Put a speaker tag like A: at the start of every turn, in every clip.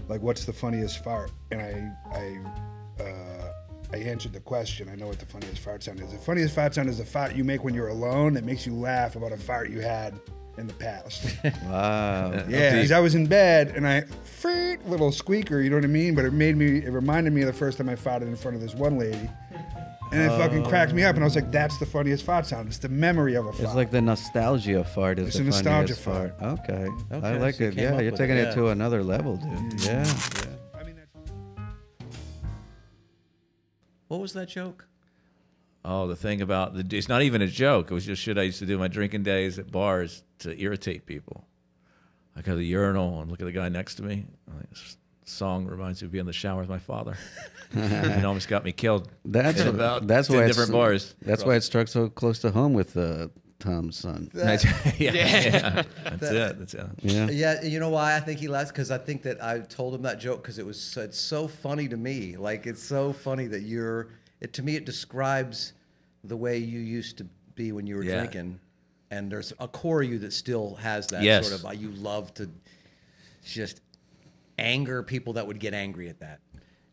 A: like, what's the funniest fart? And I answered the question. I know what the funniest fart sound is. The funniest fart sound is the fart you make when you're alone that makes you laugh about a fart you had in the past.
B: Wow.
A: Yeah, because I was in bed and I, little squeaker, you know what I mean? But it reminded me of the first time I farted in front of this one lady. And it fucking cracked me up, and I was like, that's the funniest fart sound. It's the memory of a fart.
B: It's like the nostalgia fart is
A: It's
B: the
A: a nostalgia
B: funniest fart. Okay.
C: Okay,
B: I like
C: so you
B: it.
C: came
B: Yeah,
C: up
B: you're
C: with
B: taking
C: it,
B: it to another level, dude. Yeah.
A: I mean, that's...
C: What was that joke?
D: Oh, the thing about it's not even a joke. It was just shit I used to do in my drinking days at bars to irritate people. I go to the urinal and look at the guy next to me. This song reminds me of being in the shower with my father. It almost got me killed.
B: That's
D: why different bars.
B: That's why it struck so close to home with Tom's son.
D: Yeah. That's it.
B: Yeah.
C: Yeah, you know why I think he laughs? Because I think that I told him that joke because it's so funny to me. Like, it's so funny that to me, it describes the way you used to be when you were drinking. And there's a core of you that still has that sort of, you love to just anger people that would get angry at that.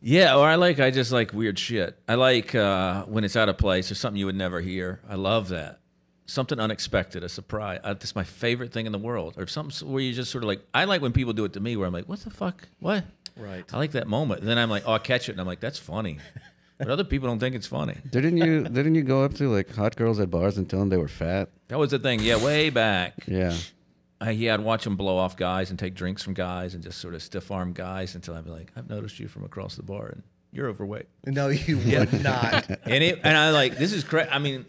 D: Yeah, or I just like weird shit. I like when it's out of place or something you would never hear. I love that. Something unexpected, a surprise. That's my favorite thing in the world. Or something where you just sort of like, I like when people do it to me where I'm like, what the fuck? What?
C: Right.
D: I like that moment. And then I'm like, oh, I catch it. And I'm like, that's funny. But other people don't think it's funny.
B: Didn't you go up to like hot girls at bars and tell them they were fat?
D: That was the thing. Yeah, way back.
B: Yeah.
D: I'd watch them blow off guys and take drinks from guys and just sort of stiff-arm guys until I'd be like, I've noticed you from across the bar and you're overweight.
C: No, you would not.
D: And I like, this is crazy. I mean,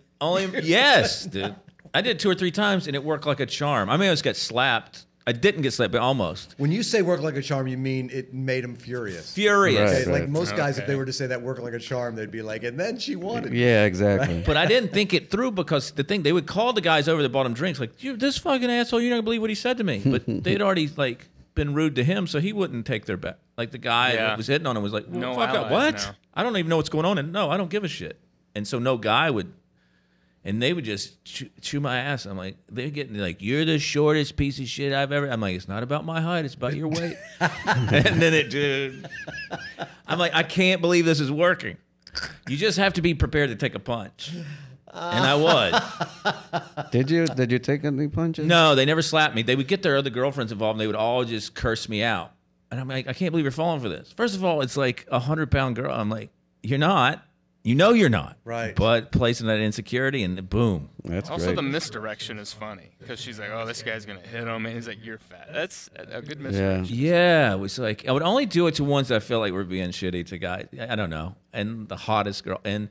D: yes, dude. I did 2 or 3 times and it worked like a charm. I mean, I just got slapped. I didn't get slapped, but almost.
C: When you say work like a charm, you mean it made him furious.
D: Furious.
C: Right, like most guys, if they were to say that work like a charm, they'd be like, and then she wanted.
B: Yeah, exactly.
D: But I didn't think it through because the thing, they would call the guys over that bought him drinks like, this fucking asshole, you're not gonna believe what he said to me. But they'd already like been rude to him, so he wouldn't take their bet. Like the guy that was hitting on him was like,
E: No
D: fuck up,
E: allies,
D: what?
E: no.
D: I don't even know what's going on, and no, I don't give a shit. And so no guy would. And they would just chew my ass. I'm like, they're getting like, you're the shortest piece of shit I've ever. I'm like, it's not about my height, it's about your weight. And then dude. I'm like, I can't believe this is working. You just have to be prepared to take a punch. And I was.
B: Did you take any punches?
D: No, they never slapped me. They would get their other girlfriends involved, and they would all just curse me out. And I'm like, I can't believe you're falling for this. First of all, it's like a 100-pound girl. I'm like, you're not. You know you're not.
C: Right.
D: But placing that insecurity and boom.
B: That's
E: Also,
B: great.
E: the misdirection is funny because she's like, "Oh, this guy's gonna hit him," and he's like, "You're fat." That's a good misdirection.
D: Yeah, it was like I would only do it to ones that I feel like were being shitty to guys. I don't know. And the hottest girl, and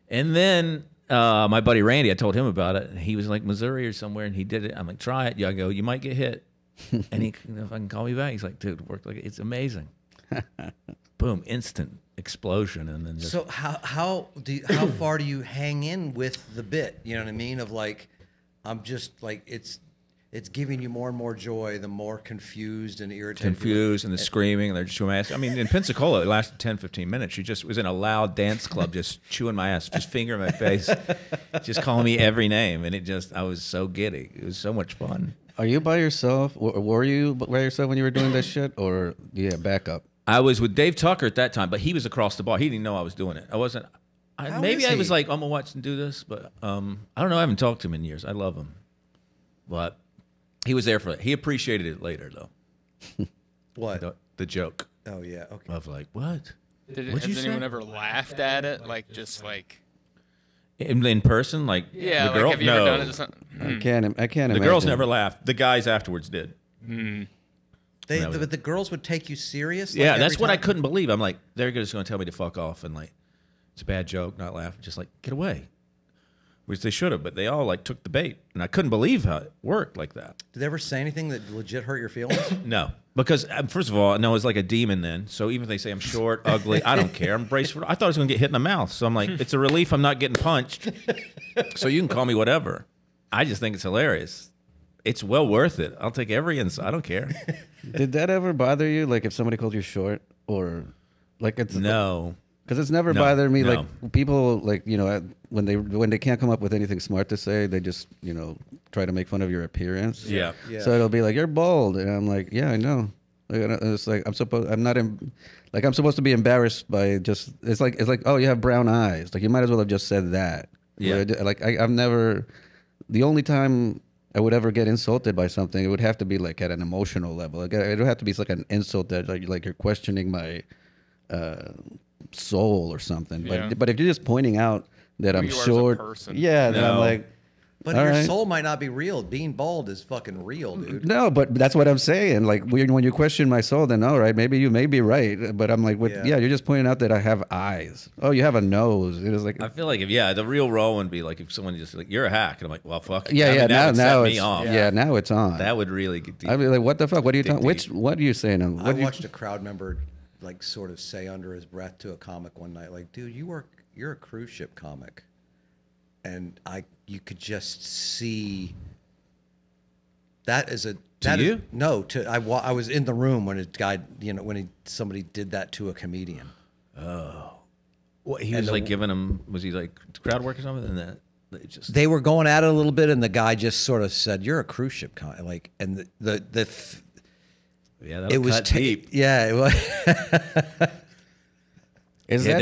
D: then my buddy Randy, I told him about it, and he was like Missouri or somewhere, and he did it. I'm like, try it. Yeah, I go, you might get hit. And he, if I can call me back, he's like, dude, worked like it's amazing. Boom, instant explosion, and then just.
C: So how far do you hang in with the bit? You know what I mean? Of like, I'm just like it's giving you more and more joy the more confused and irritated.
D: Confused and the screaming and they're just chewing my ass. I mean, in Pensacola, it lasted 10, 15 minutes. She just was in a loud dance club, just chewing my ass, just fingering my face, just calling me every name, and I was so giddy. It was so much fun.
B: Are you by yourself? Were you by yourself when you were doing this shit, or yeah, backup?
D: I was with Dave Tucker at that time, but he was across the bar. He didn't know I was doing it. I wasn't. Maybe I was like, I'm gonna watch and do this, but I don't know. I haven't talked to him in years. I love him, but he was there for it. He appreciated it later, though.
C: What?
D: The joke.
C: Oh yeah. Okay.
D: Of like, what?
E: Has anyone ever laughed at it? Like just like.
D: In person, like
E: yeah,
D: the girl?
E: like have you ever done it to something?
B: I can't imagine.
D: The girls never laughed. The guys afterwards did.
C: But the girls would take you serious. Like,
D: yeah, that's what I couldn't believe. I'm like, they're just going to tell me to fuck off and like, it's a bad joke, not laugh. Just like, get away. Which they should have, but they all like took the bait, and I couldn't believe how it worked like that.
C: Did they ever say anything that legit hurt your feelings?
D: No, because first of all, no, it's like a demon then. So even if they say I'm short, ugly, I don't care. I'm braced for. I thought I was going to get hit in the mouth, so I'm like, it's a relief I'm not getting punched. So you can call me whatever. I just think it's hilarious. It's well worth it. I'll take every insult. I don't care.
B: Did that ever bother you? Like if somebody called you short, or like it's
D: no.
B: Because it's never bothered me. Like people, like when they can't come up with anything smart to say, they just try to make fun of your appearance.
D: Yeah.
B: So it'll be like, you're bald, and I'm like, yeah, I know. It's like I'm not like I'm supposed to be embarrassed by just. It's like oh, you have brown eyes. Like you might as well have just said that.
D: Yeah.
B: Like I've never. The only time I would ever get insulted by something, it would have to be like at an emotional level. Like it would have to be like an insult that like you're questioning my soul or something.
E: Yeah.
B: But if you're just pointing out that I'm
E: you are as a
B: short,
E: person.
B: yeah, then I'm
D: No.
B: like.
C: But
B: All
C: your
B: right.
C: soul might not be real. Being bald is fucking real, dude.
B: No, but that's what I'm saying. Like when you question my soul, then all right, maybe you may be right. But I'm like,
C: Yeah.
B: you're just pointing out that I have eyes. Oh, you have a nose. It was like,
D: I feel like the real role would be like if someone just like you're a hack, and I'm like, well, fuck.
B: yeah,
D: I mean,
B: yeah.
D: that would
B: Now
D: set
B: it's
D: me off.
B: now it's on.
D: That would really get deep.
B: I'd be like, what the fuck? What are you talking?
D: Dig deep.
B: What are you saying?
C: I watched a crowd member like sort of say under his breath to a comic one night, like, dude, you're a cruise ship comic. And you could just see that as a
D: you?
C: No, I was in the room when a guy, somebody did that to a comedian.
D: What, he was like giving him, was he like crowd work or something? And that they just
C: They were going at it a little bit, and the guy just sort of said, "You're a cruise ship comic," like, and
D: yeah, that
C: it was
D: deep.
C: Yeah, it was.
B: Is
D: Yeah,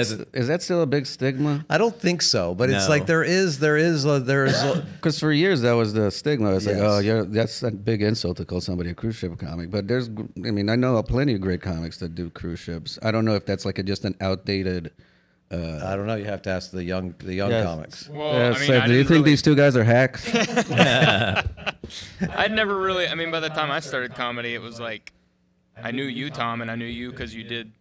B: that still a big stigma?
C: I don't think so, but it's
D: No.
C: like there is.
B: Because for years that was the stigma. It's like,
C: Yes.
B: oh, that's a big insult to call somebody a cruise ship comic. But I know plenty of great comics that do cruise ships. I don't know if that's like just an outdated.
C: I don't know. You have to ask the young
B: Yes.
C: comics.
E: Well,
B: Yeah,
E: I mean,
B: so
E: I
B: do you
E: didn't
B: think
E: really-
B: these two guys are hacks?
E: I'd never really. I mean, by the time I started comedy, it was like I knew you, Tom, and I knew you because you'd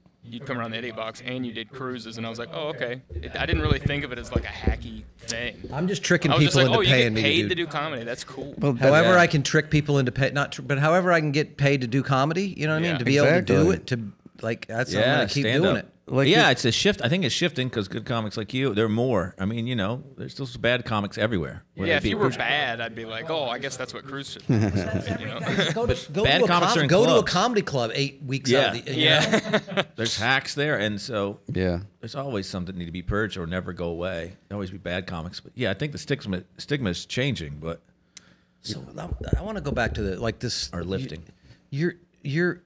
E: come around the Idiot Box and you did cruises, and I was like, oh, okay. I didn't really think of it as like a hacky thing.
C: I'm just tricking
E: I was just
C: people
E: like, oh,
C: into
E: you
C: paying
E: get
C: me
E: paid
C: to
E: to
C: do.
E: do comedy. That's cool.
B: Well,
C: However,
D: Yeah.
C: I can trick people into pay. But however, I can get paid to do comedy. You know what I mean?
E: Yeah.
C: To be able to do
B: Exactly.
C: it. To like that's I'm
D: Yeah,
C: gonna keep
D: stand
C: doing
D: up.
C: it.
B: Like
D: yeah,
B: you-
D: it's a shift. I think it's shifting because good comics like you, they're more. I mean, there's still some bad comics everywhere.
E: Yeah, if you were bad, I'd be like, oh, I guess that's what cruise ship is. You know?
C: Go
D: bad
C: to a
D: comics are in
C: go to a
D: clubs.
C: comedy club 8 weeks
D: Yeah.
C: out of the
E: Yeah.
D: There's hacks there, and so
B: yeah.
D: there's always something that need to be purged or never go away. There'll always be bad comics, but yeah, I think the stigma is changing, but
C: So I want to go back to this.
D: Or lifting.
C: You're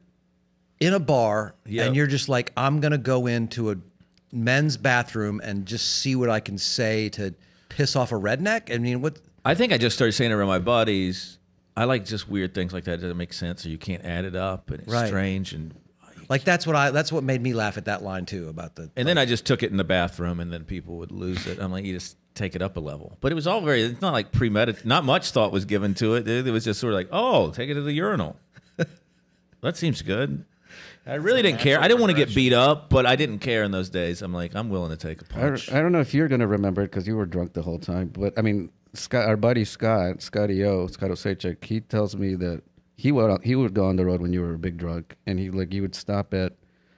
C: in a bar
D: Yep.
C: and you're just like, I'm gonna go into a men's bathroom and just see what I can say to piss off a redneck. I mean, what?
D: I think I just started saying it around my buddies. I like just weird things like that. It doesn't make sense, or you can't add it up, and it's
C: Right.
D: strange. And
C: Like that's what made me laugh at that line too about the.
D: then I just took it in the bathroom, and then people would lose it. I'm like, you just take it up a level. But it was all it's not like premeditated. Not much thought was given to it. It was just sort of like, oh, take it to the urinal. That seems good. I really didn't care. I didn't want to get beat up, but I didn't care in those days. I'm like, I'm willing to take a punch.
B: I don't know if you're going to remember it because you were drunk the whole time. But I mean, Scott, our buddy Scott Osejchik, he tells me that he would go on the road when you were a big drunk, and you would stop at,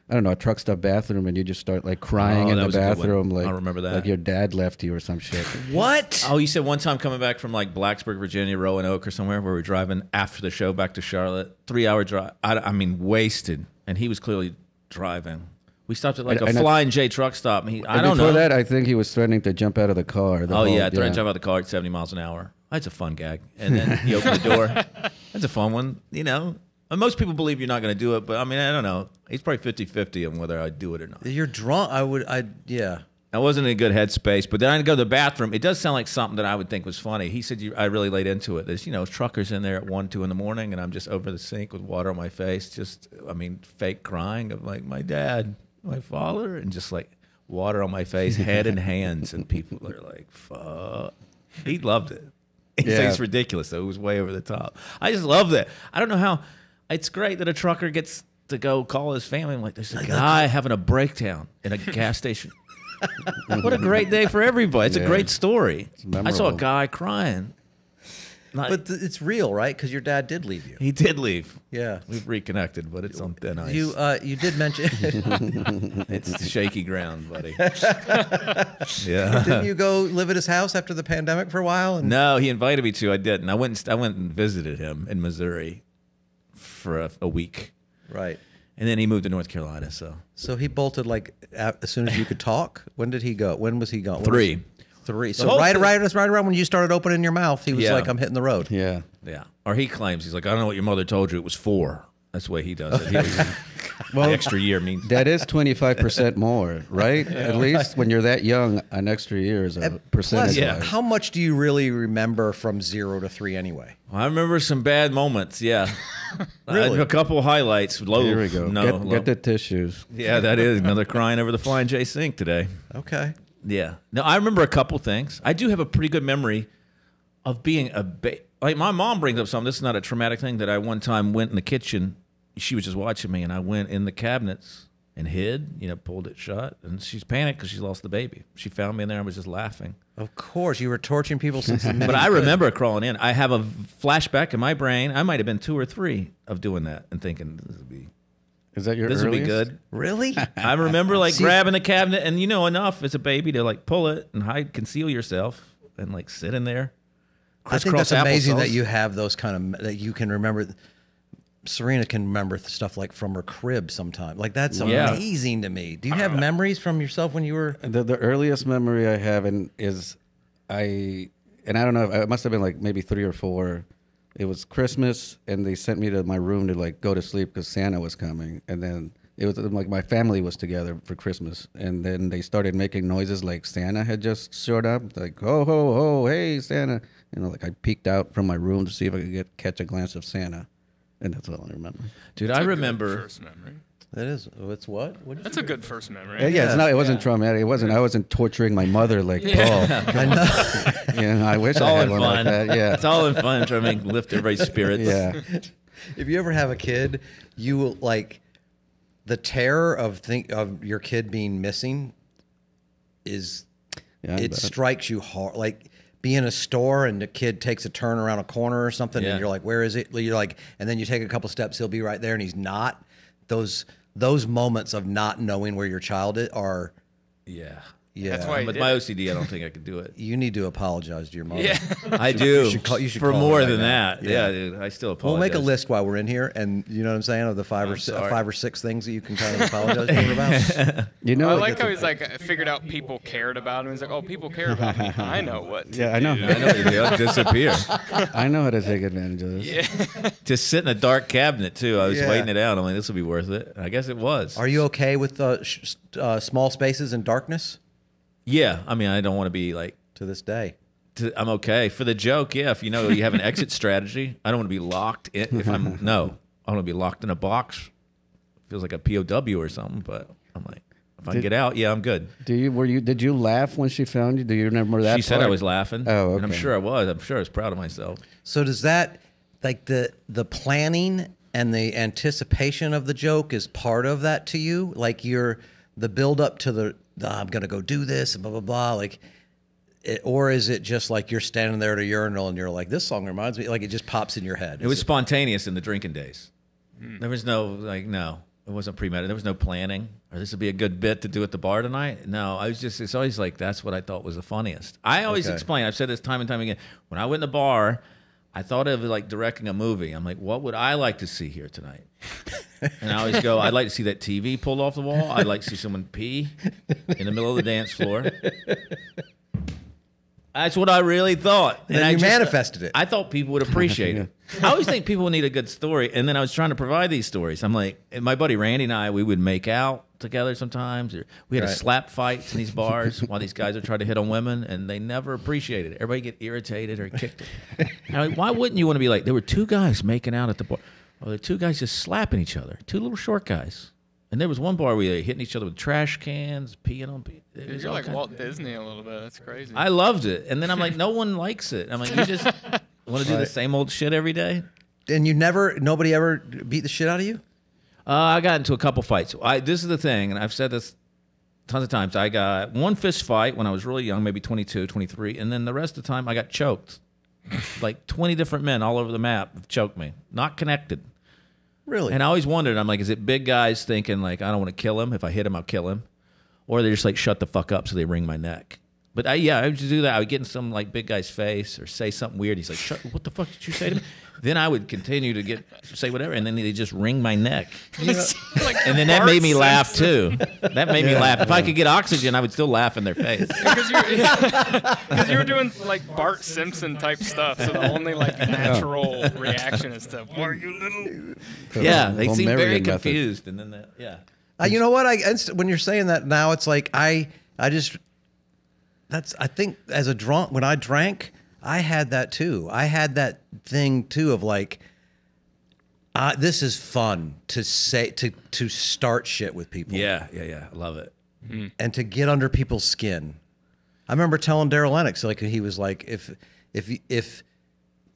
B: I don't know, a truck stop bathroom, and you just start like crying
D: Oh,
B: in
D: that
B: the
D: was a good one.
B: bathroom, like
D: I remember that.
B: like your dad left you or some shit.
C: What?
D: Oh, you said one time coming back from like Blacksburg, Virginia, Roanoke or somewhere, where we're driving after the show back to Charlotte, 3-hour drive. I mean, wasted, and he was clearly driving. We stopped at like a
B: And
D: Flying J truck stop, and I
B: And
D: don't
B: before
D: know.
B: that, I think he was threatening to jump out of the car.
D: I threatened to jump out of the car at 70 miles an hour. That's a fun gag. And then he opened the door. That's a fun one, And most people believe you're not going to do it, but I mean, I don't know. He's probably 50-50 on whether I'd do it or not.
C: You're drunk. Yeah.
D: I wasn't in a good headspace, but then I go to the bathroom. It does sound like something that I would think was funny. He said I really laid into it. There's, truckers in there at 1, 2 in the morning, and I'm just over the sink with water on my face, fake crying of like, my dad, my father, and just like water on my face, head and hands, and people are like, fuck. He loved it. He said it's ridiculous, though. It was way over the top. I just love that. I don't know how. It's great that a trucker gets to go call his family. I'm like, there's a guy having a breakdown in a gas station. What a great day for everybody. It's a great story. I saw a
B: memorable.
D: guy crying.
C: But it's real, right? Because your dad did leave you.
D: He did leave.
C: Yeah.
D: We've reconnected, but it's on thin ice.
C: You did mention.
D: It's shaky ground, buddy. Yeah.
C: Didn't you go live at his house after the pandemic for a while? And
D: No, he invited me to. I didn't. I went and visited him in Missouri for a week,
C: right.
D: and then he moved to North Carolina.
C: So he bolted like as soon as you could talk. When did he go? When was he gone?
D: 3.
C: 3.
D: The
C: So
D: whole
C: right
D: thing-
C: around when you started opening your mouth, he was
D: Yeah.
C: like, "I'm hitting the road."
B: Yeah.
D: Yeah. Or he claims, he's like, I don't know what your mother told you. It was 4. That's the way he does it. He always,
B: Well,
D: the extra year means
B: that is 25% more, right? At least when you're that young, an extra year is a percentage.
C: Plus, how much do you really remember from 0 to 3 anyway?
D: I remember some bad moments. Yeah,
C: Really?
D: a couple highlights. Low.
B: Here we go.
D: No,
B: Get the tissues.
D: yeah, that is another crying over the Flying J sink today.
C: Okay.
D: Yeah. No, I remember a couple things. I do have a pretty good memory of being like my mom brings up something. This is not a traumatic thing that I one time went in the kitchen. She was just watching me, and I went in the cabinets and hid, pulled it shut. And she's panicked because she lost the baby. She found me in there and was just laughing.
C: Of course, you were torturing people since the minute
D: But I
C: you could.
D: remember crawling in. I have a flashback in my brain. I might have been 2 or 3 of doing that and thinking,
B: Is that your
D: this would be
B: earliest?
D: good.
C: Really?
D: I remember grabbing the cabinet and enough as a baby to pull it and conceal yourself and sit in there.
C: I think that's amazing
D: applesauce.
C: that you have those that you can remember. Serena can remember stuff from her crib sometime. That's amazing to me. Do you have memories from yourself when you were?
B: The earliest memory I have is I don't know. It must have been maybe 3 or 4. It was Christmas, and they sent me to my room to go to sleep because Santa was coming, and then it was my family was together for Christmas, and then they started making noises like Santa had just showed up, ho ho ho, hey Santa, I peeked out from my room to see if I could catch a glance of Santa. And that's all I remember.
D: Dude,
E: That's
D: I
E: a good
D: remember.
E: first memory.
C: That is. It's what?
E: That's a good first memory.
B: Yeah, it wasn't traumatic. It wasn't. I wasn't torturing my mother like Paul.
C: I know.
B: I wish
D: It's
B: I
D: all
B: had
D: in
B: one
D: fun.
B: like that. Yeah.
D: It's all in fun trying to lift everybody's spirits.
B: Yeah.
C: If you ever have a kid, you will the terror of your kid being missing is
B: Yeah, I
C: it
B: bet.
C: strikes you hard. Be in a store and the kid takes a turn around a corner or something,
D: Yeah.
C: and you're like, "Where is it?" You're and then you take a couple steps, he'll be right there, and he's not. Those moments of not knowing where your child is are.
D: Yeah.
C: Yeah.
E: That's why-
D: With my OCD, I don't think I could do it.
C: You need to apologize to your mother.
E: Yeah.
D: I do.
C: You should
D: for
C: call
D: more
C: her right
D: than
C: now.
D: that.
C: Yeah.
D: Yeah, dude. I still apologize.
C: We'll make a list while we're in here, and you know what I'm saying, of the 5 or 6 things that you can kind of apologize to her about.
B: I
E: like how he's figured out people cared about him. He's like, oh, people care about me. I know what. To
B: Yeah, I know.
E: do.
D: I know what you do. I'll disappear.
B: I know how to take advantage of this.
E: Yeah.
D: Just sit in a dark cabinet, too. I was
C: Yeah.
D: waiting it out. I'm like, this will be worth it. I guess it was.
C: Are you okay with small spaces and darkness
D: Yeah. I mean, I don't want to be
C: to this day?
D: I'm okay. For the joke, yeah. If you have an exit strategy, I don't want to be locked in. I don't want to be locked in a box. Feels like a POW or something, but I'm like, if I can get out, yeah, I'm good.
B: Did you laugh when she found you? Do you remember that?
D: She said I
B: part?
D: was laughing.
B: Oh, okay.
D: And I'm sure I was. I'm sure I was proud of myself.
C: So does that, the planning and the anticipation of the joke is part of that to you? The build up to the I'm going to go do this and blah, blah, blah. Or is it just you're standing there at a urinal and you're like, this song reminds me, it just pops in your head?
D: It was spontaneous in the drinking days. There was no, no, it wasn't premeditated. There was no planning, or this would be a good bit to do at the bar tonight. No, it's always that's what I thought was the funniest. I always explain, I've said this time and time again, when I went in the bar, I thought of it directing a movie. I'm like, what would I like to see here tonight? And I always go, I'd like to see that TV pulled off the wall. I'd like to see someone pee in the middle of the dance floor. That's what I really thought.
C: And
D: I
C: you manifested it.
D: I thought people would appreciate it. I always think people need a good story. And then I was trying to provide these stories. I'm like, and my buddy Randy and I, we would make out together sometimes. Or we had a slap fights in these bars while these guys are trying to hit on women, and they never appreciated it. Everybody get irritated or kicked it. Why wouldn't you want to be there were 2 guys making out at the bar. Well, there were 2 guys just slapping each other. 2 little short guys. And there was one bar where they were hitting each other with trash cans, peeing on people.
E: Dude, you're like Walt Disney a little bit. That's crazy.
D: I loved it. And then I'm like, no one likes it. I'm like, you just want to do the same old shit every day?
C: And nobody ever beat the shit out of you?
D: I got into a couple fights. This is the thing, and I've said this tons of times. I got one fist fight when I was really young, maybe 22, 23, and then the rest of the time I got choked. 20 different men all over the map have choked me. Not connected.
C: Really?
D: And I always wondered, I'm like, is it big guys thinking I don't want to kill him. If I hit him, I'll kill him. Or they're just shut the fuck up so they wring my neck. But I would just do that. I would get in some big guy's face or say something weird. He's like, what the fuck did you say to me? then I would continue to say whatever, and then they just wring my neck.
E: Like
D: And then that made me
E: Bart
D: laugh
E: Simpson.
D: too. That made me laugh. If I could get oxygen, I would still laugh in their face.
E: Because you were doing like Bart Simpson type stuff, so the only like natural reaction is to, "Are you little?"
D: Yeah, they seem very
B: Marion method.
D: confused, and then
C: You know what? When you're saying that now, it's like I think as a drunk, when I drank, I had that too. I had that thing too of like, this is fun to say, to start shit with people.
D: yeah, I love it.
C: And to get under people's skin. I remember telling Daryl Lennox, like, he was like, if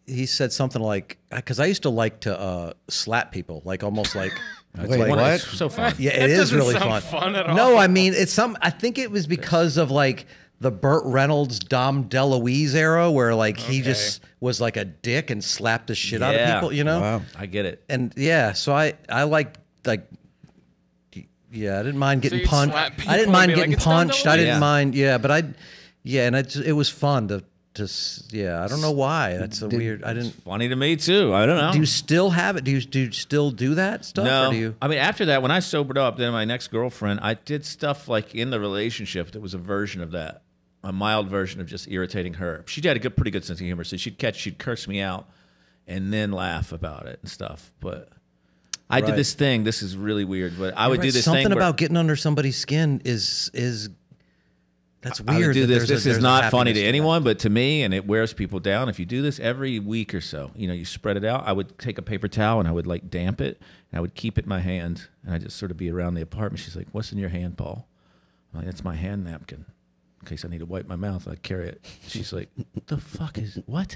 C: he said something like, because I used to like to slap people, like almost like.
B: Wait,
C: like,
B: what?
D: It's so fun.
C: Yeah,
E: That
C: it is
E: doesn't
C: really
E: sound
C: fun.
E: fun at all.
C: No, I mean I think it was because of like the Burt Reynolds, Dom DeLuise era, where like he just was like a dick and slapped the shit out of
D: Yeah.
C: people, you know.
B: Wow.
D: I get it.
C: And yeah, so I like yeah, I didn't mind getting
E: you'd
C: punched.
E: slap people
C: I didn't
E: and
C: mind
E: be like,
C: getting
E: "It's Dom
C: punched. I didn't
D: DeLuise."
C: mind. Yeah, but it was fun to yeah. I don't know why. That's a weird. I didn't.
D: Funny to me too. I don't know.
C: Do you still have it? Do you still do that stuff?
D: No,
C: Or do you?
D: I mean after that, when I sobered up, then my next girlfriend, I did stuff like in the relationship that was a version of that, a mild version of just irritating her. She had a pretty good sense of humor, so she'd curse me out, and then laugh about it and stuff. But I did
C: Right.
D: this thing. This is really weird, but I would do this
C: something
D: thing where
C: about getting under somebody's skin is that's
D: I would
C: weird.
D: do
C: that
D: this.
C: there's a-
D: This is
C: there's a
D: not funny
C: happiness
D: to
C: that.
D: anyone, but to me, and it wears people down. If you do this every week or so, you spread it out. I would take a paper towel and I would like damp it, and I would keep it in my hand, and I just sort of be around the apartment. She's like, "What's in your hand, Paul?" I'm like, "That's my hand napkin, in case I need to wipe my mouth. I carry it." She's like, "What the fuck is what?"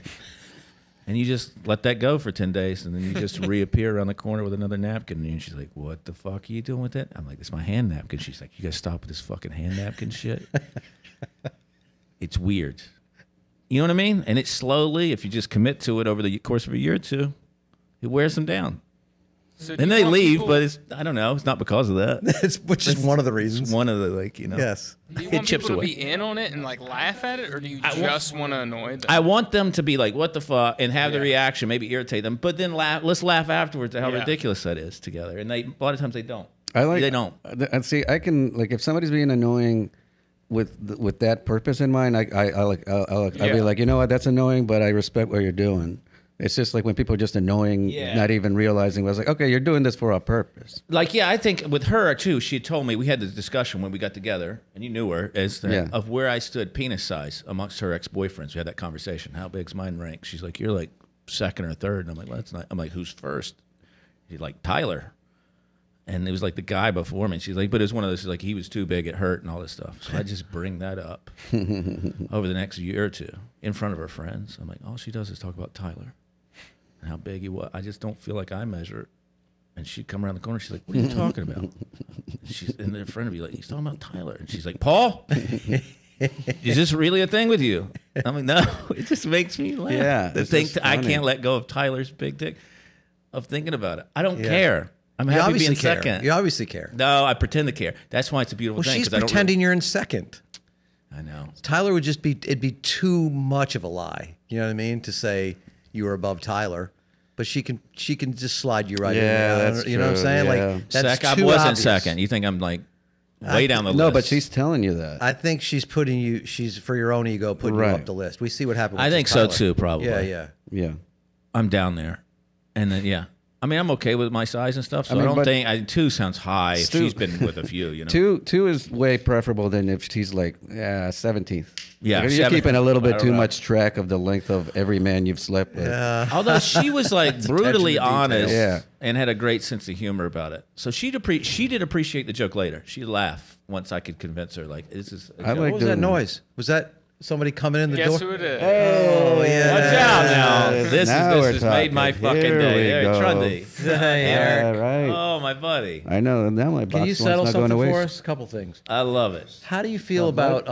D: And you just let that go for 10 days, and then you just reappear around the corner with another napkin. And she's like, "What the fuck are you doing with it?" I'm like, "It's my hand napkin." She's like, "You guys stop with this fucking hand napkin shit." It's weird. You know what I mean? And it's slowly, if you just commit to it over the course of a year or two, it wears them down.
E: So do
D: Then
E: you
D: they
E: want
D: leave,
E: people-
D: but it's I don't know. It's not because of that.
C: Which is one of the
D: It's
C: reasons.
D: one of the
C: Yes.
E: Do you
D: it
E: want
D: chips
E: people to
D: away.
E: be in on it and like laugh at it, or do you just want to annoy them?
D: I want them to be like, "What the fuck," and have the reaction, maybe irritate them, but then let's laugh afterwards at how
E: Yeah.
D: ridiculous that is together. And a lot of times they don't.
B: They
D: don't.
B: And see, I can like if somebody's being annoying with that purpose in mind, I'll be like, you know what, that's annoying, but I respect what you're doing. It's just like when people are just annoying,
D: Yeah.
B: not even realizing. I was like, okay, you're doing this for a purpose.
D: Like, yeah, I think with her too, she had told me, we had this discussion when we got together, and you knew her, of where I stood penis size amongst her ex-boyfriends. We had that conversation. How big's mine rank? She's like, "You're like second or third." And I'm like, "Well, that's not." I'm like, "Who's first?" She's like, "Tyler." And it was like the guy before me. She's like, but it was one of those, like, he was too big, it hurt, and all this stuff. So I just bring that up over the next year or two in front of her friends. I'm like, all she does is talk about Tyler and how big he was. I just don't feel like I measure it. And she'd come around the corner. She's like, "What are you talking about?" She's and in front of you, like, "He's talking about Tyler." And she's like, "Paul, is this really a thing with you?" I'm like, "No, it just makes me laugh."
B: Yeah,
D: the
B: it's
D: thing
B: just
D: I
B: funny.
D: can't let go of Tyler's big dick, of thinking about it. I don't
C: Yeah.
D: care. I'm
C: You
D: happy
C: obviously
D: being
C: care.
D: second.
C: You obviously care.
D: No, I pretend to care. That's why it's a beautiful
C: Well,
D: thing.
C: she's
D: 'cause I don't
C: pretending you're in second.
D: I know.
C: Tyler would just be, it'd be too much of a lie. You know what I mean? To say you were above Tyler. But she can just slide you right in
B: Yeah,
C: there.
B: that's
C: You know what I'm
B: true,
C: saying?
B: yeah.
C: Like, that's
D: I
C: too
D: wasn't
C: obvious.
D: second. You think I'm like way down the list?
B: No, but she's telling you that.
C: I think she's for your own ego, putting you
B: Right.
C: up the list. We see what happened with
D: I think
C: Tyler.
D: so too, probably.
C: Yeah.
B: yeah.
D: I'm down there. And then, yeah. I mean, I'm okay with my size and stuff, so I,
B: mean,
D: don't
B: but-
D: think... 2 sounds high if
B: Stu-
D: she's been with a few, you know?
B: Two is way preferable than if she's like 17th.
D: Yeah,
B: Like, you're
D: 17th.
B: keeping a little
D: I
B: bit
D: don't
B: too
D: know.
B: much track of the length of every man you've slept with.
D: Although she was like brutally
C: detail.
D: honest
B: Yeah.
D: and had a great sense of humor about it. So she did appreciate the joke later. She'd laugh once I could convince her, like, this is...
B: I like
C: What was that
B: doing that.
C: noise? Was that somebody coming in the
E: Guess
C: door?
E: who it is?
C: Oh, yeah.
D: Watch out now. This
B: Now we're
D: has made my
B: talking.
D: fucking
B: Here
D: day.
B: we
D: Eric
B: go.
D: Trundy.
C: Hey, Eric.
B: Yeah, right.
D: Oh, my buddy.
B: I know. Now my box
C: Can you
B: one's
C: settle
B: not going
C: something
B: to
C: for
B: waste.
C: us? A couple things.
D: I love it.
C: How do you feel about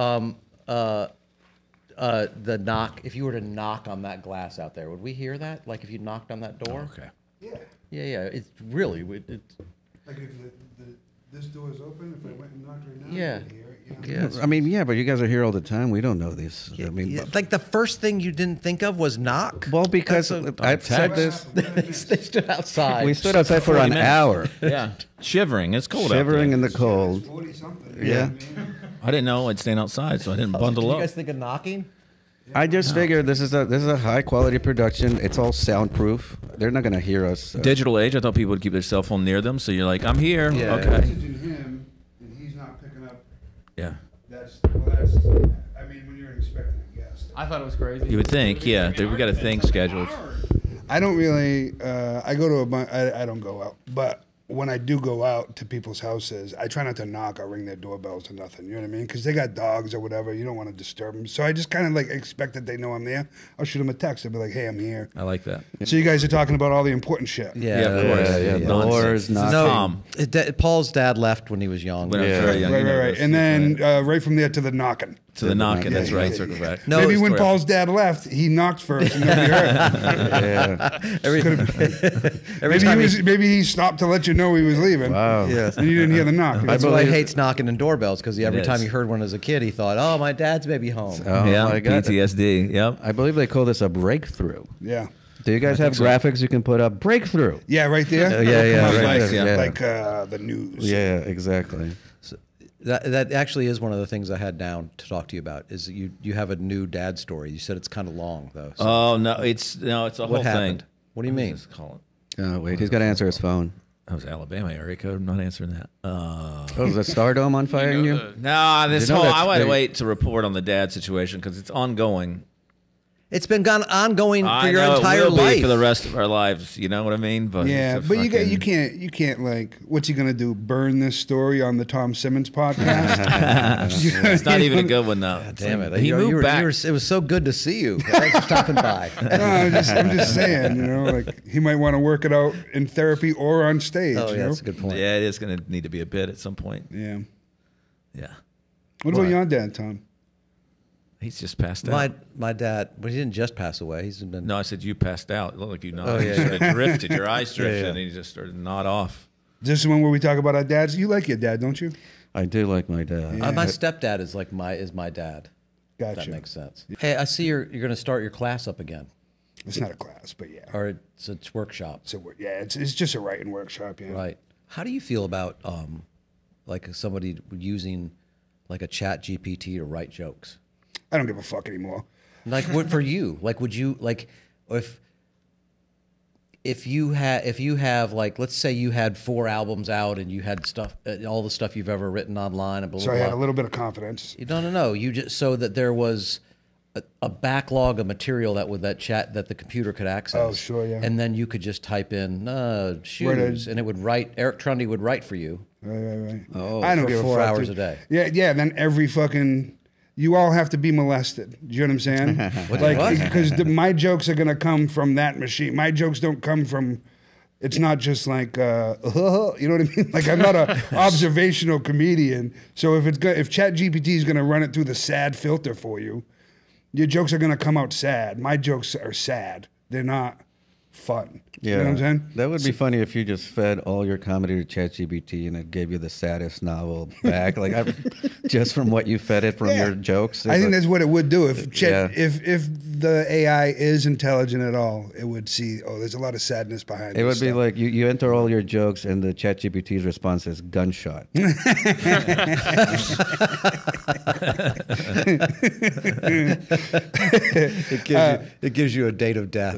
C: the knock? If you were to knock on that glass out there, would we hear that? Like if you knocked on that door?
D: Okay.
C: Yeah. It's really. It's,
A: Like if this door is open. If I went and knocked right now,
C: Yeah.
A: I could hear it, you know?
C: Yes.
B: I mean, yeah, but you guys are here all the time. We don't know this. I mean,
C: Yeah, like the first thing you didn't think of was knock.
B: well, because
C: That's
B: I've said this.
C: they stood outside.
B: We stood outside for an
D: 40 minutes.
B: hour,
D: Yeah, shivering. It's cold
B: shivering
D: out
B: in
D: there.
B: the cold.
A: 40-something.
B: Yeah.
D: I didn't know I'd stand outside, so I didn't
C: Did
D: bundle
C: you
D: up.
C: guys think of knocking?
B: I just figured this is a high quality production. It's all soundproof. They're not gonna hear us.
D: Digital age, I thought people would keep their cell phone near them, so you're like, I'm here.
C: Yeah.
D: Okay.
A: Messaging him, and he's not picking up.
D: Yeah.
A: That's. I mean, when you're expecting a guest.
E: I thought it was crazy.
D: You would think, yeah. We got a thing scheduled.
A: I don't really. I go to a bunch. I don't go out, but when I do go out to people's houses, I try not to knock or ring their doorbells or nothing. You know what I mean? Because they got dogs or whatever. You don't want to disturb them. So I just kind of like expect that they know I'm there. I'll shoot them a text. I'll be like, "Hey, I'm here."
D: I like that.
A: So you guys are talking about all the important shit.
C: Yeah,
D: Yeah, of course.
B: Yeah, doors,
D: Nonsense.
B: knocking.
C: No,
D: Tom.
C: Paul's dad left when he was young.
D: When I was
B: Yeah.
D: very young,
A: Right,
D: you know
A: right, right.
D: this.
A: And then right from there to the knocking.
D: to the knocking. That's
A: Yeah,
D: right.
A: yeah,
D: Circle
A: yeah.
D: back.
C: No,
A: Maybe
C: it's
A: when
D: correct.
A: Paul's dad left, he knocked first and nobody heard.
B: Yeah.
C: Every time
A: Maybe he stopped to let you know he was leaving.
B: Wow.
C: Yes.
A: And you didn't hear the knock.
C: That's why he
B: believe-
C: hates knocking and doorbells, because every
D: It
C: time
D: is.
C: he heard one as a kid, he thought, "Oh, my dad's maybe home."
B: Oh
D: yeah,
B: my God.
D: PTSD. Yep.
B: I believe they call this a breakthrough.
A: Yeah.
B: Do you guys have graphics you can put up? Breakthrough.
A: Yeah, right there.
B: Yeah,
A: Come on,
B: right
A: like,
B: there, yeah.
A: like the news.
B: Yeah, exactly.
C: That actually is one of the things I had down to talk to you about. Is that you have a new dad story. You said it's kind of long though. So
D: Oh no, it's a whole
C: what happened?
D: thing.
C: What do you mean?
D: Just call it.
B: Oh wait, he's got to answer his phone.
D: That was Alabama area code. I'm not answering that.
B: Oh, is the Stardome on fire in you?
D: No, this
B: You know
D: whole
B: that's
D: I want to
B: big.
D: wait to report on the dad situation because it's ongoing.
C: It's been ongoing for your
D: know
C: entire
D: it will be
C: life.
D: for the rest of our lives. You know what I mean? But
A: Yeah,
D: it's a
A: but you
D: fucking-
A: you can't like, what's he gonna do? Burn this story on the Tom Simmons podcast?
D: It's not even a good one though.
C: Damn it!
D: He
C: You
D: moved
C: were-
D: back.
C: it was so good to see you. Thanks for stopping by.
A: No, I'm just saying, you know, like he might want to work it out in therapy or on stage.
C: Oh
A: you
C: yeah,
A: know?
C: that's a good point.
D: Yeah, it is going to need to be a bit at some point.
A: Yeah.
D: Yeah,
A: What about your dad, Tom?
D: he's just passed out.
C: My dad, but he didn't just pass away. He's been.
D: No, I said you passed out. It looked like you nodded.
C: Oh, yeah,
D: You sort of drifted. Your eyes drifted, and you just started to nod off.
A: This is one where we talk about our dads. You like your dad, don't you?
B: I do like my dad.
C: My stepdad is like my dad. If
A: Gotcha.
C: that makes sense. Hey, I see you're going to start your class up again,
A: It's not a class, but yeah.
C: or it's workshop,
A: It's just a writing workshop, yeah.
C: right? How do you feel about like somebody using like a Chat GPT to write jokes?
A: I don't give a fuck anymore.
C: Like what for you? Like would you like if you have like, let's say you had 4 albums out and you had stuff, all the stuff you've ever written online and blah blah
A: So I
C: blah.
A: had a little bit of confidence.
C: No. You just so that there was a backlog of material that the computer could access.
A: Oh, sure, yeah.
C: And then you could just type in shoes, and it would write. Eric Trundy would write for you.
A: Right.
B: Oh,
A: I don't
C: for
A: give a
C: 4
A: fuck,
C: hours
A: dude.
C: a day.
A: Yeah. Then every fucking, you all have to be molested. Do you know what I'm saying?
C: What?
A: Because my jokes are gonna come from that machine. My jokes don't come from. It's not just like, you know what I mean? Like I'm not a observational if ChatGPT is gonna run it through the sad filter for you, your jokes are gonna come out sad. My jokes are sad. They're not fun.
B: Yeah,
A: You know what I'm saying?
B: That would be funny if you just fed all your comedy to ChatGPT and it gave you the saddest novel back, just from what you fed it from
A: Yeah.
B: your jokes.
A: I think that's what it would do if
B: Yeah.
A: if the AI is intelligent at all. It would see, oh, there's a lot of sadness behind
B: It
A: this
B: would be
A: stuff.
B: like you enter all your jokes and the ChatGPT's response is gunshot.
C: It gives you a date of death.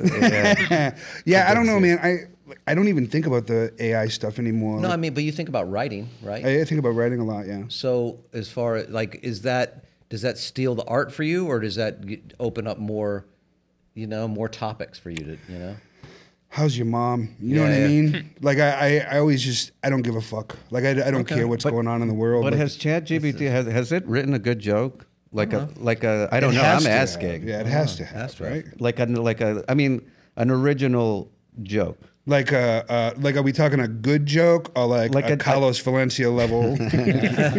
A: Yeah, I don't know, man. I don't even think about the AI stuff anymore.
C: No, I mean, but you think about writing, right?
A: I think about writing a lot. Yeah.
C: So as far as like, does that steal the art for you, or does that open up more, more topics for you to,
A: How's your mom? You know
C: Yeah,
A: what
C: yeah.
A: I mean? Like I always just I don't give a fuck. Like I don't care what's going on in the world.
B: But
A: Like,
B: has ChatGPT has it written a good joke? Like a I don't
A: it
B: know.
A: has
B: I'm
A: to
B: asking.
A: have. Yeah, it has to have.
C: That's
A: Right.
B: Like an original joke.
A: Like are we talking a good joke or like a Carlos Valencia level?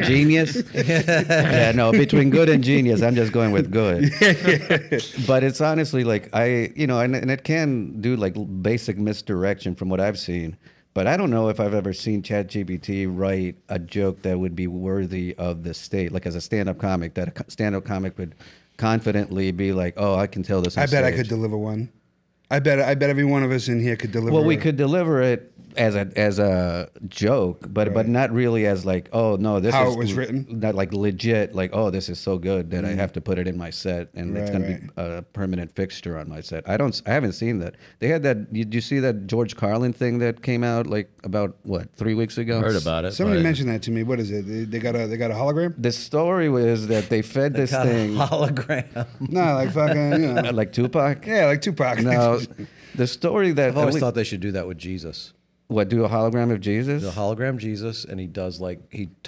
B: Genius? Yeah, no, between good and genius, I'm just going with good. But it's honestly like and it can do like basic misdirection from what I've seen. But I don't know if I've ever seen ChatGPT write a joke that would be worthy of the state, like as a stand-up comic, that a stand-up comic would confidently be like, "Oh, I can tell this."
A: I bet I could deliver one. I bet every one of us in here could deliver.
B: Well, we could deliver it as a joke, but not really as like, oh no, this
A: how
B: is
A: it was written.
B: Not like legit, like, oh, this is so good that I have to put it in my set and it's gonna be a permanent fixture on my set. I haven't seen that. They had that. Did you see that George Carlin thing that came out like about what 3 weeks ago?
D: Heard about it.
A: Somebody mentioned that to me. What is it? They got a hologram?
B: The story was that they fed this thing.
C: Hologram.
A: No, like fucking,
B: Like Tupac.
A: Yeah, like Tupac.
B: No, the story that
C: I've always thought they should do that with Jesus.
B: What, do a hologram of Jesus?
C: The hologram Jesus, and he does like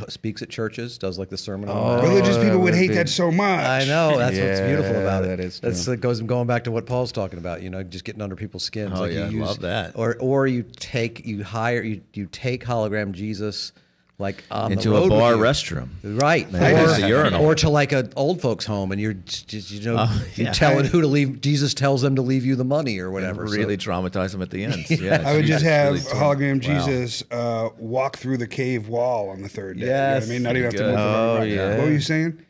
C: speaks at churches, does like the Sermon on the Mount.
A: Religious people would hate that so much.
C: I know, that's what's beautiful about it.
B: That is true.
C: That's going back to what Paul's talking about. Just getting under people's skins.
D: Oh, yeah, I love that.
C: Or you take hologram Jesus. Like on
D: into
C: the road
D: a bar
C: with you.
D: restroom,
C: right?
D: a urinal.
C: Or to like an old folks' home, and you're just you're telling who to leave. Jesus tells them to leave you the money or whatever.
D: Really traumatize them at the end. Yeah,
A: I would just have
D: really
A: hologram
D: wow.
A: Jesus walk through the cave wall on the third day.
C: Yes.
A: You know what I mean? Not even have to
D: Good.
A: move around.
B: Oh, yeah.
A: What were you saying?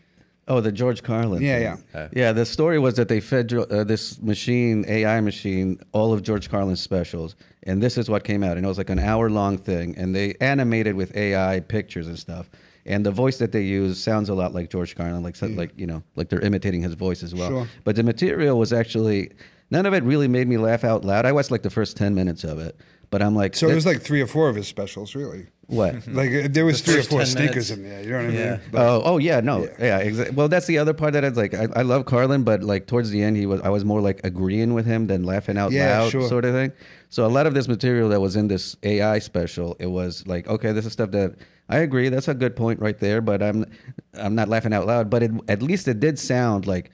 B: Oh, the George Carlin.
A: Yeah,
B: thing. Yeah. The story was that they fed this AI machine, all of George Carlin's specials, and this is what came out. And it was like an hour-long thing, and they animated with AI pictures and stuff. And the voice that they use sounds a lot like George Carlin, like they're imitating his voice as well.
A: Sure.
B: But the material was actually none of it really made me laugh out loud. I watched like the first 10 minutes of it, but I'm like,
A: So it was like 3 or 4 of his specials, really.
B: what?
A: Like there was 3 or
C: first
A: 4
C: 10
A: stinkers
C: minutes.
A: in there. You know what I mean?
C: Yeah.
B: Oh yeah, no, yeah, exactly. Well, that's the other part that I was like. I love Carlin, but like towards the end, I was more like agreeing with him than laughing out loud,
A: sure.
B: sort of thing. So a lot of this material that was in this AI special, it was like, okay, this is stuff that I agree. That's a good point right there, but I'm not laughing out loud. But at least it did sound like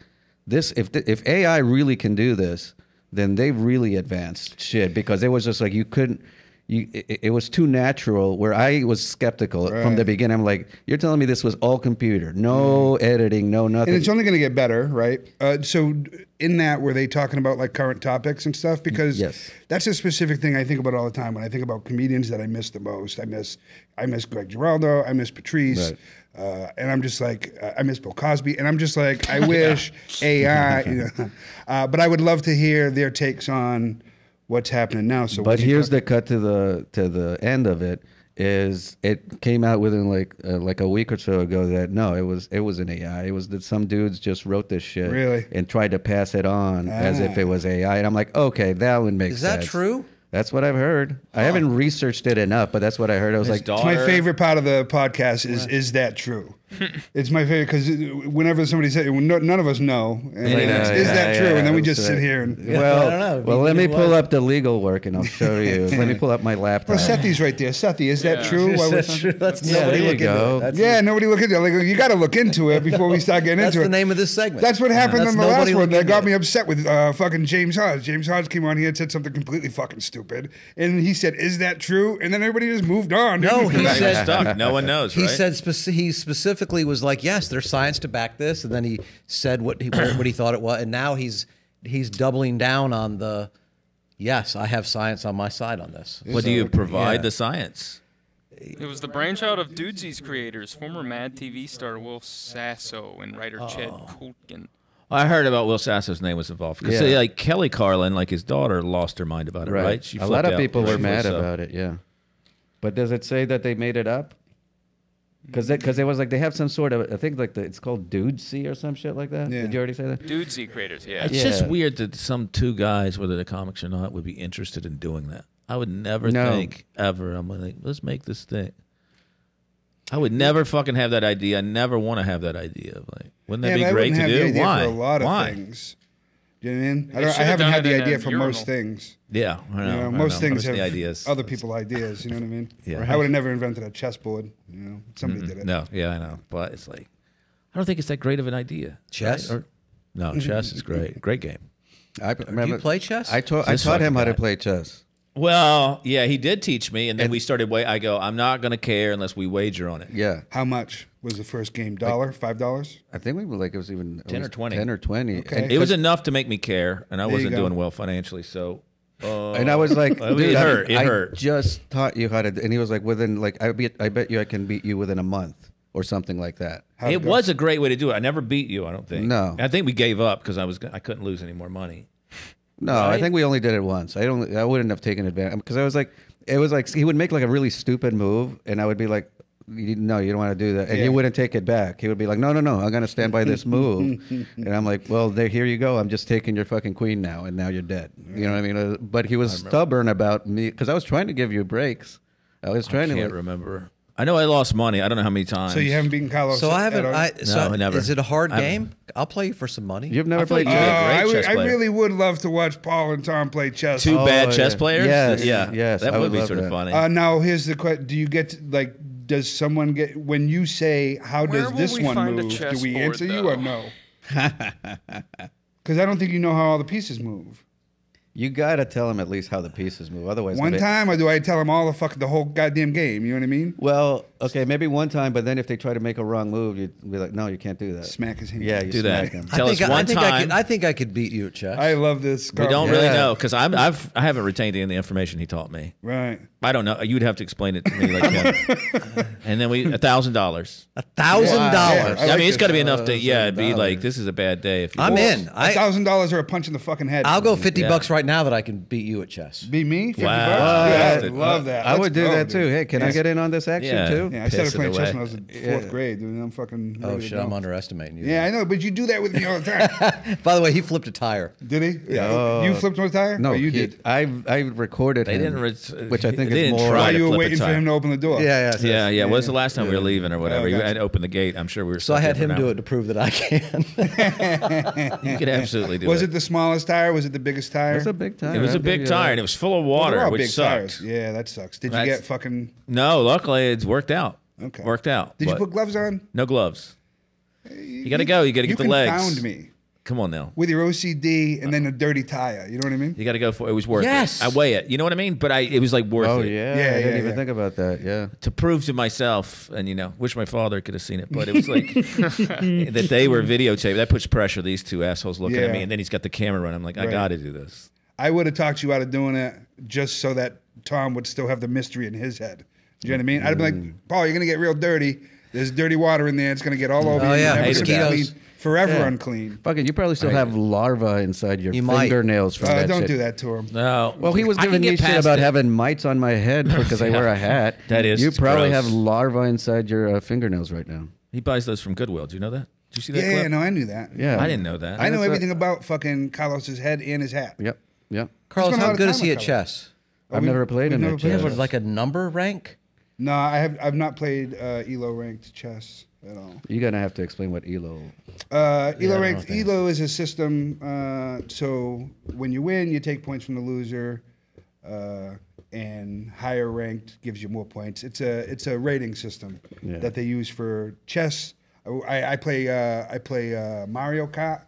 B: this. If AI really can do this, then they really advanced shit, because it was just like you couldn't. It was too natural, where I was skeptical from the beginning. I'm like, you're telling me this was all computer, no editing, no nothing.
A: And it's only going to get better, right? So in that, were they talking about like current topics and stuff? Because that's a specific thing I think about all the time when I think about comedians that I miss the most. I miss Greg Giraldo, I miss Patrice.
B: Right.
A: And I'm just like, I miss Bill Cosby, and I'm just like, I wish AI, but I would love to hear their takes on what's happening now. So,
B: but here's the cut to the end of it. Is it came out within like a week or so ago that no, it was an AI. It was that some dudes just wrote this shit
A: really
B: and tried to pass it on as if it was AI. And I'm like, okay, that would make sense.
C: Is that true?
B: That's what I've heard. I haven't researched it enough, but that's what I heard. I was like,
A: it's my favorite part of the podcast is that true? It's my favorite because whenever somebody says, none of us know, and is that true? And then we just sit here and
B: well,
C: I don't know.
B: Well, let me pull up the legal work and I'll show you. Let me pull up my laptop.
A: Well, Sethi's right there. Sethi, is that true?
C: That's true. That's
B: there you go.
A: Nobody look into it. Like, you got to look into it before we start getting into it.
C: That's the name of this segment.
A: That's what happened in the last
C: nobody
A: one. That
C: looking
A: got
C: into
A: me
C: it.
A: upset with fucking James Hodge. James Hodge came on here and said something completely fucking stupid, and he said, "Is that true?" And then everybody just moved on.
C: No, he
D: Not even
C: said
D: stuck. No one knows.
C: He
D: right?
C: said he specifically was like, yes, there's science to back this, and then he said what he thought it was, and now he's doubling down on the yes, I have science on my side on this.
D: What do you provide the science?
E: It was the brainchild of Dudesy's creators, former Mad TV star Will Sasso and writer Ched Koltgen.
D: I heard about Will Sasso's name was involved. Because like Kelly Carlin, like his daughter, lost her mind about it, right? She
B: a lot of
D: flipped out.
B: people were
D: She
B: mad
D: was,
B: about it, yeah. But does it say that they made it up? Because it was like they have some sort of, I think like it's called Dudesy or some shit like that.
A: Yeah.
B: Did you already say that?
E: Dudesy creators, yeah.
D: It's just weird that some two guys, whether they're comics or not, would be interested in doing that. I would never think ever. I'm like, let's make this thing. I would never fucking have that idea. I never want to have that idea. Like, wouldn't that be great to do? Why?
A: For a lot of
D: Why?
A: things. Do you know what I mean?
E: They should
A: I
E: have
A: haven't
E: done
A: had
E: it
A: the
E: in
A: idea
E: a
A: for
E: urinal.
A: most things.
D: Yeah, I know.
A: You know,
D: I
A: most
D: know.
A: things
D: But
A: have
D: the ideas.
A: other people ideas. You know what I mean?
D: Yeah.
A: I would have never invented a chessboard. You know, somebody did it.
D: No, yeah, I know. But it's like, I don't think it's that great of an idea.
C: Chess?
D: Right? No, chess is great. Great game.
B: I remember,
C: Do you play chess?
B: I taught him how to play chess.
D: Well, yeah, he did teach me, and then we started. I go, I'm not going to care unless we wager on it.
B: Yeah.
A: How much was the first game? $1? $5?
B: I think we were like, it was even
D: 10 or 20.
B: 10 or 20.
A: Okay.
B: And
D: It was enough to make me care, and I
A: you
D: wasn't
A: go.
D: doing well financially. So
B: And I was like,
D: Well,
B: dude,
D: it hurt. It
B: I
D: hurt.
B: just taught you how to. And he was like, within like, I bet you I can beat you within a month or something like that.
A: How'd
D: It
A: go?
D: was a great way to do it. I never beat you. I don't think.
B: No.
D: I think we gave up because I couldn't lose any more money.
B: No,
D: Right?
B: I think we only did it once. I wouldn't have taken advantage because I was like, it was like he would make like a really stupid move, and I would be like, no, you don't want to do that, and he wouldn't take it back. He would be like, no, I'm gonna stand by this move, and I'm like, well, here you go. I'm just taking your fucking queen now, and now you're dead. You know what I mean? But he was stubborn about me because I was trying to give you breaks. I was trying to.
D: Can't remember. I know I lost money. I don't know how many times.
A: So you haven't beaten Carlos?
C: So I haven't.
D: No, never.
C: Is it a hard game? I'll play you for some money.
B: You've never
D: I feel
B: played
D: like you're
B: chess?
D: a great chess
A: I
D: player.
A: really would love to watch Paul and Tom play chess.
D: Two bad
B: Oh,
D: chess
B: yeah.
D: players?
B: Yes,
D: Yeah.
B: yes,
D: That
B: I
D: would
B: would
D: be
B: love
D: sort of
B: that.
D: funny.
A: Now here's the question: do you get like? Does someone get when you say how
E: Where
A: does
E: will
A: this
E: we
A: one
E: find a
A: move? Do we
E: chessboard,
A: answer you
E: though?
A: or no? Because I don't think you know how all the pieces move.
B: You gotta tell him at least how the pieces move. Otherwise,
A: One time, or do I tell them all the whole goddamn game? You know what I mean?
B: Well, okay, maybe one time, but then if they try to make a wrong move, you'd be like, no, you can't do that.
A: Smack his hand.
B: Yeah, you
D: Do
B: smack
D: that.
B: him.
D: Tell us one time.
C: I think I could beat you at chess.
A: I love this.
D: We don't really
B: Yeah.
D: know because I haven't retained any of the information he taught me.
A: Right.
D: I don't know. You'd have to explain it to me like him. And then $1,000.
C: $1,000.
A: Yeah,
D: I
A: like
D: mean, it's got to be
A: this.
D: enough to it'd be like this is a bad day if you.
C: I'm in.
A: $1,000 or a punch in the fucking head.
C: I'll go 50
D: Yeah.
C: bucks right now that I can beat you at chess.
A: Be me? 50
D: Wow.
A: bucks?
D: Wow.
A: Dude, I love that.
B: I would
A: Let's
B: do
A: go,
B: that too.
A: dude.
B: Hey, can I get in on this action
D: Yeah.
B: too?
A: Yeah, I started
D: Piss it
A: playing chess
D: away.
A: when I was in fourth grade, dude. I'm fucking.
C: Oh,
A: ready to
C: shit,
A: go.
C: I'm underestimating you.
A: Yeah, I know, but you do that with me all the time.
C: By the way, he flipped a tire.
A: Did he? Yeah. You flipped one tire?
B: No,
A: Oh, you did.
B: I recorded
D: They
B: him,
D: didn't.
B: which I think
D: they
B: is
D: didn't
B: more.
D: try
A: While
D: to
A: you were
D: flip a
A: waiting for
D: tire.
A: him to open the door.
D: Yeah. When's the last time we were leaving or whatever?
A: Oh,
D: You
A: gotcha.
D: had to open the gate. I'm sure we were.
C: So I had him
D: stuck
C: do
D: there
C: it to prove that I can.
D: You could absolutely do it.
A: Was it the smallest tire? Was it the biggest tire?
B: It's a big tire.
D: It was a
B: I'll
D: big
B: give you
D: tire
B: that.
D: and it was full of
A: Well,
D: water,
A: they're all
D: which
A: big
D: sucked.
A: tires. Yeah, that sucks. Did you
D: That's-
A: get fucking?
D: No, luckily it's worked out.
A: Okay.
D: Worked out.
A: Did you
D: but
A: put gloves on?
D: no gloves? You got to go. You got to get the legs.
A: You confound me
D: Come on now.
A: with your OCD and then a dirty tire. You know what I mean?
D: You got to go for it. It was worth
C: Yes.
D: it. I weigh it. You know what I mean? But it was like worth
B: Oh
D: it.
B: yeah,
A: Yeah,
B: I didn't
A: yeah,
B: even
A: yeah.
B: think about that. Yeah.
D: To prove to myself, and wish my father could have seen it, but it was like that they were videotaped. That puts pressure. These two assholes looking at
A: Yeah.
D: me, and then he's got the camera running. I'm like, I
A: Right.
D: got to do this.
A: I would have talked you out of doing it just so that Tom would still have the mystery in his head. Do you know what I mean? I'd be like, Paul, you're gonna get real dirty. There's dirty water in there. It's gonna get all over
C: Oh,
A: you.
C: yeah,
A: Never
D: hated
A: gonna be
C: that.
A: clean. Forever
B: Yeah.
A: unclean.
B: Fucking, you probably still have larvae inside your
C: You might.
B: fingernails from that
A: Don't
B: shit.
A: do that to him.
D: No.
B: Well, he was
D: I can
B: giving me
D: get
B: shit
D: past
B: about
D: it.
B: having mites on my head because I wear a hat.
D: That is
B: You probably
D: gross.
B: have larvae inside your fingernails right now.
D: He buys those from Goodwill. Do you know that? Did you see that
A: Yeah,
D: clip?
A: no, I knew that.
B: Yeah.
D: I didn't know that.
A: I know
B: That's
A: everything about fucking Carlos's head and his hat.
B: Yep. Yep.
C: Carlos,
A: spent a lot
C: how
A: of
C: good
A: time
C: is he
A: with
C: at
A: Carlos.
C: chess?
B: I've never played
A: we've
B: him
A: never
B: at
A: played
B: chess.
C: What, like a number rank?
A: No, I've not played ELO ranked chess at all.
B: You're gonna have to explain what ELO.
A: ELO
C: know
A: ranked
C: things.
A: ELO is a system. So when you win, you take points from the loser, and higher ranked gives you more points. It's a rating system
B: Yeah.
A: that they use for chess. I play Mario Kart.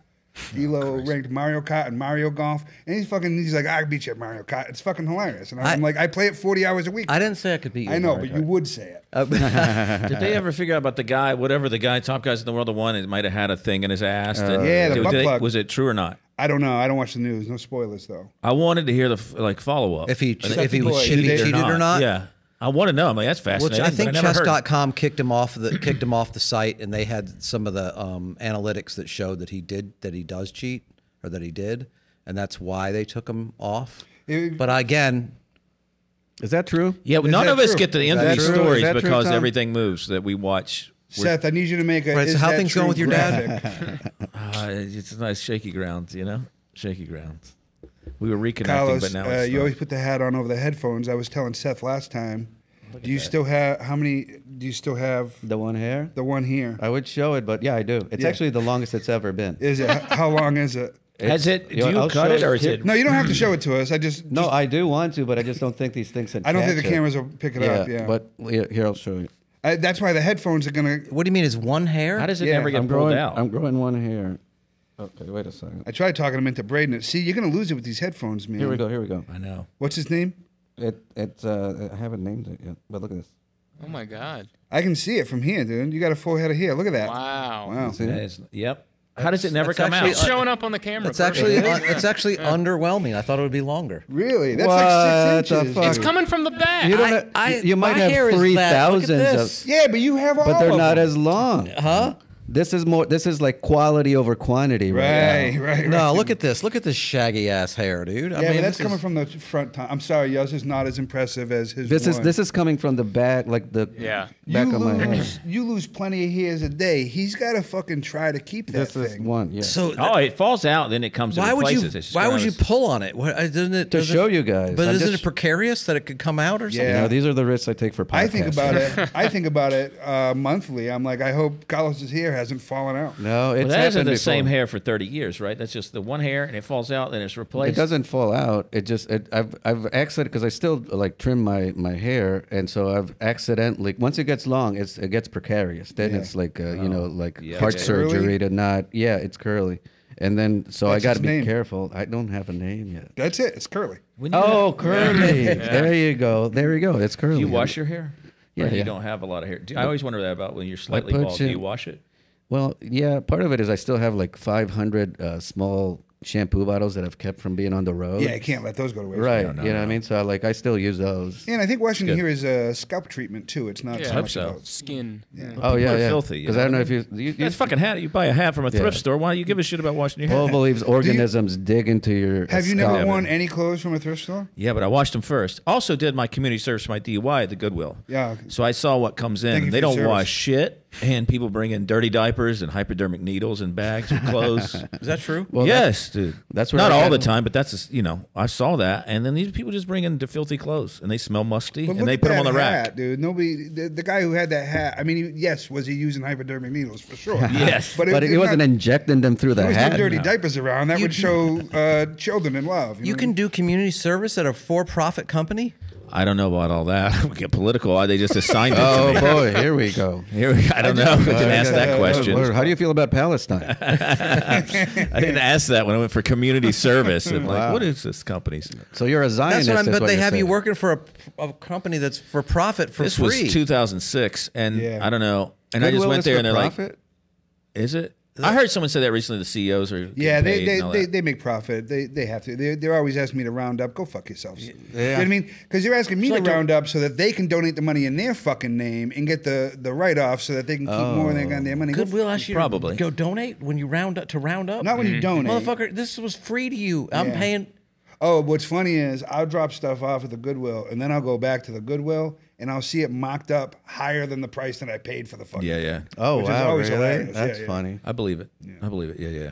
A: ELO ranked Mario Kart and Mario Golf, and he's like, I beat you at Mario Kart. It's fucking hilarious, and I'm like, I play it 40 hours a week.
C: I didn't say I could beat you.
A: I
C: at
A: know,
C: Mario
A: but you
C: Kart.
A: would say it.
D: Did they ever figure out about the guy, whatever the guy, top guys in the world, the one that might have had a thing in his ass?
A: Yeah, the butt plug.
D: Was it true or not?
A: I don't know. I don't watch the news. No spoilers though.
D: I wanted to hear the follow up.
C: If he
A: Boy,
C: cheated or not?
D: Yeah, I want to know. I'm like, that's
C: Which
D: fascinating.
C: I think
D: but never heard.
C: chess.com kicked him off the site, and they had some of the analytics that showed that he does cheat, or that he did, and that's why they took him off. But again,
B: Is that true?
D: Yeah,
A: Is
D: none
A: that
D: of us
A: true?
D: get to the end
B: Is
D: of
B: that
D: these
B: true?
D: stories
B: Is that true,
D: because
B: Tom?
D: everything moves that we watch.
A: Seth, I need you to make a.
C: Right, so
A: is
C: how
A: that
C: things
A: true
C: going with your dad?
A: graphic.
D: It's a nice shaky ground, shaky grounds. We were reconnecting,
A: Carlos,
D: but now it's
A: you
D: not.
A: always put the hat on over the headphones. I was telling Seth last time. Do you still have how many? Do you still have
B: The one hair?
A: the one here?
B: I would show it, but yeah, I do. It's
A: Yeah.
B: actually the longest it's ever been.
A: Is it? How long is it?
D: Has it? Do
B: you know,
D: you
B: I'll
D: cut
B: show
D: it or
B: it.
D: is it?
A: No, you don't have to show it to us.
B: No, I do want to, but I just don't think these things.
A: I don't think the cameras will pick it up. Yeah,
B: But here, I'll show you.
A: that's why the headphones are gonna.
C: what do you mean? Is one hair?
D: How does it
A: Yeah,
D: never get
B: I'm
D: pulled
B: growing.
D: out?
B: I'm growing one hair. Okay, wait a second.
A: I tried talking him into braiding it. See, you're gonna lose it with these headphones, man.
B: Here we go. Here we go.
D: I know.
A: What's his name?
B: I haven't named it yet, but look at this.
E: Oh my God!
A: I can see it from here, dude. You got a full head of hair. Look at that.
E: Wow.
A: Wow.
B: See?
D: That is- yep. How does it never
C: That's
D: come
C: actually-
D: out?
E: It's showing up on the camera.
C: It's actually
E: perfect.
C: it's actually underwhelming. I thought it would be longer.
A: Really? That's
B: What
A: like 6
B: the
A: inches.
B: fuck?
E: It's coming from the back.
B: You don't. You might
C: my
B: have
C: hair is flat. Look at
B: 3,000s
C: this.
B: of,
A: Yeah, but you have all
B: but they're
A: of
B: not
A: them.
B: as long.
C: Huh?
B: This is more. This is like quality over quantity, right?
A: Right.
C: No, look at this. Look at this shaggy ass hair, dude.
A: Yeah, but that's coming from the front. I'm sorry, yours is not as impressive as his.
B: This is coming from the back, like the
E: Yeah.
B: back of my head.
A: You lose plenty of hairs a day. He's got to fucking try to keep that
B: This is
A: thing.
B: one. Yeah.
C: So
D: Oh, it falls out, then it comes
C: why
D: into
C: would you
D: places. It's just
C: why would
D: kinda
C: you pull on it? What, doesn't it
B: To
C: doesn't-
B: show you guys.
C: But
B: I'm
C: isn't
B: just-
C: it precarious that it could come out or something?
A: Yeah.
B: No, these are the risks I take for podcasts.
A: I think about it monthly. I'm like, I hope Carlos's hair hasn't fallen out.
B: No, it's
D: Well, that isn't
B: happened
D: the
B: before.
D: same hair for 30 years, right? That's just the one hair, and it falls out, and it's replaced.
B: It doesn't fall out. It just I've accidentally, because I still like trim my hair, and so I've accidentally, once it gets long, it gets precarious. Then
A: Yeah.
B: it's like you know, like
D: Yeah,
B: heart
D: okay.
B: surgery
A: Curly?
B: to not. Yeah, it's curly, and then so
A: What's
B: I got to
A: his
B: be
A: name?
B: careful. I don't have a name yet.
A: That's it. It's curly.
D: When you
B: Oh, curly. There you go. There you go. It's curly.
D: do you wash your hair?
B: Yeah,
D: Or you
B: yeah.
D: don't have a lot of hair. I always wonder that about when you're slightly
B: put
D: bald. Do
B: you-
D: you wash it?
B: Well, yeah. Part of it is I still have like 500 small shampoo bottles that I've kept from being on the road.
A: Yeah, I can't let those go to waste.
B: Right.
D: No,
B: you know
D: no.
B: what I mean? So like I still use those.
A: And I think washing
D: Good.
A: your hair is a scalp treatment too. It's not
E: Yeah.
A: so
E: I
D: hope
A: much
D: so.
A: about-
E: Skin.
B: Oh yeah,
D: are
B: yeah.
D: filthy, you
B: Because
D: know
B: I don't know
D: what
B: if you
D: That's fucking hat. You buy a hat from a thrift
B: Yeah.
D: store. Why do you give a shit about washing your hair?
B: Paul believes organisms dig into your.
A: Have you
B: scalp.
A: never worn any clothes from a thrift store?
D: Yeah, but I washed them first. Also did my community service for my DUI at the Goodwill.
A: Yeah.
D: So I saw what comes in.
A: Thank you
D: They
A: for your
D: don't wash
A: service.
D: shit, and people bring in dirty diapers and hypodermic needles and bags of clothes.
C: Is that true?
B: Well,
D: yes, dude.
B: that's where
D: not
B: I
D: all
B: got-
D: the time, but that's just, I saw that, and then these people just bring in the filthy clothes, and they smell musty,
A: But
D: and
A: look
D: they
A: at
D: put them on
A: that
D: the
A: hat,
D: rack.
A: dude. Nobody, the guy who had that hat. I mean, yes, was he using hypodermic needles for sure?
D: Yes.
B: But
A: it's
B: he wasn't
A: not-
B: injecting them through the
A: There was
B: hat.
A: no dirty
B: No.
A: diapers around. That would show children in love.
C: You can do community service at a for-profit company?
D: I don't know about all that. We get political. They just assigned it to
B: Oh
D: me.
B: boy, here we go.
D: I don't know. I didn't ask that question.
B: How do you feel about Palestine?
D: I didn't ask that when I went for community service. I'm like,
B: Wow.
D: what is this company?
B: So you're a Zionist.
C: That's what I'm.
B: is
C: But they
B: you're
C: have you
B: saying.
C: working for a company that's for profit for
D: This
C: free.
D: was 2006, and
A: Yeah.
D: I don't know. And I just
B: Goodwill
D: went
B: is
D: there,
B: for
D: and they're like,
B: profit?
D: "Is it?" I heard someone say that recently. The CEOs are getting
A: Yeah,
D: paid and all that.
A: they make profit. They have to. They're always asking me to round up. Go fuck yourselves. You know
B: Yeah.
A: what I mean? Because you're asking me
C: It's like
A: to round up so that they can donate the money in their fucking name and get the write off so that they can keep more than they got their money. Go
C: Goodwill asked you
D: Probably.
C: to go donate when you round up to round up.
A: Not when you donate.
C: Motherfucker, this was free to you. I'm
A: Yeah.
C: paying.
A: Oh, what's funny is I'll drop stuff off at the Goodwill, and then I'll go back to the Goodwill, and I'll see it mocked up higher than the price that I paid for the fucking.
D: Yeah, yeah.
B: Oh
A: Which is
B: wow,
A: always
B: really?
A: hilarious.
B: That's
A: Yeah.
B: funny.
D: I believe it. I believe it. Yeah, yeah.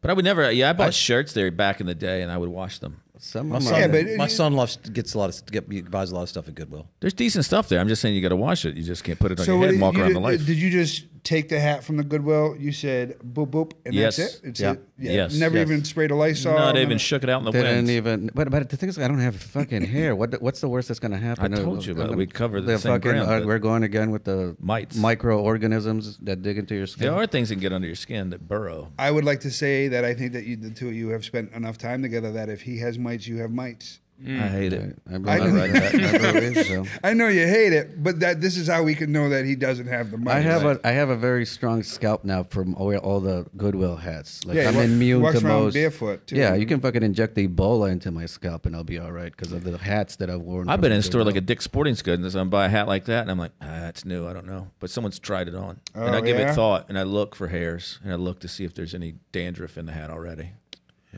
D: But I would never. Yeah, I bought shirts there back in the day, and I would wash them.
B: Some
C: My
B: of
C: son,
B: them
A: Yeah,
B: are-
A: but
C: my son loves gets a lot of buys a lot of stuff at Goodwill.
D: There's decent stuff there. I'm just saying you got to wash it. You just can't put it on
A: So
D: your
A: what
D: head and
A: did
D: walk
A: you
D: around
A: do-
D: the life.
A: Did you just take the hat from the Goodwill? You said boop boop, and
D: Yes.
A: that's it. It's
B: Yeah.
A: it? Yeah.
D: Yes.
A: Never
B: Yes.
A: even sprayed a Lysol.
D: Not
A: none
D: even
A: of-
D: shook it out in the
B: Didn't
D: wind.
B: even. But the thing is, I don't have fucking hair. What's the worst that's going to happen?
D: I told you about it. We covered the same
B: fucking.
D: ground, but-
B: We're going again with the
D: Mites.
B: microorganisms that dig into your skin.
D: There are things that get under your skin that burrow.
A: I would like to say that I think that the two of you have spent enough time together that if he has mites, you have mites.
D: I hate it.
B: I
A: I
B: believe
A: know-
B: that. I believe so.
A: I know you hate it, but this is how we can know that he doesn't have the mites.
B: I have a very strong scalp now from all the Goodwill hats. Like
A: Yeah,
B: I'm
A: he
B: immune
A: walks
B: to
A: around
B: most.
A: barefoot, too.
B: Yeah, you can fucking inject Ebola into my scalp and I'll be all right because of the hats that I've worn.
D: I've
B: from
D: been in
B: the
D: a store like a
B: Goodwill.
D: Dick's Sporting Goods and I buy a hat like that, and I'm like, it's new. I don't know. But someone's tried it on. and
A: Oh,
D: I give
A: yeah?
D: it thought, and I look for hairs, and I look to see if there's any dandruff in the hat already.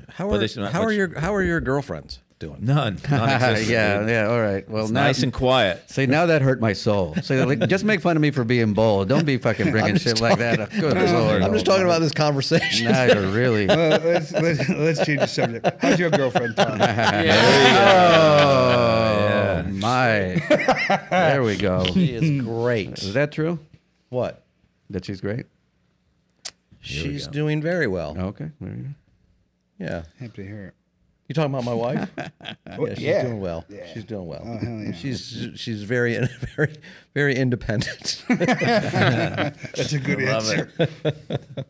C: How
D: But
C: are
D: there's not
C: how are
D: much-
C: your girlfriends doing?
D: None. Non-existent,
B: yeah,
D: dude.
B: yeah. All right. Well,
D: It's
B: now,
D: nice and quiet.
B: see, now that hurt my soul. So like, just make fun of me for being bold. Don't be fucking bringing shit like that up. Good Lord.
C: I'm just talking about this conversation.
B: Now you're really.
A: Let's change the subject. How's your girlfriend, Tom?
B: Oh my! There we go.
C: She is great.
B: Is that true?
C: What?
B: That she's great.
C: She's doing very well.
B: Okay. There you go.
C: Yeah.
A: Happy to hear it.
C: You talking about my wife? Yeah, she's
A: yeah.
C: doing well.
A: Yeah.
C: She's doing well.
A: Oh, hell yeah.
C: She's very very very independent.
A: That's a good
D: Love
A: answer.
D: it.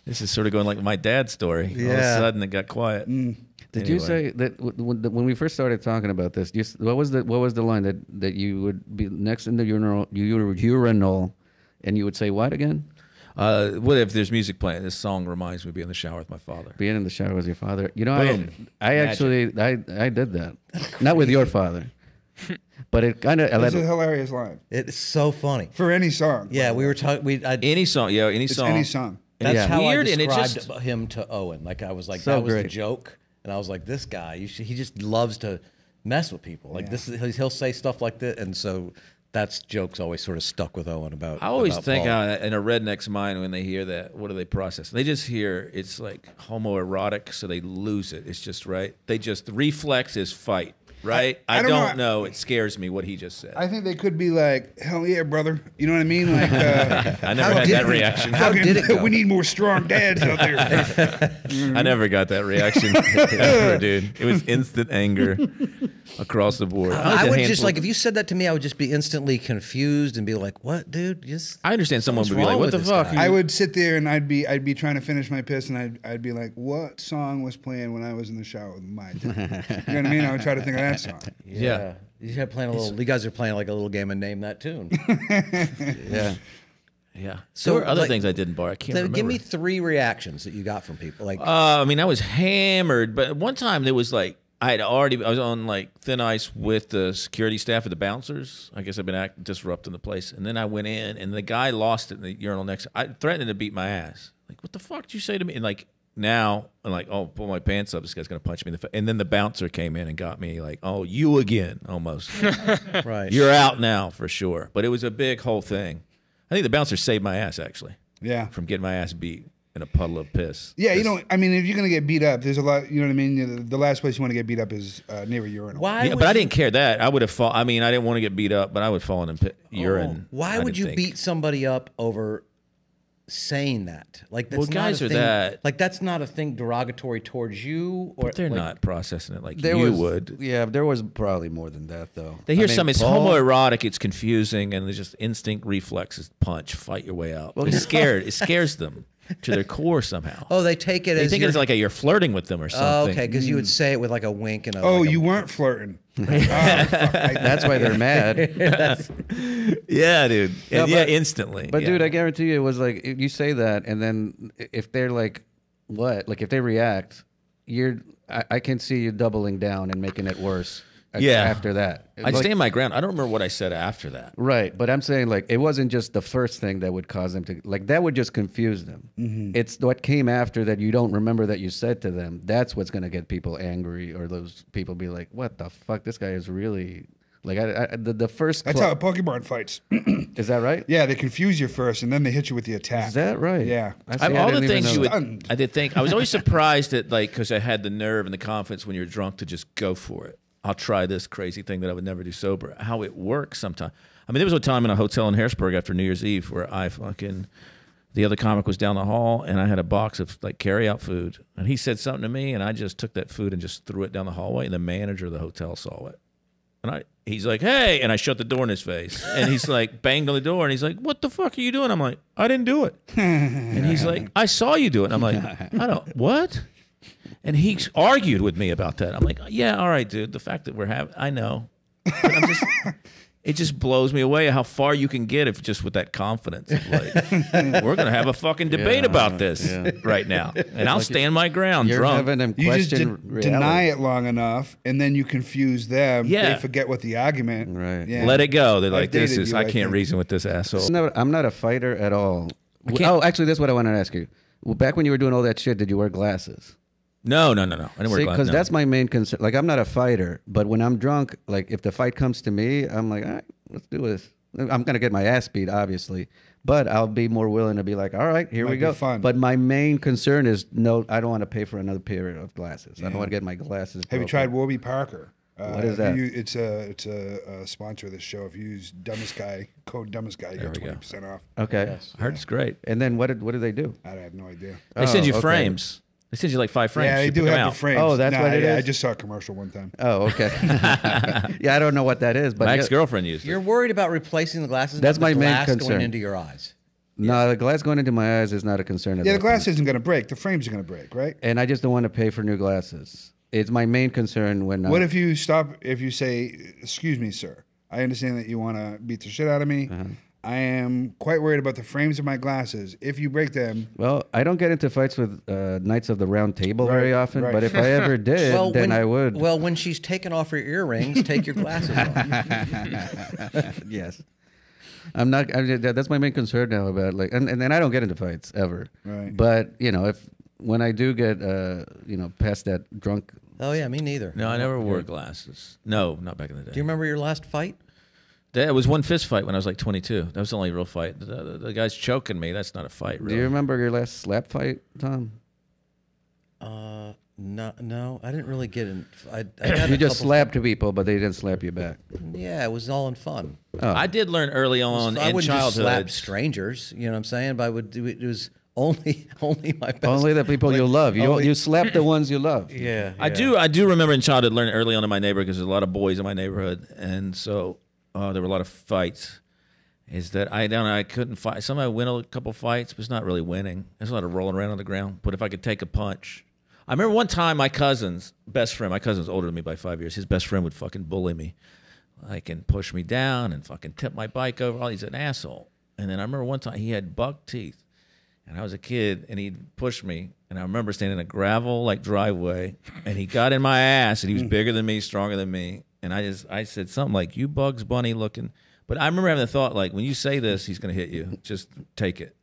D: This is sort of going like my dad's story. All of a
C: Yeah.
D: sudden, it got quiet.
B: Did you
D: Anyway.
B: say that when we first started talking about this? What was the line that you would be next in the urinal, and you would say what again?
D: What if there's music playing? This song reminds me of being in the shower with my father.
B: Being in the shower with your father. You know,
D: Boom.
B: I actually I did that. Not with your father. But it kind of
A: It's a hilarious line
C: It's so funny.
A: for any song.
C: Yeah, we were talking.
D: Any song, any
A: It's
D: song.
A: any song.
C: That's
B: Yeah.
C: how
D: Weird,
C: I
D: and it
C: described
D: just-
C: him to Owen. Like I was like,
B: So
C: that was the
B: great.
C: joke, and I was like, this guy, he just loves to mess with people. Like this is he'll say stuff like that, and so that's jokes always sort of stuck with Owen about.
D: I always
C: about
D: think
C: Paul.
D: in a redneck's mind when they hear that, what do they process? They just hear it's like homoerotic, so they lose it. It's just right. They just the reflex is fight. Right? I
A: don't
D: don't
A: know.
D: know. It scares me what he just said.
A: I think they could be like, hell yeah, brother. You know what I mean? Like,
D: I never had that reaction.
C: How did it go?
A: We need more strong dads out there.
D: I never got that reaction ever, dude. It was instant anger across the board.
C: I would just like if you said that to me, I would just be instantly confused and be like, "What, dude? Just
D: I understand someone
C: What's
D: would be like,
C: wrong
D: "What
C: with
D: the
C: this
D: fuck?"
C: guy?
A: I would sit there and I'd be trying to finish my piss, and I'd be like, what song was playing when I was in the shower with my dick? You know what I mean? I would try to think of that song.
D: Yeah.
C: You had playing a little. You guys are playing like a little game of name that tune.
B: yeah.
D: Yeah.
C: So,
D: There were other
C: like,
D: things I did in bar. I can't
C: Then
D: remember.
C: give me 3 reactions that you got from people. Like,
D: I mean, I was hammered, but one time there was like I was on like thin ice with the security staff and the bouncers. I guess I've been disrupting the place, and then I went in, and the guy lost it in the urinal next. I threatened to beat my ass. Like, what the fuck did you say to me? And like now, I'm like, oh, pull my pants up. This guy's gonna punch me in the face. And then the bouncer came in and got me. Like, oh, you again, almost.
C: right?
D: You're out now for sure. But it was a big whole thing. I think the bouncer saved my ass actually
A: Yeah.
D: from getting my ass beat in a puddle of piss.
A: Yeah, you know, I mean, if you're going to get beat up, there's a lot, you know what I mean? The last place you want to get beat up is near a urinal.
C: Why?
D: Yeah,
C: would
D: but I
C: you-
D: didn't care that. I would have fallen. I mean, I didn't want to get beat up, but I would fall in urine.
C: Why
D: I
C: would
D: didn't
C: you
D: think.
C: beat somebody up over saying that? Like, that's
D: Well,
C: not
D: guys
C: a
D: are
C: thing,
D: that-
C: Like, that's not a thing derogatory towards you, or
D: But they're
C: like,
D: not processing it like
B: There
D: you
B: was,
D: would.
B: Yeah, there was probably more than that though.
D: They hear
B: I mean,
D: something. It's
B: Paul-
D: homoerotic. It's confusing, and there's just instinct reflexes. Punch, fight your way out. It's scared. It scares them to their core somehow.
C: Oh, they take it
D: They
C: as
D: think it's like you're flirting with them or
C: Oh,
D: something.
C: okay, because you would say it with like a wink and a.
A: Oh,
C: like a-
A: you weren't flirting. Oh, fuck,
B: That's why they're mad.
D: Yeah, dude.
B: No,
D: Yeah,
B: but-
D: instantly.
B: But
D: Yeah.
B: dude, I guarantee you, it was like you say that, and then if they're like, what? Like if they react, I can see you doubling down and making it worse.
D: Yeah.
B: After that,
D: I stand my ground. I don't remember what I said after that.
B: Right, but I'm saying like it wasn't just the first thing that would cause them to like that would just confuse them. It's what came after that you don't remember that you said to them. That's what's gonna get people angry, or those people be like, "What the fuck? This guy is really like." The first.
A: That's how a Pokemon fights.
B: Is that right?
A: Yeah, they confuse you first, and then they hit you with the attack.
B: Is that right?
A: Yeah.
B: I see,
D: all the
B: didn't even
D: things
B: know
D: you
B: that.
D: would.
A: Stunned.
D: I did think. I was always surprised that, like, because I had the nerve and the confidence when you're drunk to just go for it. I'll try this crazy thing that I would never do sober. How it works sometimes. I mean, there was a time in a hotel in Harrisburg after New Year's Eve where the other comic was down the hall, and I had a box of like carry-out food, and he said something to me, and I just took that food and just threw it down the hallway, and the manager of the hotel saw it. And he's like, "Hey," and I shut the door in his face. And he's like, banged on the door, and he's like, "What the fuck are you doing?" I'm like, "I didn't do it." And he's like, "I saw you do it." And I'm like, "I don't, what?" And he argued with me about that. I'm like, "Yeah, all right, dude. The fact that we're having, I know. But it just blows me away how far you can get if just with that confidence. Of like, we're going to have a fucking debate about this right now. And I'll stand my ground
B: You're
D: drunk."
B: having them
A: You just
B: question reality.
A: deny it long enough, and then you confuse them.
D: Yeah.
A: They forget what the argument.
B: Right.
A: Yeah.
D: Let it go. They're
A: I've
D: like, "This
A: dated
D: is,
A: you,
D: I
A: I
D: can't
A: think.
D: reason with this asshole."
B: I'm not a fighter at all.
D: can't-
B: Oh, actually, that's what I wanted to ask you. Well, back when you were doing all that shit, did you wear glasses?
D: No. I didn't wear
B: See,
D: glasses.
B: because
D: No.
B: that's my main concern. Like, I'm not a fighter, but when I'm drunk, like, if the fight comes to me, I'm like, all right, let's do this. I'm going to get my ass beat, obviously, but I'll be more willing to be like, all right, here
A: Might
B: we
A: be
B: go.
A: fun.
B: But my main concern is, no, I don't want to pay for another pair of glasses. I don't want to get my glasses
A: Have you
B: broken.
A: tried Warby Parker?
B: What is
A: if
B: that?
A: it's a sponsor of this show. If you use Dumbest Guy, code Dumbest Guy, you get
D: we go.
A: 20% off.
B: Okay.
D: I heard it's great.
B: And then what do they do?
A: I have no idea.
D: They send you
B: okay.
D: frames. They send you like 5 frames.
A: Yeah, they
D: You
A: do
D: pick 'em
A: have
D: out.
A: the frames.
B: Oh, that's what it
A: yeah,
B: is?
A: I just saw a commercial one time.
B: Oh, okay. Yeah, I don't know what that is, but
D: My
B: yeah,
D: ex-girlfriend used
C: You're
D: it.
C: worried about replacing the glasses.
B: That's
C: not the
B: my main
C: glass
B: concern.
C: Going into your eyes.
B: no, the glass going into my eyes is not a concern. At
A: Yeah, the
B: that
A: glass
B: point.
A: isn't going to break. The frames are going to break, right?
B: And I just don't want to pay for new glasses. It's my main concern when.
A: What if you say, "Excuse me, sir. I understand that you want to beat the shit out of me. I am quite worried about the frames of my glasses. If you break them,
B: Well, I don't get into fights with Knights of the Round Table very often,
A: right.
B: but if I ever did, then I would.
C: Well, when she's taking off her earrings, take your glasses off.
B: Yes. I'm not. That's my main concern now about like, and I don't get into fights ever.
A: Right.
B: But you know, when I do get past that drunk.
C: Oh yeah, me neither.
D: No, I never wore glasses. No, not back in the day.
C: Do you remember your last fight?
D: It was one fist fight when I was like 22. That was the only real fight. The guy's choking me. That's not a fight, really.
B: Do you remember your last slap fight, Tom?
C: No, I didn't really get in. I got
B: You
C: a
B: just
C: couple
B: slapped people, but they didn't slap you back.
C: Yeah, it was all in fun.
B: Oh.
D: I did learn early on
C: I
D: in
C: wouldn't just slap
D: childhood.
C: strangers. You know what I'm saying? But I would do it. It was only my best.
B: Only the people you love. You slap the ones you love.
C: Yeah,
D: I do remember in childhood learning early on in my neighborhood because there's a lot of boys in my neighborhood, and so there were a lot of fights. Is that I couldn't fight. Sometimes I win a couple fights, but it's not really winning. There's a lot of rolling around on the ground. But if I could take a punch. I remember one time my cousin's best friend, my cousin's older than me by 5 years, his best friend would fucking bully me. Like, and push me down and fucking tip my bike over. Oh, he's an asshole. And then I remember one time he had buck teeth. And I was a kid, and he'd push me. And I remember standing in a gravel, like, driveway. And he got in my ass, and he was bigger than me, stronger than me. And I said something like, you Bugs Bunny looking. But I remember having the thought, like, when you say this, he's going to hit you. Just take it.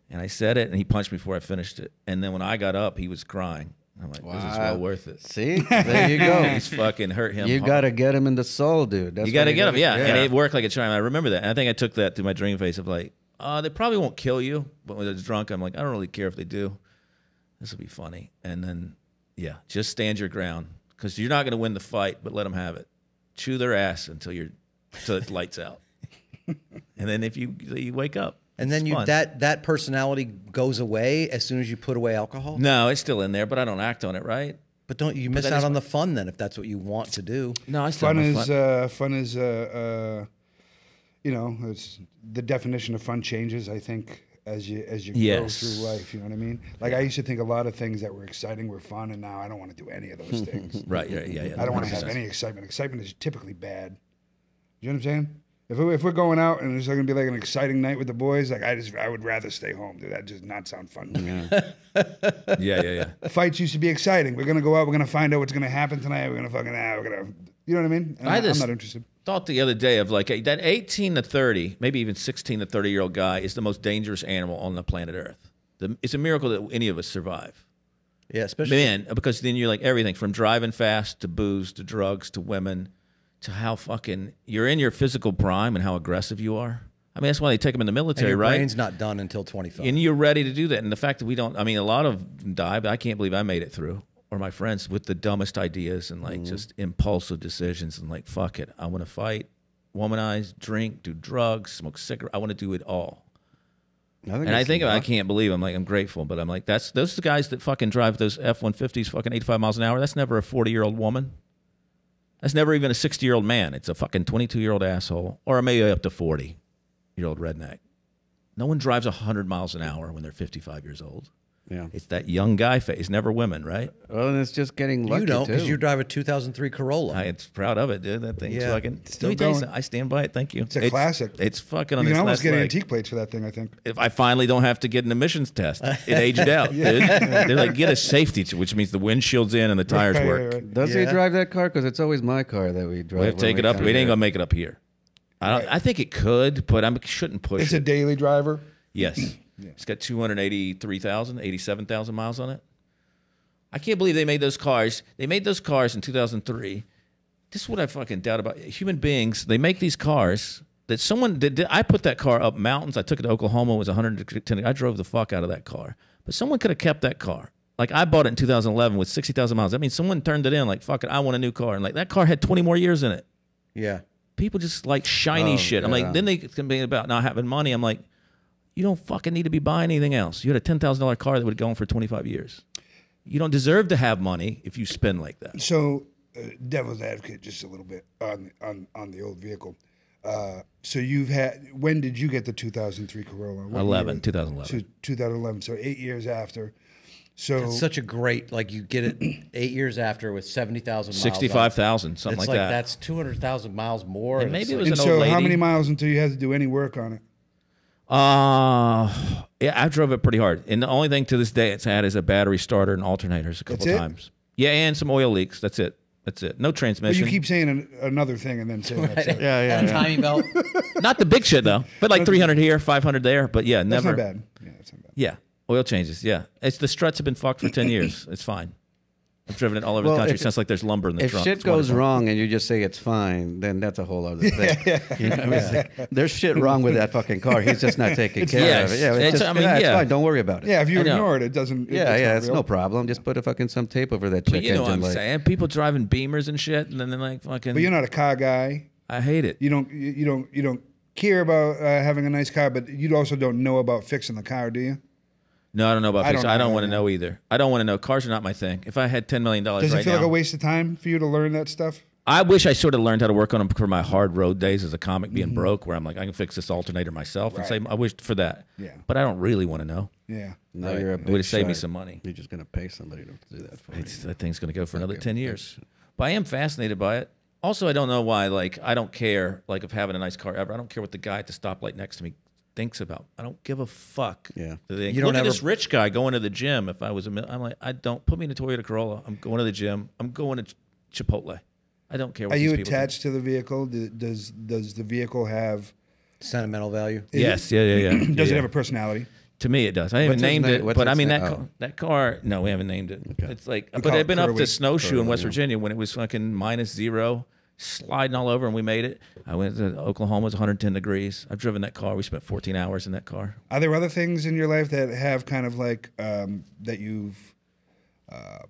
D: And I said it, and he punched me before I finished it. And then when I got up, he was crying. I'm like, this is well worth it.
B: See? There you go.
D: He's fucking hurt him.
B: You
D: hard.
B: got to get him in the soul, dude. That's
D: You got to
B: what
D: get him, yeah.
B: gotta-
D: And it worked like a charm. I remember that. And I think I took that through my dream face of like, they probably won't kill you. But when they're drunk, I'm like, I don't really care if they do. This will be funny. And then, yeah, just stand your ground. Because you're not going to win the fight, but let them have it. Chew their ass until it lights out. And then if you wake up.
C: And then that personality goes away as soon as you put away alcohol.
D: No, it's still in there, but I don't act on it, right?
C: But don't you miss out on the fun then if that's what you want to do?
D: No, I still
A: fun
D: have
A: is you know, it's the definition of fun changes. I think as you go through life, you know what I mean. Like I used to think a lot of things that were exciting were fun, and now I don't want to do any of those things.
D: Right, yeah.
A: I don't want to have any excitement. Excitement is typically bad. You know what I'm saying? If we're going out and it's going to be like an exciting night with the boys, like I would rather stay home. Dude, that does not sound fun to me.
D: Yeah.
A: Fights used to be exciting. We're going to go out. We're going to find out what's going to happen tonight. We're going to you know what I mean? And I'm not interested.
D: Thought the other day of like that 18 to 30, maybe even 16 to 30-year-old guy is the most dangerous animal on the planet Earth. It's a miracle that any of us survive.
C: Yeah, especially
D: Men, because then you're like everything from driving fast to booze to drugs to women to how fucking you're in your physical prime and how aggressive you are. I mean, that's why they take them in the military,
C: your
D: right?
C: brain's not done until 25.
D: And you're ready to do that. And the fact that we don't, I mean, a lot of them die, but I can't believe I made it through. Or my friends with the dumbest ideas and like just impulsive decisions and like, fuck it. I want to fight, womanize, drink, do drugs, smoke cigarettes. I want to do it all. I can't believe I'm grateful, but I'm like, those are the guys that fucking drive those F-150s fucking 85 miles an hour. That's never a 40-year-old woman. That's never even a 60-year-old man. It's a fucking 22-year-old asshole or maybe up to 40-year-old redneck. No one drives 100 miles an hour when they're 55 years old.
B: Yeah.
D: It's that young guy face, never women, right?
B: Well, and it's just getting lucky,
C: you don't because
B: too.
C: you drive a 2003 Corolla.
D: I'm proud of it, dude. That thing's
C: Yeah.
D: fucking.
A: Still
D: Let me tell you
A: going.
D: something, I stand by it. Thank you.
A: It's a classic.
D: It's fucking on
A: You
D: this
A: can almost
D: last
A: get
D: leg.
A: antique plates for that thing, I think.
D: If I finally don't have to get an emissions test, it aged out, dude. They're like, get a safety, which means the windshield's in and the tires work.
A: Right.
B: Does he
C: Yeah.
B: drive that car? Because it's always my car that we drive.
D: We have to
B: when
D: take it up.
B: come
D: We ain't
B: here.
D: gonna make it up here. I think it could, but I shouldn't push
A: It's
D: it.
A: a daily driver.
D: Yes. It's got 283,000, 87,000 miles on it. I can't believe they made those cars. They made those cars in 2003. This is what I fucking doubt about human beings. They make these cars that someone did. I put that car up mountains. I took it to Oklahoma. It was 110. I drove the fuck out of that car. But someone could have kept that car. Like I bought it in 2011 with 60,000 miles. That means someone turned it in like, fuck it, I want a new car. And like that car had 20 more years in it.
C: Yeah.
D: People just like shiny shit. I'm
B: yeah.
D: like, then they complain about not having money. I'm like, you don't fucking need to be buying anything else. You had a $10,000 car that would go on for 25 years. You don't deserve to have money if you spend like that.
A: So, devil's advocate, just a little bit on the old vehicle. So you've had. When did you get the 2003 Corolla? What year?
D: 2011.
A: So 2011. So 8 years after. So
C: It's such a great, like you get it 8 years after with 70,000 miles.
D: 65,000, something
C: It's
D: like
C: like
D: that.
C: that's 200,000 miles more.
D: And maybe it was
A: and
D: an
A: so
D: old lady.
A: how many miles until you had to do any work on it?
D: Yeah, I drove it pretty hard. And the only thing to this day it's had is a battery starter and alternators a couple times. Yeah, and some oil leaks. That's it. No transmission.
A: But you keep saying another thing and then saying that's it.
C: Yeah. Timing belt.
D: Not the big shit, though. But like 300 here, 500 there. But yeah, never.
A: That's not bad. Yeah, that's not bad.
D: Yeah, oil changes. Yeah. It's the struts have been fucked for 10 years. It's fine. I've driven it all over the country. It sounds like there's lumber in the trunk.
B: If shit goes wrong and you just say it's fine, then that's a whole other thing. You know, it's like, there's shit wrong with that fucking car. He's just not taking care of it. Yeah, it's fine. Don't worry about it.
A: Yeah, if you ignore it, it doesn't.
B: It's no problem. Just put a fucking some tape over that check
D: engine. You know what I'm
B: light.
D: saying? People driving Beamers and shit, and then they're like fucking.
A: But you're not a car guy.
D: I hate it.
A: You don't care about having a nice car, but you also don't know about fixing the car, do you?
D: No, I don't know about fixing. I don't want to know either. I don't want to know. Cars are not my thing. If I had $10 million
A: Does it feel like a waste of time for you to learn that stuff?
D: I wish I sort of learned how to work on them for my hard road days as a comic being broke, where I'm like, I can fix this alternator myself and say, I wish for that.
A: Yeah.
D: But I don't really want to know.
A: Yeah.
B: No, you're a big
D: It would have saved me
B: shot.
D: some money.
B: You're just going to pay somebody to do that for you.
D: That thing's going to go for another 10 years. But I am fascinated by it. Also, I don't know why, like, I don't care, like, of having a nice car ever. I don't care what the guy at the stoplight next to me thinks about. I don't give a fuck.
B: Yeah.
C: You
D: Look at this rich guy going to the gym. If I was I'm like, I don't put me in a Toyota Corolla. I'm going to the gym. I'm going to Chipotle. I don't care what
A: Are
D: these
A: you
D: people
A: attached to the vehicle? Does the vehicle have
C: Sentimental value.
D: Yes. Yeah.
A: Does it have a personality?
D: To me, it does. I haven't
B: What's
D: named
B: its
D: it,
B: name?
D: but I
B: What's
D: mean
B: its
D: that car. No, we haven't named it.
B: Okay.
D: It's like,
A: We
D: but
A: call
D: I've
A: it
D: been up
A: Curly.
D: to Snowshoe in West
B: yeah.
D: Virginia when it was fucking -0, sliding all over, and we made it. I went to Oklahoma. It was 110 degrees. I've driven that car. We spent 14 hours in that car.
A: Are there other things in your life that have kind of like that you've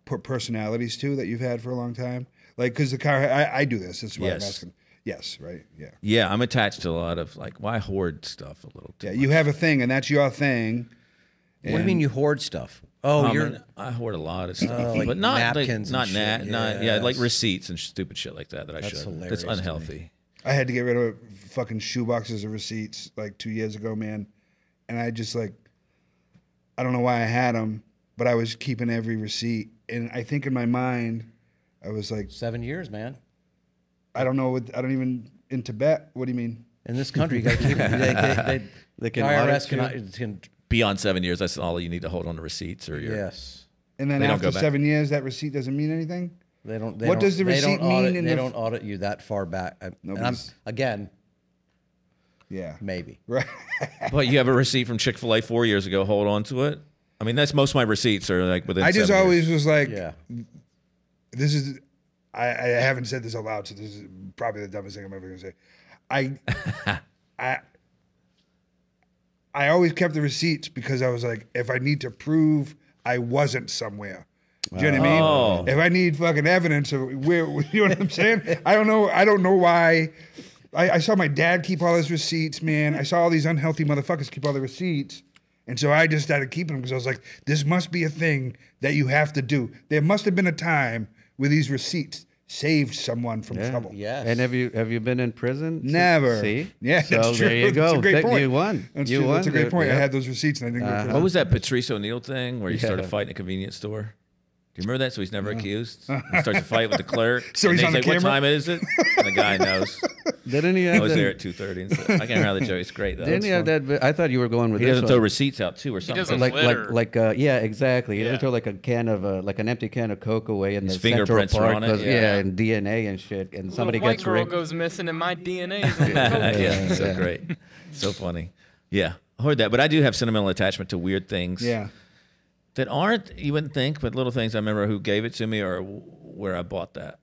A: put personalities to that you've had for a long time? Like, because the car, I do this. That's why I'm asking. Yes, right. Yeah.
D: Yeah, I'm attached to a lot of like, why hoard stuff a little too
A: Yeah,
D: much.
A: you have a thing, and that's your thing.
C: What do you mean you hoard stuff? Oh,
D: I hoard a lot of stuff,
C: like
D: but not
C: napkins
D: like,
C: and
D: not
C: shit.
D: like
C: Yes.
D: receipts and stupid shit like that I
C: That's
D: should.
C: hilarious
D: That's
C: to me.
D: unhealthy.
A: I had to get rid of fucking shoeboxes of receipts like 2 years ago, man. And I just like, I don't know why I had them, but I was keeping every receipt. And I think in my mind, I was like,
C: 7 years, man.
A: I don't know. I don't even, in Tibet, what do you mean?
C: In this country, you got to keep it.
B: They can
C: IRS
B: audit
C: can.
D: Beyond 7 years, that's all you need to hold on to receipts or your.
C: Yes.
A: And then
D: They don't
A: after
D: go back.
A: 7 years, that receipt doesn't mean anything?
C: They don't.
A: What does the receipt mean in
C: They
A: the-
C: don't audit you that far back. And I'm,
A: Nobody's-
C: again,
A: Yeah.
C: maybe.
A: Right.
D: But you have a receipt from Chick-fil-A 4 years ago. Hold on to it. I mean, that's most of my receipts are like within.
A: I just
D: 7
A: always
D: years.
A: was like,
C: Yeah.
A: this is, I haven't said this aloud, so this is probably the dumbest thing I'm ever going to say. I always kept the receipts because I was like, if I need to prove I wasn't somewhere, do you know what I
D: Oh.
A: mean? If I need fucking evidence of where, you know what I'm saying? I don't know why. I saw my dad keep all his receipts, man. I saw all these unhealthy motherfuckers keep all the receipts. And so I just started keeping them because I was like, this must be a thing that you have to do. There must have been a time where these receipts saved someone from trouble.
C: Yes.
B: And have you been in prison?
A: Never.
B: See?
A: Yeah,
B: So
A: that's true.
B: there you go.
A: That's a great point.
B: You won.
A: That's
B: you
A: true.
B: won.
A: That's a great point. I
B: Yeah.
A: had those receipts and I didn't go to prison.
D: What was that Patrice O'Neill thing where you started
B: Yeah.
D: fighting at a convenience store? Do you remember that? So he's never accused. He starts a fight with the clerk.
A: So
D: and
A: he's on
D: like,
A: the
D: what
A: camera?
D: time is it? And the guy knows.
B: Didn't he
D: I
B: have
D: was there
B: that?
D: at 2:30. And so, I can't remember the joke. It's great though.
B: Didn't he have that? I thought you were going with
D: He
B: this
D: doesn't
B: one.
D: throw receipts out too, or something.
E: doesn't
B: like
E: litter.
B: yeah, exactly. He
E: Yeah.
B: doesn't throw like a can of like an empty can of Coke away in
D: His
B: the Central
D: fingerprints are
B: Park
D: on it,
B: 'cause-
D: yeah.
B: and DNA and shit, and somebody
E: Little white
B: gets
E: girl
B: rigged.
E: goes missing and my DNA is in the Coke.
D: Yeah, so great, so funny. Yeah, I heard that, but I do have sentimental attachment to weird things.
A: Yeah.
D: That aren't, you wouldn't think, but little things. I remember who gave it to me or where I bought that.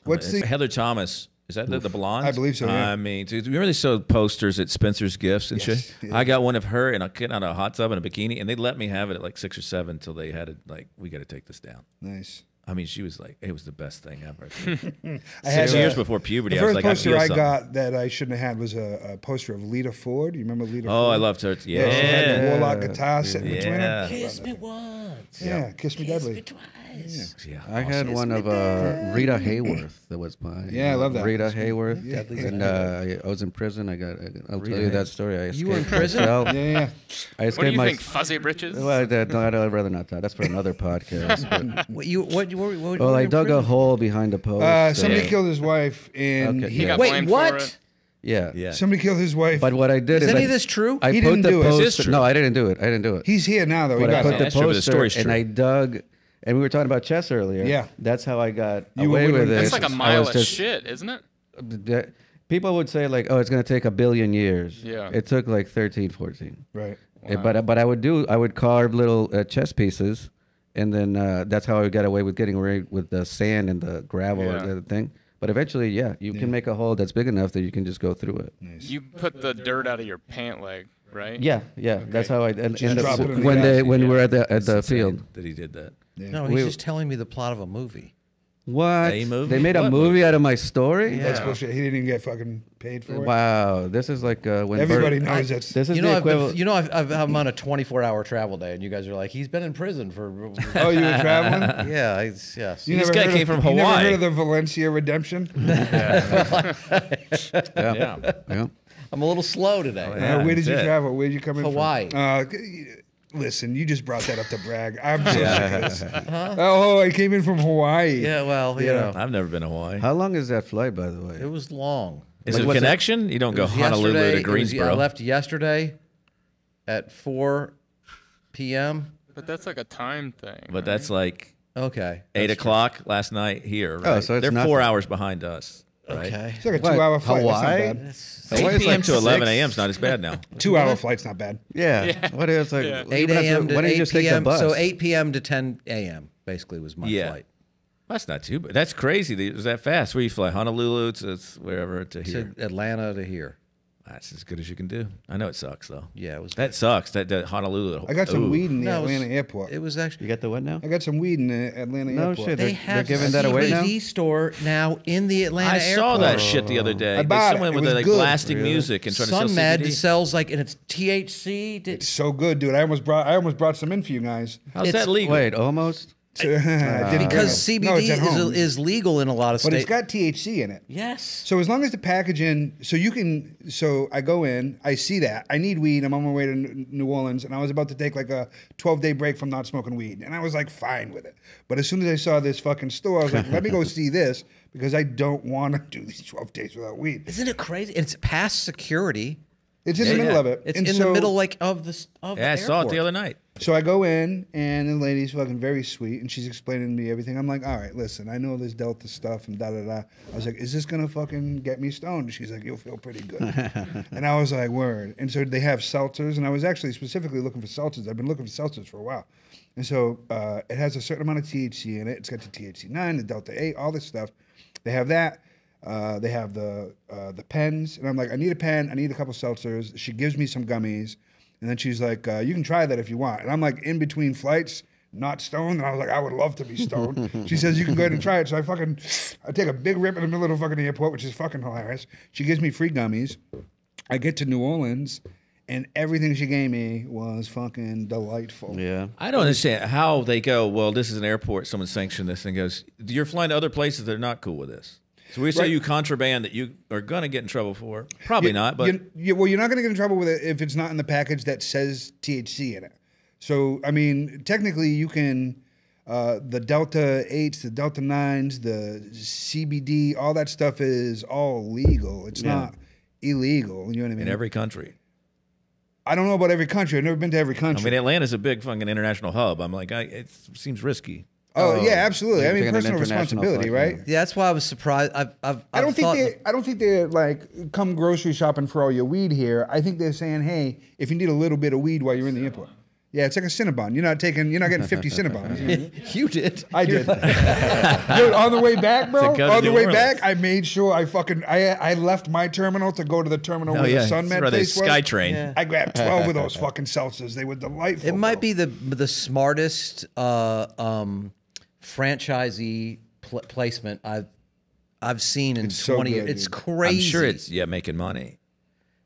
A: What's
D: It's
A: the
D: Heather Thomas? Is that the blonde?
A: I believe so, yeah.
D: I mean, dude, remember they sold posters at Spencer's Gifts and
A: Yes,
D: shit?
A: yeah.
D: I got one of her and a kid on a hot tub and a bikini, and they let me have it at like 6 or 7 until they had it like, we got to take this down.
A: nice?
D: I mean, she was like, it was the best thing ever.
A: I had
D: 6 years before puberty,
A: The
D: I was
A: first
D: like, I
A: poster
D: feel
A: I
D: something.
A: got that I shouldn't have had was a poster of Lita Ford. You remember Lita Ford?
D: Oh, I loved her.
A: Yeah, she had the
D: Yeah.
A: Warlock guitar sitting between
D: Yeah.
A: them.
C: Kiss me once.
A: Yeah, Kiss Me Deadly.
C: Twice.
D: Yeah.
B: I had one of Rita Hayworth that was mine.
A: Yeah, I love that.
B: Rita Hayworth.
A: Yeah.
B: And I was in prison. I'll tell you that story. I
C: You were in
B: escaped
C: prison?
B: myself.
A: Yeah, yeah.
B: I
E: What do
B: escaped
E: you
B: my.
E: think, fuzzy britches?
B: Well, I'd rather not talk. That's for another podcast. But,
C: What
B: well, I dug a hole behind a post.
A: Somebody
B: and-
A: killed his wife, and
B: Okay.
E: He got
C: Wait,
E: blamed
C: what?
E: for it.
B: Yeah.
D: Yeah.
A: Somebody killed his wife.
B: But what I did
C: Is
B: is
C: any
B: I,
C: of this true?
B: I
A: He
B: put
A: didn't
B: the
A: do it. Is
B: poster.
D: this true?
B: No, I didn't do it. I didn't do it.
A: He's here now, though. He
B: But I
A: got
B: put
A: it.
B: the
D: That's true, but the
B: poster,
D: story's
B: and
D: true.
B: I dug, and we were talking about chess earlier.
A: Yeah.
B: That's how I got
A: You were
B: away with
A: willing-
B: it.
E: That's like a
B: I
E: mile
B: was
E: of
B: just-
E: shit, isn't it?
B: People would say like, oh, it's going to take 1 billion years.
E: Yeah.
B: It took like 13, 14.
A: Right.
B: But I would carve little chess pieces, and then that's how I got away with getting away with the sand and the gravel
E: Yeah.
B: and the thing. But eventually, you can make a hole that's big enough that you can just go through it.
E: You put the dirt out of your pant leg, right?
B: Yeah, that's how I. And
A: drop it in the
B: when
A: grass.
B: we're at the field.
D: That he did that.
C: No, he's just telling me the plot of a movie.
B: What?
D: A movie?
B: They made a
D: What
B: movie
D: movie?
B: out of my story?
C: Yeah.
A: That's bullshit. He didn't even get fucking paid for it.
B: Wow, this is like when
A: Everybody
B: Bert-
A: knows that's.
B: This is
C: You
B: the
C: know,
B: equivalent.
C: I'm on a 24-hour travel day, and you guys are like, he's been in prison for.
A: Oh, you were traveling?
C: Yeah, yes.
A: You
D: This
A: never
D: guy
A: heard
D: came
A: of-
D: from
A: You never
D: Hawaii.
A: heard of the Valencia Redemption?
D: Yeah.
B: Yeah.
C: I'm a little slow today.
D: Yeah,
A: Where did you
D: that's it.
A: travel? Where did you come in
C: Hawaii.
A: from? Listen, you just brought that up to brag. I'm so sick of this. Oh, I came in from Hawaii.
C: Yeah, well, you know,
D: I've never been to Hawaii.
B: How long is that flight, by the way?
C: it was long.
D: Is
B: Like,
D: it a
B: what's it-
D: connection? You don't
C: It
D: go
C: was
D: Honolulu
C: yesterday-
D: to
C: I
D: Greensboro.
C: left yesterday at 4 p.m.
E: But that's like a time thing.
D: But that's like
C: Okay.
D: 8 o'clock last night here. Right?
B: Oh, so it's
D: they're
B: nothing.
D: 4 hours behind us. Right?
C: Okay.
A: It's like a
B: What,
A: 2-hour flight.
B: Hawaii?
A: That's not bad.
D: 8
B: Hawaii's
D: p.m.
B: like
D: to 11
B: 6.
D: a.m. is not as bad now.
A: 2-hour flight's not bad.
B: Yeah. What is like?
E: Yeah.
C: 8 a.m. to
B: Why don't you
C: 8
B: just take the
C: p.m.
B: bus?
C: So 8 p.m. to 10 a.m. basically was my
D: Yeah.
C: flight.
D: That's not too bad. That's crazy. That it was that fast. Where you fly? Honolulu to wherever to here.
C: To Atlanta to here.
D: That's as good as you can do. I know it sucks though.
C: Yeah, it was.
D: That sucks. That Honolulu.
A: I got some
D: Ooh.
A: weed in the
C: No, it was-
A: Atlanta airport.
C: It was actually.
B: You got the what now?
A: I got some weed in the Atlanta
B: No
A: airport.
B: shit.
C: They
B: They're
C: have
B: giving
C: a
B: that away now?
C: CBD store now in the Atlanta
D: I
C: airport.
D: saw that shit the other day.
A: I bought it.
D: Someone
A: It
D: with
A: was
D: like
A: good.
D: blasting
B: Really?
D: music and trying to sell
C: SunMed
D: CBD.
C: sells like, and it's THC.
A: It's so good, dude. I almost brought some in for you guys.
D: How's
C: It's-
D: that legal?
B: Wait, almost?
A: I didn't
C: Because
A: bring it. No,
C: CBD
A: it's at home.
C: is legal in a lot of
A: But
C: states.
A: it's got THC in it.
C: Yes.
A: So as long as the packaging, so I go in, I see that. I need weed. I'm on my way to New Orleans, and I was about to take like a 12-day break from not smoking weed. And I was like, fine with it. But as soon as I saw this fucking store, I was like, let me go see this because I don't want to do these 12 days without weed.
C: Isn't it crazy? It's past security.
A: It's in the middle of it.
C: It's
A: And
C: in
A: so-
C: the middle, like of the of
D: Yeah, I
C: the
D: saw it
C: airport.
D: the other night.
A: So I go in, and the lady's fucking very sweet, and she's explaining to me everything. I'm like, all right, listen, I know this Delta stuff and da-da-da. I was like, is this going to fucking get me stoned? She's like, you'll feel pretty good. And I was like, word. And so they have seltzers, and I was actually specifically looking for seltzers. I've been looking for seltzers for a while. And so it has a certain amount of THC in it. It's got the THC-9, the Delta-8, all this stuff. They have that. They have the pens, and I'm like, I need a pen, I need a couple seltzers. She gives me some gummies, and then she's like, you can try that if you want. And I'm like, in between flights, not stoned, and I was like, I would love to be stoned. She says, you can go ahead and try it. So I take a big rip in the middle of the fucking airport, which is fucking hilarious. She gives me free gummies. I get to New Orleans, and everything she gave me was fucking delightful.
B: Yeah.
D: I don't understand how they go, well, this is an airport, someone sanctioned this, and goes, you're flying to other places that are not cool with this. So we say
A: Right.
D: you contraband that you are going to get in trouble for. Probably not, but
A: Well, you're not going to get in trouble with it if it's not in the package that says THC in it. So, I mean, technically, you can the Delta 8s, the Delta 9s, the CBD, all that stuff is all legal. It's not illegal. You know what I mean?
D: in every country.
A: I don't know about every country. I've never been to every
D: I
A: country.
D: mean, Atlanta's a big fucking international hub. I'm like, it seems risky.
A: oh yeah, absolutely. I
B: You're
A: mean,
B: taking an
A: personal
B: international
A: responsibility,
B: flight,
A: right?
C: Yeah, that's why I was surprised.
A: I don't think they're like come grocery shopping for all your weed here. I think they're saying, hey, if you need a little bit of weed while you're in the airport. Yeah, it's like a Cinnabon. You're not getting 50 Cinnabons.
C: You did.
A: I did. Dude, on the way back, bro.
D: To go to
A: On the
D: New
A: way
D: Orleans.
A: back, I made sure I left my terminal to go to the terminal
D: Oh
A: where
D: yeah,
A: the SunMed
D: the
A: place was.
D: SkyTrain.
C: Yeah.
A: I grabbed 12 of those fucking seltzers. They were delightful.
C: It might
A: bro.
C: be the smartest franchisee placement I've seen in
A: so
C: 20 years.
A: good,
C: It's
A: dude.
C: crazy.
D: I'm sure it's making money.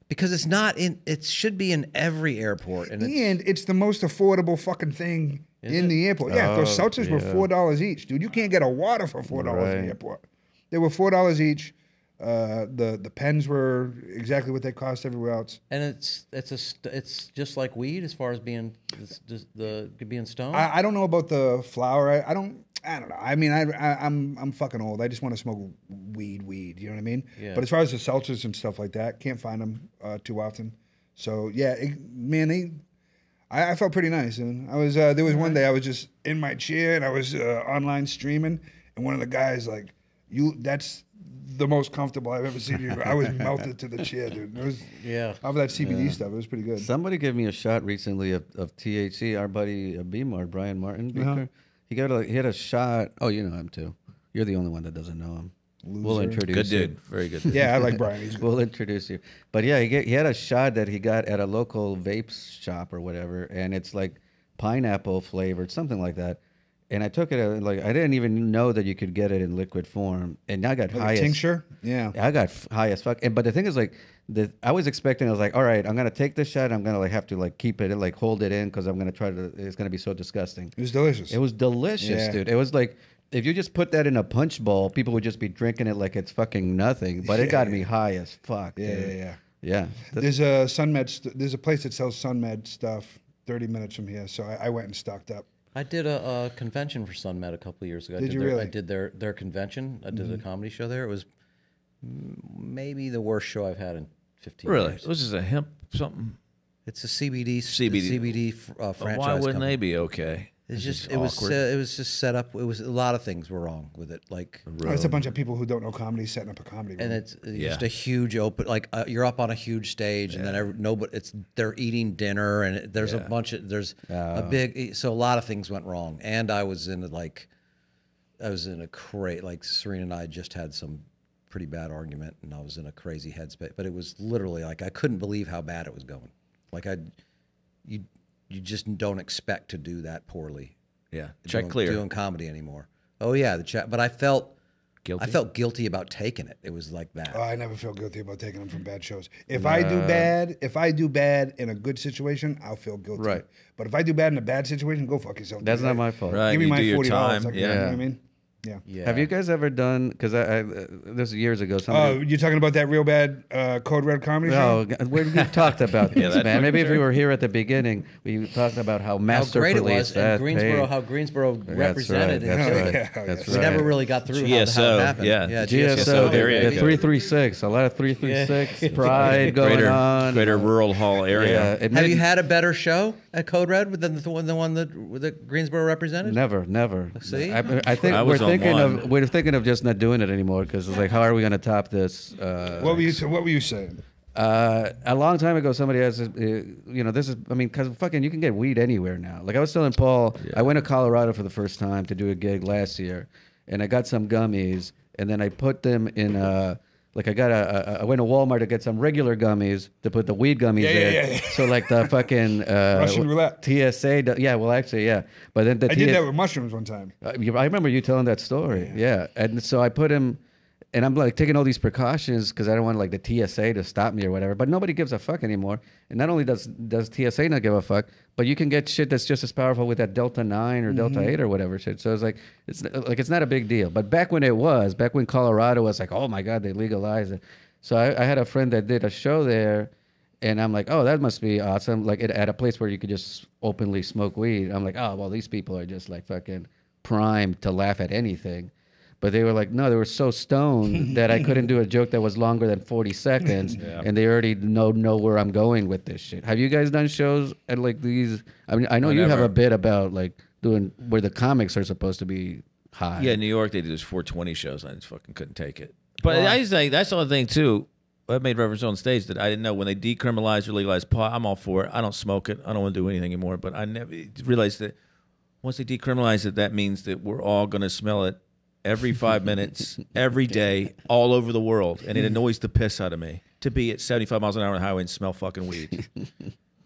C: because it's not in. It should be in every airport, and it's,
A: And it's the most affordable fucking thing in the airport. Yeah, those seltzers were $4 each, dude. You can't get a water for $4 in
B: Right.
A: the airport. They were $4 each. The pens were exactly what they cost everywhere else.
C: and it's just like weed as far as being being stoned.
A: I don't know about the flower. I don't know. I mean, I'm fucking old. I just want to smoke weed. You know what I mean?
B: Yeah.
A: But as far as the seltzers and stuff like that, can't find them too often. So yeah, I felt pretty nice. And I was there was one day I was just in my chair and I was online streaming, and one of the guys like, that's the most comfortable I've ever seen you. I was melted to the chair, dude. It was of that CBD stuff. It was pretty good.
B: Somebody gave me a shot recently of THC. Our buddy B-Mart, Brian Martin Baker. He had a shot. Oh, you know him too. You're the only one that doesn't know him.
A: Loser.
B: We'll introduce
D: Good
B: you.
D: dude. Very good dude.
A: Yeah, I like Brian. He's good.
B: We'll introduce you. But yeah, he had a shot that he got at a local vape shop or whatever, and it's like pineapple flavored, something like that. And I took it, like I didn't even know that you could get it in liquid form, and I got
A: Like
B: high
A: a
B: as
A: tincture? Yeah.
B: I got high as fuck. But the thing is, like, I was expecting, I was like, all right, I'm gonna take this shot. I'm gonna like have to like keep it, like hold it in, because I'm gonna try to. It's gonna be so disgusting.
A: It was delicious.
B: It was delicious,
A: Yeah.
B: dude. It was like if you just put that in a punch bowl, people would just be drinking it like it's fucking nothing. But it got me high as fuck.
A: Yeah,
B: dude.
A: yeah.
B: Yeah.
A: There's a SunMed. There's a place that sells SunMed stuff 30 minutes from here, so I went and stocked up.
C: I did a convention for SunMed a couple of years ago.
A: Did you really?
C: I did their convention. I did a comedy show there. It was maybe the worst show I've had in 15
D: Really?
C: years.
D: Was this a hemp something?
C: It's a CBD
D: But
C: franchise.
D: why wouldn't
C: company.
D: they be okay?
C: It's just
D: awkward.
C: it was just set up. It was a lot of things were wrong with it. Like,
A: Oh, it's a bunch of people who don't know comedy setting up a comedy room.
C: and it's
D: Yeah.
C: just a huge open. Like you're up on a huge stage, and then nobody. They're eating dinner, and there's a bunch of a big. So a lot of things went wrong, and I was in a crate. Like Serena and I just had some pretty bad argument, and I was in a crazy headspace. But it was literally like I couldn't believe how bad it was going. Like you just don't expect to do that poorly.
D: Yeah. Check clear.
C: Doing comedy anymore. Oh yeah, the check. But I felt
D: Guilty?
C: I felt guilty about taking it. It was like that.
A: Oh, I never feel guilty about taking them from bad shows. If I do bad in a good situation, I'll feel guilty.
B: Right.
A: But if I do bad in a bad situation, go fuck yourself.
B: That's
A: dude.
B: not my fault.
D: Right.
A: Give me
D: you
A: my
D: do your
A: $40.
D: time.
A: Like,
D: Yeah.
A: You know what I mean? Yeah.
C: Yeah.
B: Have you guys ever done? Because this was years ago.
A: Oh,
B: Somebody,
A: you're talking about that real bad Code Red comedy show?
B: no, we've talked about this,
D: that
B: man. Maybe if
D: fucking
B: we were here at the beginning, we talked about how
C: How
B: masterfully
C: great it was in
B: that
C: Greensboro,
B: paid.
C: how Greensboro represented it.
B: That's
A: Oh,
B: right.
A: yeah,
B: That's
A: yeah.
C: We
B: right.
C: never really got through how
D: GSO,
C: it happened.
D: yeah.
B: GSO,
D: there you
B: the
D: go.
B: 336, a lot of 336 pride going
D: Greater,
B: on.
D: greater rural hall area.
B: Yeah, it
C: Have
B: made-
C: you had a better show at Code Red than the one that Greensboro represented?
B: Never.
C: See?
B: I think
D: I
B: we're
D: was on
B: thinking of just not doing it anymore because it's like, how are we going to top this?
A: What were you saying?
B: A long time ago, somebody has, this is, I mean, because fucking, you can get weed anywhere now. Like I was telling Paul, I went to Colorado for the first time to do a gig last year, and I got some gummies, and then I put them in I went to Walmart to get some regular gummies to put the weed gummies in.
A: Yeah.
B: So like the fucking
A: Russian roulette.
B: TSA. Yeah, well, actually, yeah. But then the
A: I did that with mushrooms one time.
B: I remember you telling that story. Yeah. And so I put him, and I'm like taking all these precautions because I don't want like the TSA to stop me or whatever. But nobody gives a fuck anymore. And not only does TSA not give a fuck, but you can get shit that's just as powerful with that Delta 9 or Delta 8 or whatever shit. So it's like it's not a big deal. But back when Colorado was like, oh my God, they legalized it. So I had a friend that did a show there. And I'm like, oh, that must be awesome. Like at a place where you could just openly smoke weed. I'm like, oh, well, these people are just like fucking primed to laugh at anything. But they were like, no, they were so stoned that I couldn't do a joke that was longer than 40 seconds. And they already know where I'm going with this shit. Have you guys done shows at like these? I mean, I know you have a bit about like doing where the comics are supposed to be high.
D: Yeah, in New York, they did those 420 shows. I just fucking couldn't take it. But I just think that's the other thing, too. I made reference on stage that I didn't know when they decriminalized or legalized pot. I'm all for it. I don't smoke it. I don't want to do anything anymore. But I never realized that once they decriminalize it, that means that we're all going to smell it every 5 minutes, every day, all over the world. And it annoys the piss out of me to be at 75 miles an hour on the highway and smell fucking weed.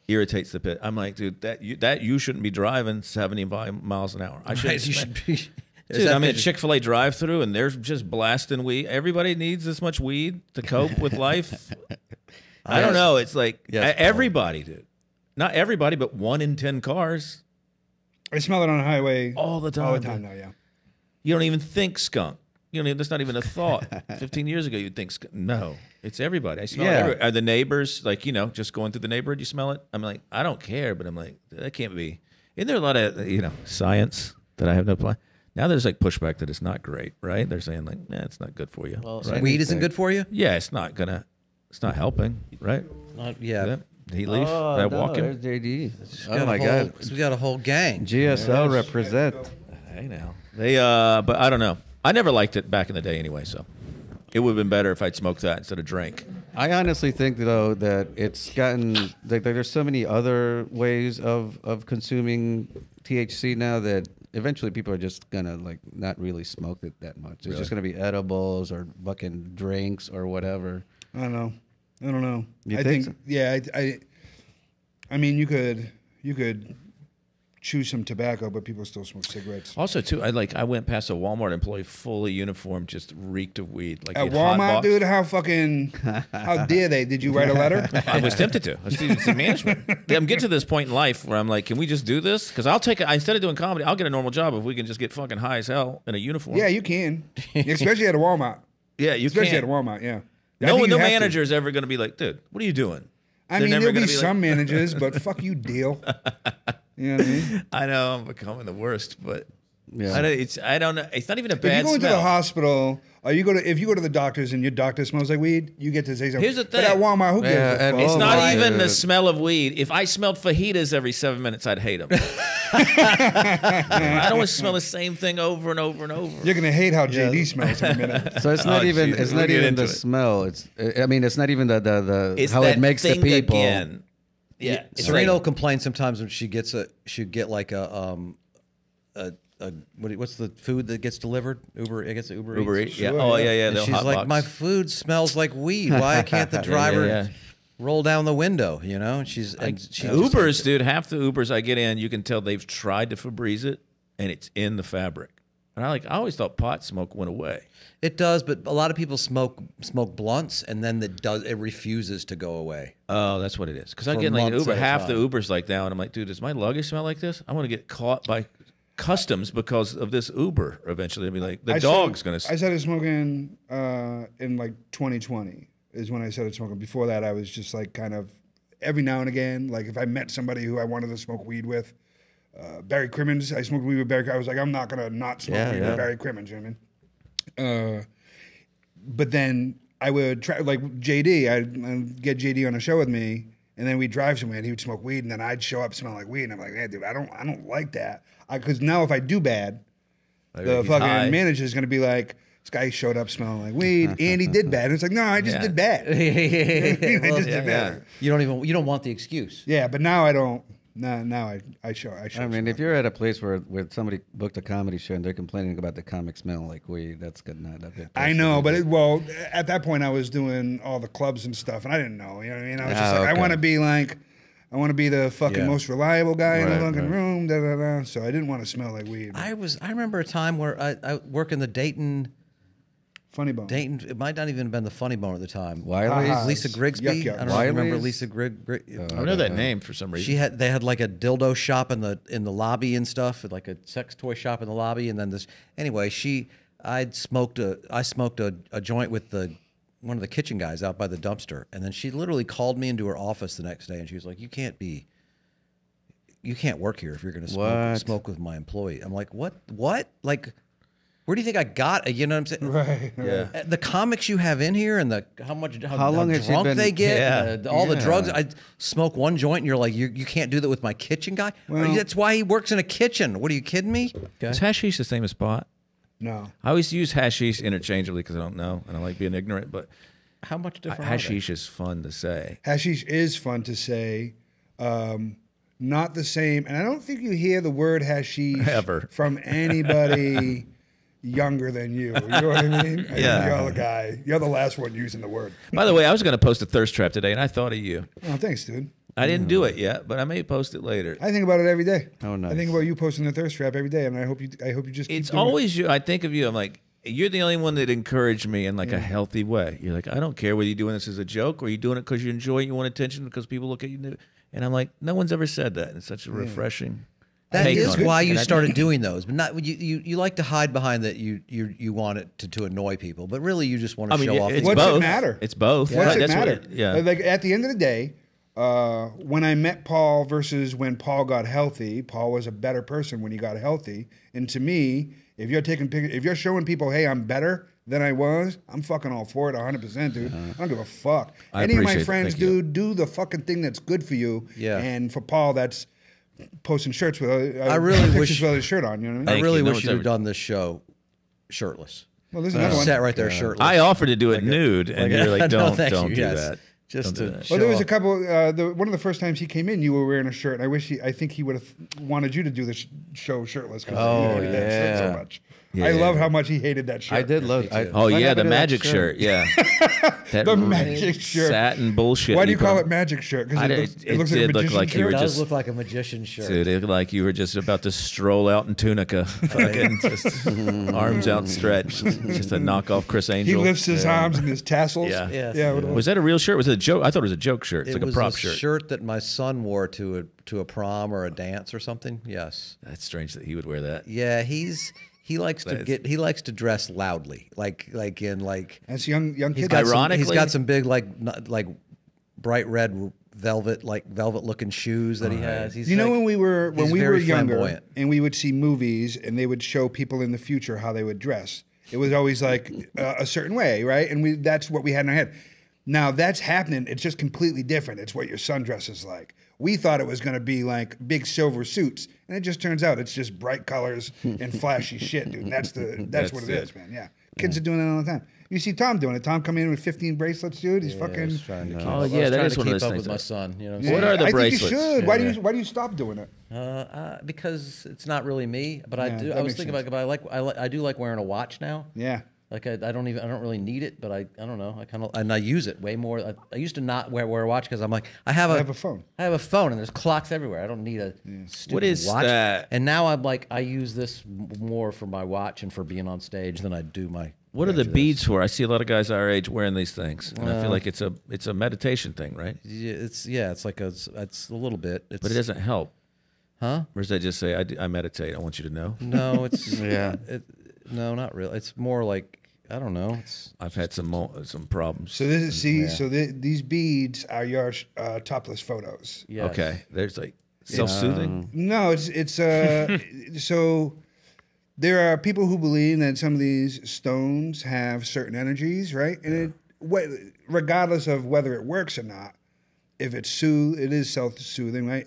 D: Irritates the piss. I'm like, dude, you shouldn't be driving 70 miles an hour. I shouldn't.
C: You should be.
D: Dude, I'm in a Chick-fil-A drive-thru and they're just blasting weed. Everybody needs this much weed to cope with life. I don't know. It's like everybody, dude. Not everybody, but 1 in 10 cars.
A: I smell it on the highway
D: All the time.
A: All the time now, yeah.
D: You don't even think skunk. That's not even a thought. 15 years ago, you'd think skunk. No, it's everybody. I smell it everywhere. Are the neighbors, like, just going through the neighborhood, you smell it? I'm like, I don't care, but I'm like, that can't be. Isn't there a lot of, science that I have no plan? Now there's like pushback that it's not great, right? They're saying like, nah, it's not good for you.
B: Well,
D: right?
C: Weed isn't good for you?
D: Yeah, it's not helping, right?
C: Yeah.
D: He leave.
B: Oh,
D: That
B: no,
D: walking.
B: there's JD.
C: Got
B: Oh
C: a
B: my
C: whole-
B: God.
C: We got a whole gang.
B: GSL represent.
D: Hey now. They but I don't know. I never liked it back in the day anyway, so it would have been better if I'd smoked that instead of drink.
B: I honestly think though that it's gotten like there's so many other ways of consuming THC now that eventually people are just gonna like not really smoke it that much. It's just gonna be edibles or fucking drinks or whatever.
A: I don't know.
B: You
A: I
B: think so?
A: yeah. I mean, you could chew some tobacco, but people still smoke cigarettes.
D: Also, too, I went past a Walmart employee fully uniformed, just reeked of weed. Like
A: At
D: he had hot
A: Walmart,
D: box.
A: dude, how dare they? Did you write a letter?
D: I was tempted to. I was in management. I'm getting to this point in life where I'm like, can we just do this? Because I'll take it. Instead of doing comedy, I'll get a normal job if we can just get fucking high as hell in a uniform.
A: Yeah, you can, especially at a Walmart.
D: Yeah, you
A: Especially
D: can.
A: at a Walmart. Yeah.
D: No
A: the
D: manager is ever going to be like, dude, what are you doing?
A: I
D: They're
A: mean,
D: never
A: there'll
D: gonna
A: be
D: like-
A: some managers, but fuck you, deal. You know what I mean?
D: I know I'm becoming the worst, but
B: Yeah.
D: I don't know. It's not even a
A: If
D: bad
A: you go into
D: smell.
A: the hospital, or if you go to the doctors and your doctor smells like weed, you get to say something.
D: Here's the
A: But at
D: thing.
A: Walmart, who gives
B: Yeah,
A: a
B: and
A: fuck?
D: It's
B: Oh
D: not
B: my
D: even the
B: God.
D: smell of weed. If I smelled fajitas every 7 minutes, I'd hate them. I don't want to smell the same thing over and over and over.
A: You're gonna hate how JD smells in a minute.
B: So it's not
D: Oh,
B: even
D: Jesus.
B: it's
D: We'll
B: not
D: get
B: even
D: into
B: the
D: it.
B: smell. It's not even the
D: It's
B: how
D: that
B: it makes the
D: thing
B: people.
D: again. Yeah, it's
C: Serena will
D: like,
C: complain sometimes when she'd get like what's the food that gets delivered? Uber, I guess Uber
D: Uber
C: Eats.
D: Eats. Yeah.
A: Sure,
D: Oh
A: yeah.
D: yeah, yeah.
C: And
D: they'll
C: she's
D: hot
C: like,
D: box.
C: my food smells like weed. Why can't the driver
D: yeah.
C: roll down the window? You know, and she's
D: Ubers, dude. Half the Ubers I get in, you can tell they've tried to Febreze it, and it's in the fabric. And I always thought pot smoke went away.
C: It does, but a lot of people smoke blunts, and then it refuses to go away.
D: Oh, that's what it is. Because I
C: For
D: get like an
C: months
D: Uber,
C: at a
D: half the
C: time.
D: Ubers like now, and I'm like, dude, does my luggage smell like this? I want to get caught by customs because of this Uber. Eventually, I'll be like, the dog's gonna.
A: I started smoking in like 2020 is when I started smoking. Before that, I was just like kind of every now and again, like if I met somebody who I wanted to smoke weed with. Barry Crimmins, I smoked weed with Barry. I was like, I'm not gonna not smoke weed with Barry Crimmins. You know what I mean? But then I would try, like JD, I'd get JD on a show with me, and then we'd drive somewhere, and he would smoke weed, and then I'd show up smelling like weed, and I'm like, hey, dude, I don't like that, because now if I do bad, the
D: he's
A: fucking
D: high.
A: manager's gonna be like, this guy showed up smelling like weed, and he did bad. And it's like, no, I just
D: Yeah.
A: did bad. I just did bad.
C: You don't want the excuse.
A: Yeah, but now I don't. Now I show.
B: I mean, if you're at a place where somebody booked a comedy show and they're complaining about the comic smell like weed, that's good. Not a good.
A: I know, but at that point I was doing all the clubs and stuff, and I didn't know. You know what I mean? I was just like,
B: okay.
A: I want to be the fucking most reliable guy in the
B: Right,
A: fucking
B: right.
A: room. Da, da, da. So I didn't want to smell like weed.
C: I remember a time where I work in the Dayton.
A: Funny bone.
C: It might not even have been the Funny Bone at the time.
B: Wiley's?
A: Uh-huh.
C: Lisa Grigsby.
A: Yuck, yuck.
C: I don't know if you remember
B: Wiley's?
C: Lisa Grigsby.
D: I know that name for some reason.
C: They had like a dildo shop in the lobby and stuff, like a sex toy shop in the lobby, and then I smoked a joint with one of the kitchen guys out by the dumpster, and then she literally called me into her office the next day, and she was like, you can't work here if you're going to smoke with my employee. I'm like, what? Like, where do you think I got it? You know what I'm saying?
A: Right.
D: Yeah.
C: The comics you have in here and how
B: long has she
C: drunk
B: been-
C: they get,
D: Yeah.
C: all the
B: Yeah.
C: drugs. I smoke one joint and you're like, you can't do that with my kitchen guy?
A: Well-
C: That's why he works in a kitchen. What are you kidding me?
D: Is hashish the same as pot?
A: No.
D: I always use hashish interchangeably because I don't know and I like being ignorant. But
C: How much different are they?
D: hashish is fun to say.
A: Hashish is fun to say. Not the same, and I don't think you hear the word hashish
D: Ever.
A: from anybody younger than you. You know what I mean? I think
D: Yeah.
A: You're the guy. You're the last one using the word.
D: By the way, I was going to post a thirst trap today, and I thought of you.
A: Oh, thanks, dude.
D: I didn't do it yet, but I may post it later.
A: I think about it every day.
B: Oh, nice.
A: I think about you posting the thirst trap every day, and I hope you just. Keep
D: It's
A: doing it.
D: always you. I think of you. I'm like, you're the only one that encouraged me in like a healthy way. You're like, I don't care whether you're doing this as a joke or you're doing it because you enjoy it, you want attention because people look at you. And I'm like, no one's ever said that. It's such a refreshing.
C: That
D: take
C: is
D: on it.
C: why you
D: And I-
C: started doing those, but not you like to hide behind that you want it to annoy people, but really you just want to
D: I mean,
C: show off.
D: it's
A: What's
D: both.
A: it matter?
D: It's both.
A: What's it
D: That's
A: matter?
D: What yeah.
A: Like at the end of the day, when I met Paul versus when Paul got healthy, Paul was a better person when he got healthy. And to me, if you're taking pictures, if you're showing people, hey, I'm better than I was, I'm fucking all for it 100%, dude. I don't give a fuck. Any of my friends, dude, do the fucking thing that's good for you.
C: Yeah.
A: And for Paul, that's posting shirts with
C: I really wish
A: with a shirt on. You know what I mean?
C: I really
D: No
C: wish
D: one's
C: you'd
D: ever-
C: have done this show shirtless.
A: Well, there's another one.
C: Sat right there shirtless.
D: I offered to do it nude, and you're like,
C: No,
D: don't
C: thank
D: do
C: you, yes.
D: that.
C: Just
D: Don't do
C: to
D: that.
A: Well, there was
C: show
A: a couple. One of the first times he came in, you were wearing a shirt. And I think he would have wanted you to do the show shirtless because he hated that shirt so much. I love how much he hated that shirt.
B: I did love.
D: Oh
B: what
D: yeah,
B: happened
D: the
B: to that
D: magic shirt. Yeah, that
A: The magic shirt.
D: satin bullshit.
A: Why do you
D: put
A: call
D: on.
A: it magic shirt?
D: I
A: Because
D: did-
A: it looks like a
D: did look
A: magician
D: like you
A: shirt.
D: were
C: It does
D: just-
C: look like a magician shirt.
D: Dude, it looked like you were just about to stroll out in tunica, fucking just arms outstretched, just a knockoff Chris
A: He
D: Angel.
A: lifts his arms and his tassels.
D: Yeah.
C: Yes.
A: Yeah.
D: Was that a real shirt? Was it a joke? I thought it was a joke shirt. It's
C: It
D: like
C: was
D: a prop
C: a
D: shirt.
C: shirt that my son wore to a prom or a dance or something. Yes.
D: That's strange that he would wear that.
C: Yeah, he likes to
D: That is-
C: he likes to dress loudly, like in like
A: As young
C: he's
A: kids.
C: got
D: Ironically-
C: he's got some big like bright red velvet looking shoes that he has. He's
A: You know,
C: like-
A: when we were
C: he's very
A: younger,
C: flamboyant.
A: and we would see movies, and they would show people in the future how they would dress. It was always like a certain way, right? And that's what we had in our head. Now that's happening. It's just completely different. It's what your son dresses like. We thought it was going to be like big silver suits, and it just turns out it's just bright colors and flashy shit, dude. And that's what it is, man. Yeah, kids are doing that all the time. You see Tom doing it. Tom come in with 15 bracelets, dude. He's
C: I
A: fucking.
C: was trying to keep
D: Oh,
C: up.
D: yeah,
C: I was
D: that
C: trying
D: is
C: to
D: one of
C: keep
D: those
C: up
D: things
C: with my
D: that-
C: son. You know, what I'm
A: Yeah,
D: What are the
A: I
D: bracelets?
A: think you should. Why do you stop doing it?
C: because it's not really me. But I
A: Yeah,
C: do.
A: that
C: I was
A: makes
C: thinking
A: sense.
C: about. But I do like wearing a watch now.
A: Yeah.
C: Like I don't really need it, but I don't know. I use it way more. I used to not wear a watch because I'm like I have
A: have a phone.
C: I have a phone and there's clocks everywhere. I don't need a stupid
D: What is
C: watch.
D: that?
C: And now I'm like I use this more for my watch and for being on stage than I do my.
D: What are the
C: this.
D: beads for? I see a lot of guys our age wearing these things, and I feel like it's a meditation thing, right?
C: Yeah, it's like it's a little bit. It's,
D: But it doesn't help.
C: Huh?
D: Or does that just say, I meditate, I want you to know?
C: No, it's
B: Yeah.
C: No, not really. It's more like I don't know. It's
D: I've had some problems.
A: So this is these beads are your topless photos.
C: yes.
D: Okay, there's like self-soothing.
A: No, it's so there are people who believe that some of these stones have certain energies, right? And regardless of whether it works or not, if it is self-soothing, right?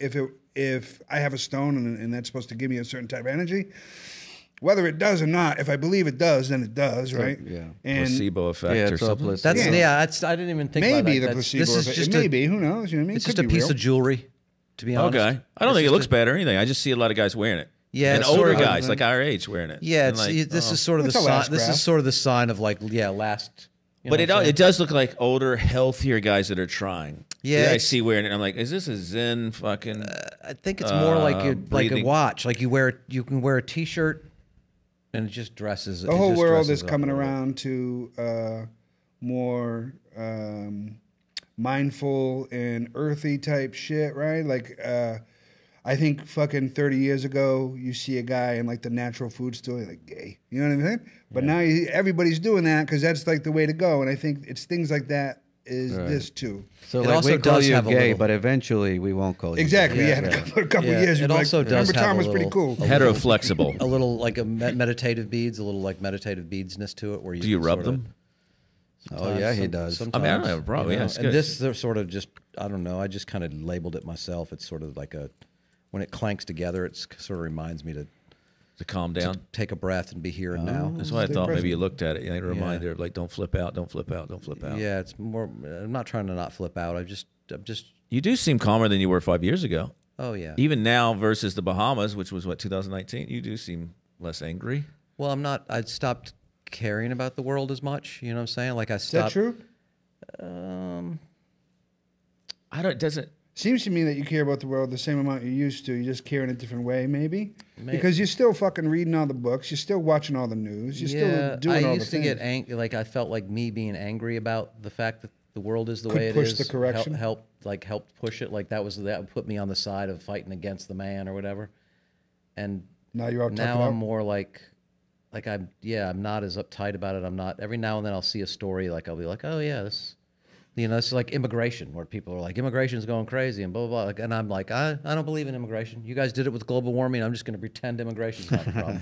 A: If I have a stone and that's supposed to give me a certain type of energy, whether it does or not, if I believe it does, then it does, right?
B: yeah.
A: And
D: Placebo effect
B: Yeah,
D: or
B: it's all
D: something.
B: placebo.
C: That's
A: Yeah.
C: I didn't even think
A: maybe
C: about
A: the
C: that.
A: placebo
C: This is
A: effect.
C: just
A: It may be. Who knows? You know what I mean?
C: It's
A: Could
C: just a
A: be
C: piece
A: real.
C: of jewelry, to be honest.
D: Okay, I don't think it looks bad or anything. I just see a lot of guys wearing it.
C: Yeah,
D: and
C: it's
D: older
C: sort of-
D: guys like our age wearing it.
C: Yeah,
D: And like,
C: this is sort of
A: It's
C: the
A: a
C: sign.
A: last
C: This
A: graph.
C: is sort of the sign of like last.
D: But it does look like older, healthier guys that are trying.
C: Yeah,
D: I
C: it's-
D: see wearing it. I'm like, is this a Zen fucking?
C: I think it's more like a
D: breathing.
C: watch. Like you can wear a T-shirt, and it just dresses.
A: The whole world is coming around to more mindful and earthy type shit, right? Like, I think fucking 30 years ago, you see a guy in like the natural food store, you're like gay. You know what I mean? But now everybody's doing that because that's like the way to go. And I think it's things like that is this too.
B: So
C: It
B: like
C: also
B: we call
C: does
B: you
C: have a
B: gay,
C: little-
B: but eventually we won't call you.
A: Exactly.
B: Gay.
A: Yeah. In a couple
C: Yeah,
A: years,
C: it
A: you'd be
C: also
A: like,
C: does
A: remember
C: have
A: Tom
C: a
A: was pretty
C: little-
A: cool.
D: Hetero-flexible.
C: a little like a meditative beads, a little like meditative beadsness to it. Where you
D: Do you
C: can
D: rub
C: sorta-
D: them?
B: Oh yeah, he does.
C: Sometimes,
D: I mean, I don't have a problem.
C: you know,
D: Yeah, it's
C: and
D: good.
C: this they're sort of just I don't know. I just kind of labeled it myself. It's sort of like when it clanks together, it sort of reminds me to
D: To calm down.
C: take a breath and be here and now.
D: That's why I
A: Stay
D: thought maybe
A: present.
D: you looked at it. Like a reminder of like, don't flip out, don't flip out, don't flip out.
C: Yeah, it's more. I'm not trying to not flip out. I'm just.
D: You do seem calmer than you were 5 years ago.
C: Oh yeah.
D: Even now versus the Bahamas, which was what 2019. You do seem less angry.
C: Well, I'm not. I stopped caring about the world as much. You know what I'm saying? Like I
A: Is that
C: stopped.
A: true?
D: I don't. It doesn't.
A: Seems to me that you care about the world the same amount you used to. You just care in a different way, maybe. Because you're still fucking reading all the books. You're still watching all the news. You're still doing all
C: I
A: the
C: used to
A: things.
C: get angry. Like I felt like me being angry about the fact that the world is the
A: Could
C: way it
A: push
C: is.
A: the correction.
C: Helped push it. Like that put me on the side of fighting against the man or whatever. And
A: Now you're out
C: now
A: talking
C: I'm
A: out?
C: more like I'm not as uptight about it. I'm not. Every now and then I'll see a story like I'll be like, oh yeah, this You know, it's like immigration, where people are like, immigration's going crazy and blah, blah, blah. And I'm like, I don't believe in immigration. You guys did it with global warming. I'm just going to pretend immigration's not a problem.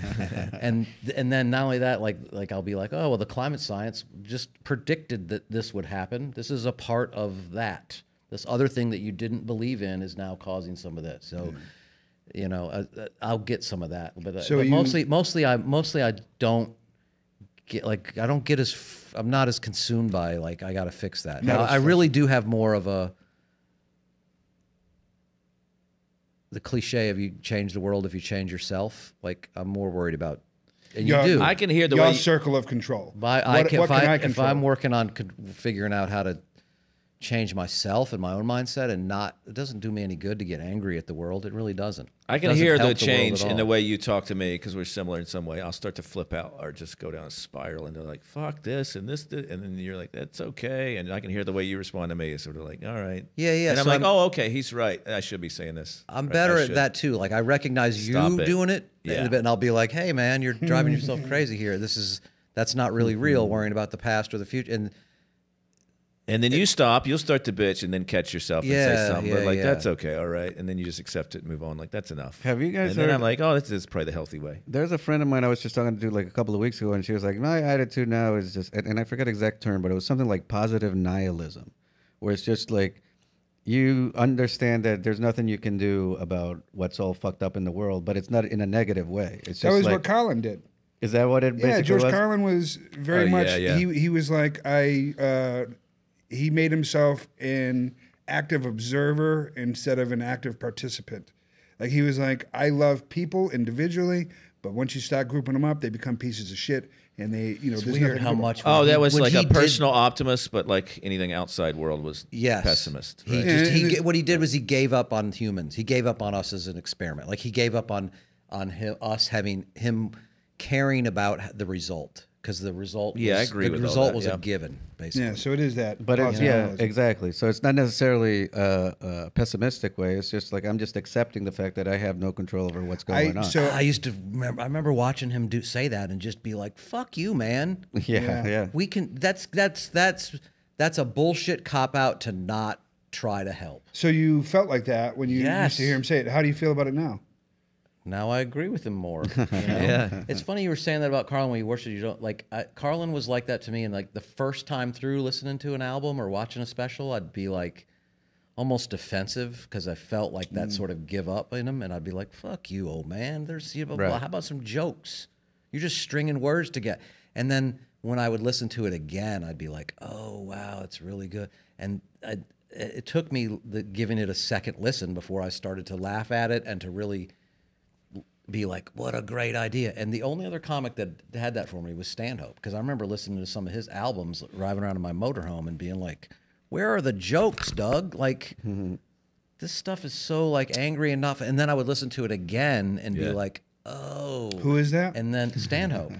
C: and then not only that, like I'll be like, oh, well, the climate science just predicted that this would happen. This is a part of that. This other thing that you didn't believe in is now causing some of this. So, you know, I'll get some of that. But,
A: So
C: but
A: you-
C: mostly I don't get, like, I don't get I'm not as consumed by, like, I got to fix that.
A: Not
C: Now,
A: as
C: I really do have more of the cliche of you change the world if you change yourself. Like, I'm more worried about, and you
A: Your-
C: do.
D: I can hear the
A: Your
D: way.
A: circle of control.
C: But
A: What can I
C: if
A: control?
C: I'm working on figuring out how to change myself and my own mindset, and it doesn't do me any good to get angry at the world. It really doesn't.
D: I can
C: Doesn't
D: hear the
C: help the world
D: change
C: at
D: in the
C: all.
D: way you talk to me because we're similar in some way. I'll start to flip out or just go down a spiral and they're like, fuck this and this, and then you're like, that's okay. And I can hear the way you respond to me. It's sort of like, all right.
C: Yeah, yeah.
D: And I'm
C: So
D: like, oh, okay, he's right. I should be saying this.
C: I'm
D: Right,
C: better
D: I
C: at
D: should.
C: that too. Like, I recognize
D: Stop
C: you
D: it.
C: doing it,
D: Yeah.
C: and I'll be like, hey man, you're driving yourself crazy here. That's not really real, worrying about the past or the future.
D: And then you stop, you'll start to bitch and then catch yourself and say
C: Yeah,
D: something.
C: yeah,
D: But like,
C: yeah.
D: that's okay, all right. And then you just accept it and move on. Like, that's enough.
B: Have you guys
D: And then
B: heard-
D: I'm like, oh, this is probably the healthy way.
B: There's a friend of mine I was just talking to like a couple of weeks ago, and she was like, my attitude now is just, and I forget the exact term, but it was something like positive nihilism, where it's just like, you understand that there's nothing you can do about what's all fucked up in the world, but it's not in a negative way. It's just
A: That was
B: like,
A: what Colin did.
B: is that what it basically
A: Yeah, George
B: was?
A: Carlin was very
D: Oh,
A: much.
D: yeah, yeah.
A: He was like he made himself an active observer instead of an active participant. Like, he was like, I love people individually, but once you start grouping them up, they become pieces of shit, and they, you know,
C: It's
A: there's
C: weird
A: nothing
C: how
A: about-
C: much.
D: Oh,
C: when
D: that
C: he-
D: was
C: when
D: like
C: he
D: a
C: did-
D: personal optimist, but like anything outside world was
C: Yes.
D: pessimist.
C: He
D: Right?
C: just
A: And it's-
C: what he did was he gave up on humans. He gave up on us as an experiment. Like, he gave up on us having him caring about the result, because the result.
D: Yeah, I
C: was,
D: agree
C: the
D: with all
C: result
D: that,
C: was
D: yeah.
C: a given, basically.
A: Yeah, so it is that.
B: But it's,
A: positive
B: yeah,
A: nihilism.
B: exactly. So it's not necessarily a pessimistic way. It's just like, I'm just accepting the fact that I have no control over what's going on.
A: So
C: I used to remember. I remember watching him say that and just be like, "Fuck you, man.
B: yeah.
C: We can." That's a bullshit cop out to not try to help.
A: So you felt like that when you used
C: Yes.
A: to hear him say it. How do you feel about it now?
C: Now I agree with him more. You know?
D: Yeah.
C: It's funny you were saying that about Carlin when you worship. You don't like Carlin was like that to me, and like the first time through listening to an album or watching a special, I'd be like almost defensive because I felt like that sort of give up in him, and I'd be like, "Fuck you, old man. There's
B: Right.
C: how about some jokes? You're just stringing words together." And then when I would listen to it again, I'd be like, "Oh wow, it's really good." And it took me giving it a second listen before I started to laugh at it and to really be like, what a great idea. And the only other comic that had that for me was Stanhope, because I remember listening to some of his albums driving around in my motorhome and being like, where are the jokes, Doug? Like, this stuff is so like angry and not. And then I would listen to it again and be
D: Yeah.
C: like, oh.
A: Who is that?
C: And then Stanhope.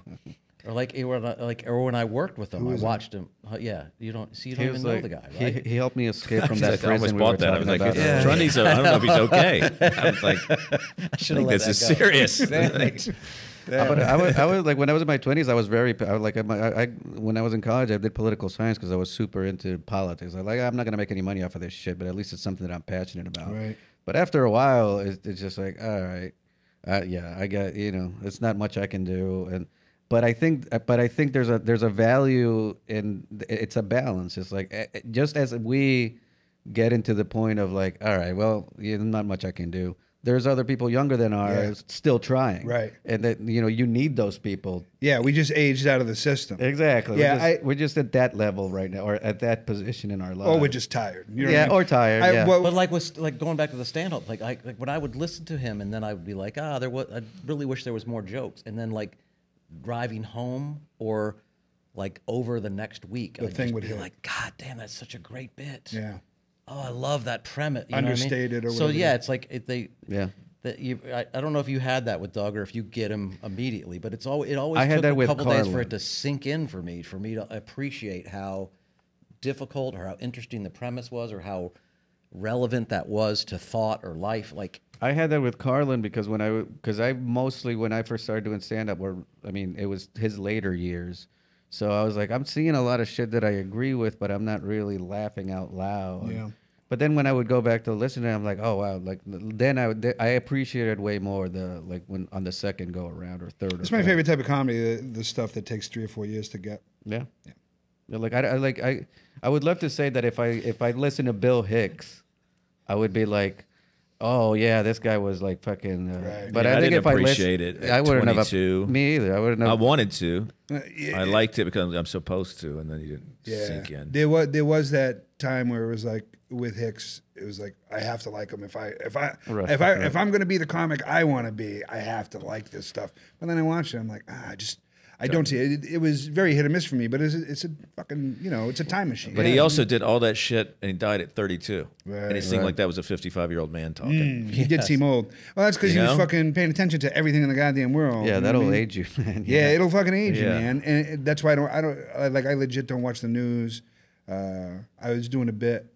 C: Or or when I worked with him, I watched him. Yeah, you don't even know the guy, right?
B: He helped me escape from that
D: I almost
B: prison we were
D: bought that. I was
B: talking
D: like,
B: about.
D: it's Trundy's. I don't know if he's okay. I was like, I
C: should've
D: think
C: let
D: this
C: that
D: is
C: go.
D: serious.
B: But I was like, when I was in my 20s, I was very when I was in college, I did political science because I was super into politics. I'm not going to make any money off of this shit, but at least it's something that I'm passionate about.
A: Right.
B: But after a while, it's just like, all right, yeah, I got, it's not much I can do. But I think there's a value in, it's a balance. It's like, just as we get into the point of like, all right, well, not much I can do. There's other people younger than ours still trying.
A: Right.
B: And that, you need those people.
A: Yeah, we just aged out of the system.
B: Exactly.
A: Yeah,
B: we're just at that level right now, or at that position in our lives.
A: Or we're just tired. You know what I mean?
B: or tired. Yeah.
A: well,
C: But like going back to the stand-up, like when I would listen to him, and then I would be like, I really wish there was more jokes. And then like driving home or like over the next week, I'd
A: thing
C: just
A: would
C: be
A: hit.
C: like, God damn, that's such a great bit.
A: yeah.
C: Oh, I love that premise. You know what I mean?
A: Understated or
C: So
A: whatever.
C: yeah, it's like
B: Yeah.
C: I don't know if you had that with Doug or if you get him immediately, but it always
B: I had
C: took
B: that
C: a
B: with
C: couple days for
B: Carlin.
C: it to sink in for me to appreciate how difficult or how interesting the premise was or how relevant that was to thought or life. Like,
B: I had that with Carlin because when I first started doing stand up, it was his later years. So I was like, I'm seeing a lot of shit that I agree with, but I'm not really laughing out loud.
A: Yeah.
B: But then when I would go back to listen, I'm like, oh wow, like then I appreciated way more the like when on the second go around or third.
A: It's my favorite type of comedy, the stuff that takes 3 or 4 years to get.
B: Yeah. Yeah, like I would love to say that if I listen to Bill Hicks, I would be like, oh yeah, this guy was like fucking.
A: Right.
B: But
D: Yeah,
B: I think
D: didn't
B: if I
D: appreciate it at
B: I wouldn't
D: 22.
B: have. Me either. I wouldn't have.
D: I wanted to.
A: Yeah.
D: I liked it because I'm supposed to, and then you didn't
A: Yeah.
D: sink in.
A: There was that time where it was like with Hicks, it was like I have to like him if I'm gonna be the comic I want to be, I have to like this stuff. But then I watched it, I'm like, I don't see it. It was very hit or miss for me, but it's a fucking, it's a time machine.
D: But he also did all that shit, and he died at 32.
A: Right,
D: and it seemed
B: right.
D: like that was a 55-year-old man talking.
A: He did seem old. Well, that's because
D: You
A: he was
D: know?
A: fucking paying attention to everything in the goddamn world.
B: Yeah,
A: you know
B: that'll
A: what I mean?
B: age you, man.
A: Yeah, it'll fucking age you,
D: Yeah.
A: man. And that's why I legit don't watch the news. I was doing a bit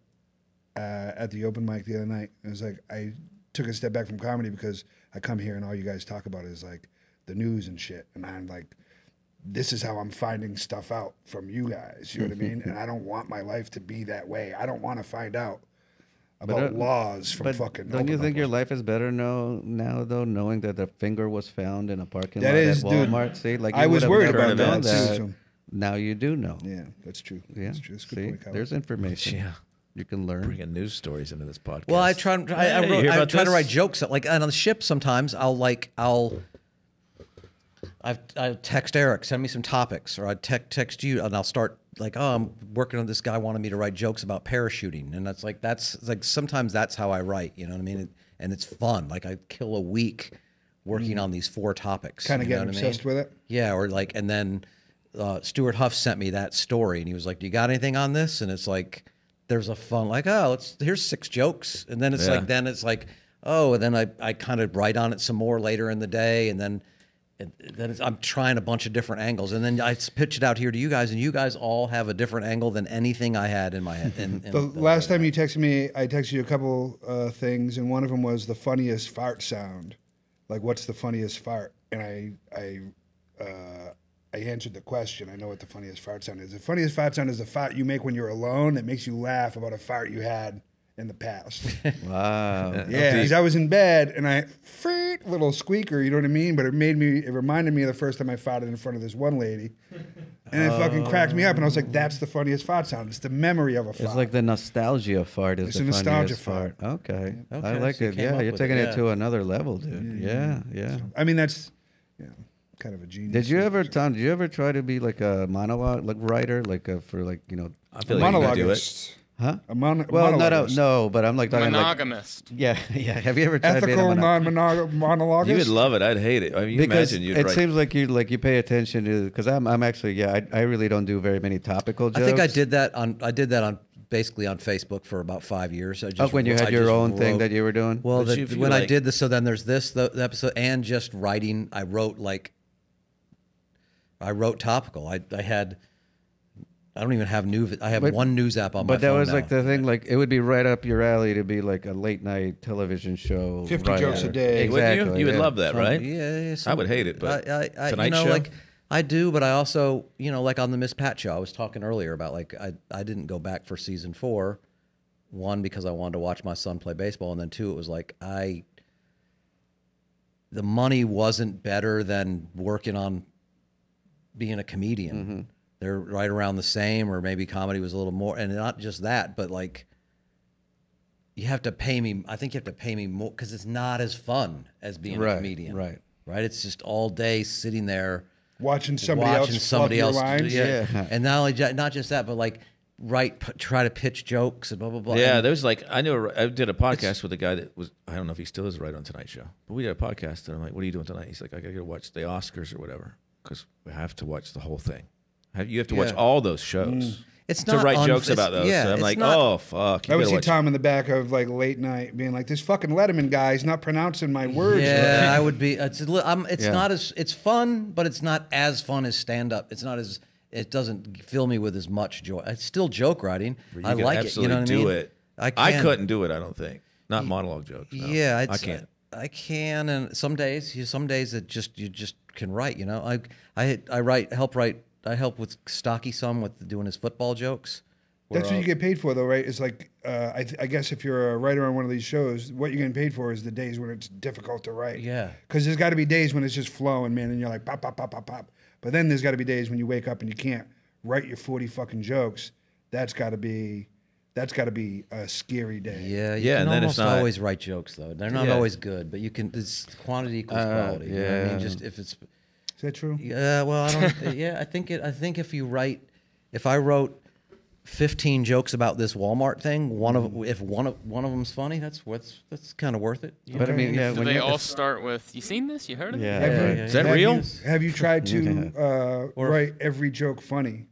A: at the open mic the other night. It was like I took a step back from comedy because I come here and all you guys talk about is like the news and shit, and I'm like, this is how I'm finding stuff out from you guys. You know what I mean? And I don't want my life to be that way. I don't want to find out about laws from
B: But
A: fucking.
B: don't you
A: open
B: think
A: mic
B: your
A: laws.
B: life is better now though, knowing that the finger was found in a parking
A: That
B: lot
A: is,
B: at
A: dude.
B: Walmart? See, like
A: I
B: you
A: was
B: would have
A: worried
B: never
A: about
B: known
A: that
B: that.
A: too.
B: Now you do know.
A: Yeah, that's true.
B: Yeah.
A: That's true. That's a good
B: See,
A: point, Kyle.
B: there's information.
D: Yeah.
B: You can learn.
D: Bringing news stories into this podcast.
C: Well, I try.
D: Hey,
C: I
D: you hear about
C: try to
D: this?
C: write jokes. Like on the ship, sometimes I'll text Eric, send me some topics, or I text you, and I'll start like, oh, I'm working on this guy wanted me to write jokes about parachuting, and that's like sometimes that's how I write. You know what I mean? And it's fun. Like I kill a week working on these 4 topics.
A: Kind of
C: you know
A: getting
C: what I mean?
A: obsessed with it.
C: Yeah, or like, and then Stuart Huff sent me that story, and he was like, "Do you got anything on this?" And it's like, there's a fun, like, oh, here's 6 jokes, and then it's
D: Yeah.
C: like, oh, and then I kind of write on it some more later in the day, and then I'm trying a bunch of different angles, and then I pitch it out here to you guys, and you guys all have a different angle than anything I had in my head.
A: The last time you texted me, I texted you a couple things, and one of them was the funniest fart sound. Like, what's the funniest fart? And I answered the question. I know what the funniest fart sound is. The funniest fart sound is the fart you make when you're alone that makes you laugh about a fart you had in the past.
B: Wow.
A: Yeah, because I was in bed and little squeaker, you know what I mean? But it reminded me of the first time I farted in front of this one lady. And it fucking cracked me up, and I was like, that's the funniest fart sound. It's the memory of a fart.
B: It's like the nostalgia fart is
A: It's
B: the
A: a nostalgia
B: funniest fart. Okay. I
C: Okay,
B: like
C: so you
B: it.
C: came
B: Yeah,
C: up
B: you're
C: with
B: taking
C: it,
B: it to another level, dude. Yeah, yeah.
A: I mean, that's kind of a genius.
B: Did you ever, Tom? Did you ever try to be like a monologue writer, like for like
D: I feel like you could do it.
A: monologist?
B: Huh?
A: Well,
B: no, but I'm like talking like
E: Monogamist.
B: yeah. Have you ever tried being a
A: ethical
B: monogamist?
D: You would
A: non-monologist.
D: love it. I'd hate it. I mean, you
B: Because
D: imagine you'd
B: it
D: write.
B: seems like you pay attention to because I'm actually I really don't do very many topical jokes.
C: I think I did that on basically on Facebook for about 5 years.
B: When you had your own thing
C: wrote-
B: that you were doing.
C: Well,
D: But if you
C: when I
D: like-
C: did this, so then there's the episode, and just writing. I wrote topical. I don't even have I have one news app on my
B: But that
C: phone
B: was
C: now.
B: like the thing. Like it would be right up your alley to be like a late night television show.
A: 50
B: writer.
A: jokes a day.
D: Wouldn't
B: Exactly.
D: you would
B: yeah.
D: love that, right?
C: Yeah,
D: I would hate it, but
C: I
D: Tonight Show?
C: like I do, but I also, like on the Miss Pat show, I was talking earlier about like I didn't go back for season 4, one because I wanted to watch my son play baseball, and then 2, it was like the money wasn't better than working on being a comedian.
B: Mm-hmm.
C: They're right around the same, or maybe comedy was a little more, and not just that, but like. You have to pay me. I think you have to pay me more because it's not as fun as being a comedian.
B: Right.
C: It's just all day sitting there
A: Watching somebody else. Lines.
C: Yeah. And not just that, but like try to pitch jokes and blah blah blah.
D: Yeah,
C: And
D: there's like I did a podcast with a guy that was I don't know if he still is right on Tonight Show, but we did a podcast and I'm like, what are you doing tonight? He's like, I gotta go watch the Oscars or whatever because we have to watch the whole thing. You have to watch all those shows.
C: it's
D: to
C: not
D: write jokes
C: it's-
D: about those.
C: Yeah,
D: So I'm
C: it's
D: like,
C: not-
D: oh fuck.
A: I would
D: better
A: see
D: watch
A: Tom in the back of like late night being like, this fucking Letterman guy is not pronouncing my words.
C: Yeah,
A: right."
C: I would be. It's
B: Yeah.
C: not as it's fun, but it's not as fun as stand up. It's not as it doesn't fill me with as much joy. It's still joke writing.
D: You
C: I
D: can
C: like it. You know what I
D: absolutely
C: mean?
D: do it.
C: I
D: couldn't do it. I don't think. Not monologue jokes. No.
C: Yeah,
D: I can't.
C: I can, and some days it just you just can write. I help write with Stocky some with doing his football jokes.
A: That's what you get paid for, though, right? It's like, I guess if you're a writer on one of these shows, what you're getting paid for is the days when it's difficult to write.
C: Yeah.
A: Because there's got to be days when it's just flowing, man, and you're like, pop, pop, pop, pop, pop. But then there's got to be days when you wake up and you can't write your 40 fucking jokes. That's got to be a scary day.
C: Yeah, you can almost always write jokes, though. They're not always good, but you can. It's quantity equals quality. You know what I mean? Just if it's.
A: Is that true?
C: Yeah. Well, I don't. Yeah, I think if I wrote 15 jokes about this Walmart thing, if one of them's funny, that's kind of worth it.
B: But I mean, yeah,
E: Do they all start with, "You seen this? You heard of it?"
B: Yeah.
D: Is that real?
A: Have you tried to write every joke funny?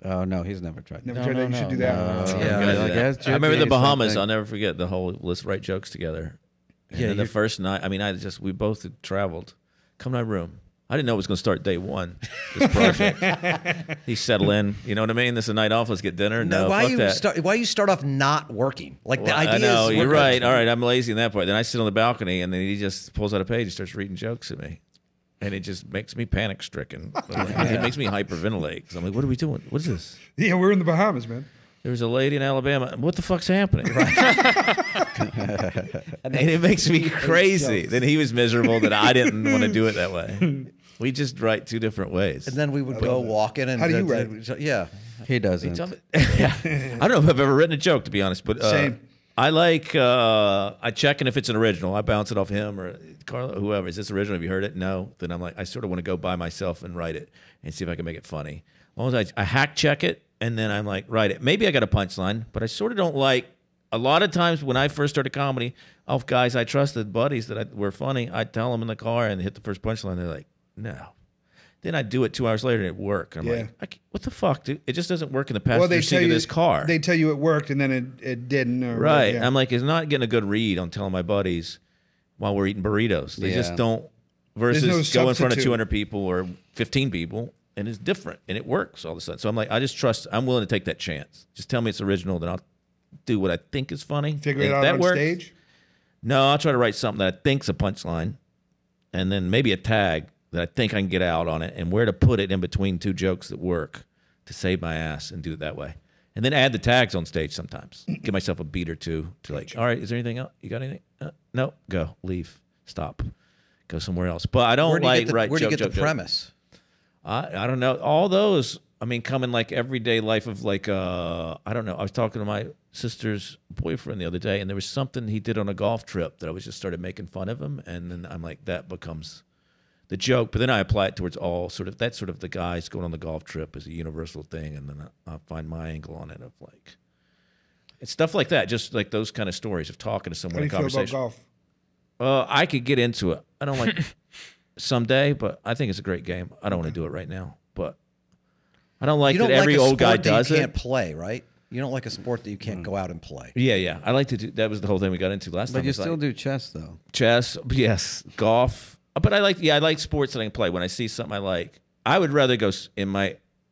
B: Oh no, he's never tried.
A: Never tried that. You should do that.
B: Yeah,
D: I remember the Bahamas. I'll never forget the whole let's write jokes together. And then the first night, I mean, we both had traveled. Come to my room. I didn't know it was going to start day one, this project. He settled in. You know what I mean? This is a night off. Let's get dinner. No,
C: why
D: fuck that.
C: you start off not working? Like the idea
D: I know,
C: is...
D: you're right. All right, I'm lazy in that part. Then I sit on the balcony, and then he just pulls out a page and starts reading jokes at me. And it just makes me panic-stricken. It makes me hyperventilate. 'Cause I'm like, what are we doing? What is this?
A: Yeah, we're in the Bahamas, man.
D: There was a lady in Alabama. What the fuck's happening? And it makes me crazy. Then he was miserable that I didn't want to do it that way. We just write two different ways.
C: And then we would go walking. And
A: how do you write?
C: Yeah.
B: He doesn't.
D: I don't know if I've ever written a joke, to be honest. But
A: Same.
D: I like, I check and if it's an original, I bounce it off him or Carlo, whoever. Is this original? Have you heard it? No. Then I'm like, I sort of want to go by myself and write it and see if I can make it funny. As long as I hack check it, and then I'm like, write it. Maybe I got a punchline, but I sort of don't like, a lot of times when I first started comedy, guys I trusted, buddies that were funny, I'd tell them in the car and hit the first punchline. They're like, no. Then I'd do it 2 hours later and it worked. I'm like, what the fuck, dude? It just doesn't work in the passenger seat of this car.
A: They tell you it worked and then it didn't.
D: Right. Yeah. I'm like, it's not getting a good read on telling my buddies while we're eating burritos. They just don't, versus go in front of 200 people or 15 people, and it's different, and it works all of a sudden. So I'm like, I'm willing to take that chance. Just tell me it's original, then I'll do what I think is funny.
A: Figure it out on stage?
D: No, I'll try to write something that I think's a punchline, and then maybe a tag that I think I can get out on it, and where to put it in between two jokes that work to save my ass and do it that way. And then add the tags on stage sometimes. Give myself a beat or two to like, all right, is there anything else? You got anything? No, go, leave, stop, go somewhere else. But I don't write
C: Where do you get the premise?
D: I don't know. All those, I mean, come in like everyday life of like, I don't know. I was talking to my sister's boyfriend the other day, and there was something he did on a golf trip that I was just started making fun of him. And then I'm like, that becomes the joke. But then I apply it towards all sort of, that's sort of the guys going on the golf trip is a universal thing. And then I'll find my angle on it of like, it's stuff like that. Just like those kind of stories of talking to someone in conversation.
A: How do you feel about golf?
D: I could get into it. I don't like someday, but I think it's a great game. I don't want to do it right now, but I don't like that every old guy does it.
C: You can't play, right? You don't like a sport that you can't go out and play.
D: Yeah. I like to do. That was the whole thing we got into last time.
B: But you still do chess, though.
D: Chess, yes, golf. But I like sports that I can play. When I see something I like, I would rather go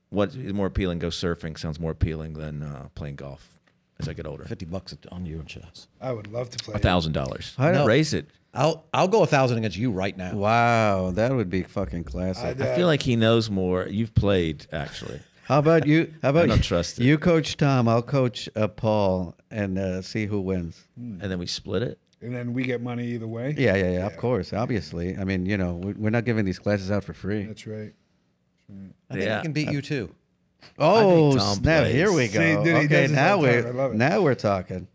D: what is more appealing. Go surfing sounds more appealing than playing golf as I get older.
C: $50 on you in chess.
A: I would love to play.
D: $1,000. Raise it.
C: I'll go 1,000 against you right now.
B: Wow, that would be fucking classic.
D: I feel like he knows more. You've played actually.
B: How about you? How about
D: I don't trust it.
B: You coach Tom. I'll coach Paul, and see who wins.
D: And then we split it.
A: And then we get money either way.
B: Yeah. Of course, obviously. I mean, we're not giving these classes out for free.
A: That's right.
C: I think I can beat you too.
B: Oh snap! Here we go.
A: See, dude,
B: okay, now we're talking.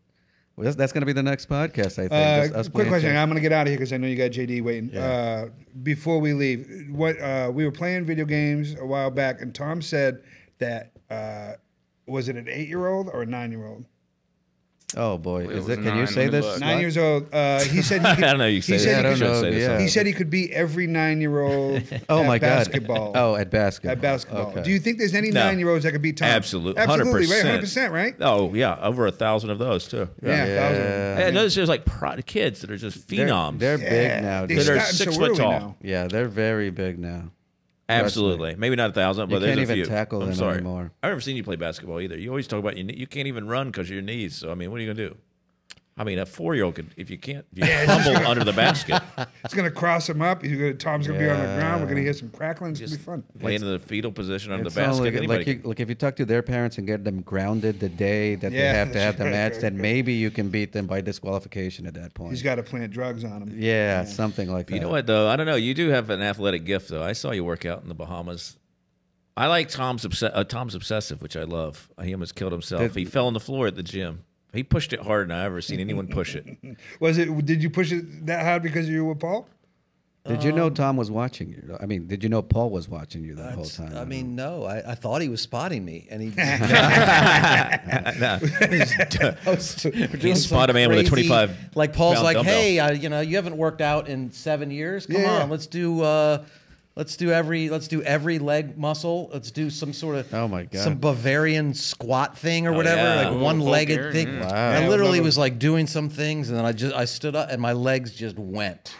B: Well, that's going to be the next podcast, I think.
A: Quick question. I'm going to get out of here because I know you got JD waiting. Yeah. Before we leave, we were playing video games a while back, and Tom said that was it an 8-year-old or a 9-year-old?
B: Oh boy, is it? Can you say this?
A: 9 years old. He said he could,
D: I don't know. You say that. I don't know.
A: He said he could beat every 9-year-old.
B: Oh my
A: basketball.
B: God! Oh, at basketball.
A: At basketball.
B: Okay.
A: Do you think there's any 9-year-olds that could beat Tom?
D: Absolutely,
A: 100%. Right, 100%, right?
D: Oh yeah, over 1,000 of those too.
A: Yeah, 1,000.
D: And there's like kids that are just phenoms.
B: They're big now.
D: They're 6 foot tall.
A: Now.
B: Yeah, they're very big now.
D: Absolutely. Maybe not 1,000, but there's a few.
B: You can't even tackle them anymore.
D: I've never seen you play basketball either. You always talk about you can't even run because of your knees. So I mean, what are you gonna do? I mean, a 4-year-old could, if you fumble under the basket,
A: It's gonna cross him up. Tom's gonna be on the ground. We're gonna hear some crackling. It's gonna be fun.
D: lay into the fetal position under the
B: It's
D: basket.
B: only
D: Anybody
B: like,
D: can-
B: look, if you talk to their parents and get them grounded the day that they
A: Yeah,
B: have to have the
A: right,
B: match,
A: right,
B: then
A: right.
B: maybe you can beat them by disqualification at that point.
A: He's got to plant drugs on him.
B: Yeah, something like that.
D: You know what though? I don't know. You do have an athletic gift though. I saw you work out in the Bahamas. I like Tom's obsessive, which I love. He almost killed himself. He fell on the floor at the gym. He pushed it harder than I ever seen anyone push it.
A: Did you push it that hard because you were with Paul?
B: Did you know Tom was watching you? I mean, did you know Paul was watching you that whole time?
C: I mean, no. I thought he was spotting me, and he.
D: He spotted a man with a 25.
C: Like Paul's
D: pound
C: like,
D: dumbbell.
C: hey, you haven't worked out in 7 years. Come
A: Yeah.
C: on, let's do every leg muscle. Let's do some sort of
B: Oh, my God.
C: some Bavarian squat thing or whatever,
D: yeah.
C: like
E: Ooh,
C: one-legged
E: Bulgarian,
C: thing.
E: yeah.
B: Wow.
C: I
A: Yeah,
C: literally
A: love
C: was like doing some things, and then I stood up, and my legs just went.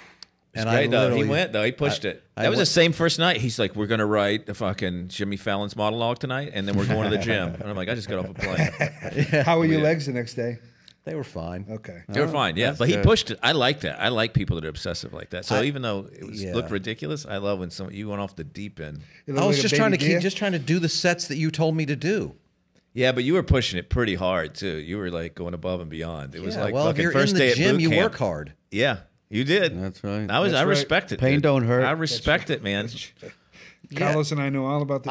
D: It's
C: And
D: great, though. He
C: literally-
D: went though. He pushed it.
C: I
D: That was the
C: went-
D: same first night. He's like, "We're gonna write the fucking Jimmy Fallon's monologue tonight, and then we're going to the gym." And I'm like, "I just got off a plane."
A: How were your legs the next day?
C: They were fine.
A: Okay.
D: They were fine, yeah.
B: that's
D: But he
B: good.
D: pushed it. I like that. I like people that are obsessive like that. So
C: I-
D: even though it was,
C: yeah.
D: looked ridiculous, I love when you went off the deep end.
A: You look
C: I was
A: like a
C: just trying to
A: baby deer?
C: trying to do the sets that you told me to do.
D: Yeah, but you were pushing it pretty hard too. You were like going above and beyond. It was
C: Yeah,
D: like
C: well, if
D: fucking
C: you're
D: first
C: in
D: day
C: the
D: at
C: gym,
D: boot
C: you
D: camp.
C: work hard.
D: Yeah, you did.
B: That's right.
D: I
A: That's right.
D: respect it.
B: Pain
D: dude.
B: don't hurt.
D: I respect it, man.
A: Carlos and I know all about the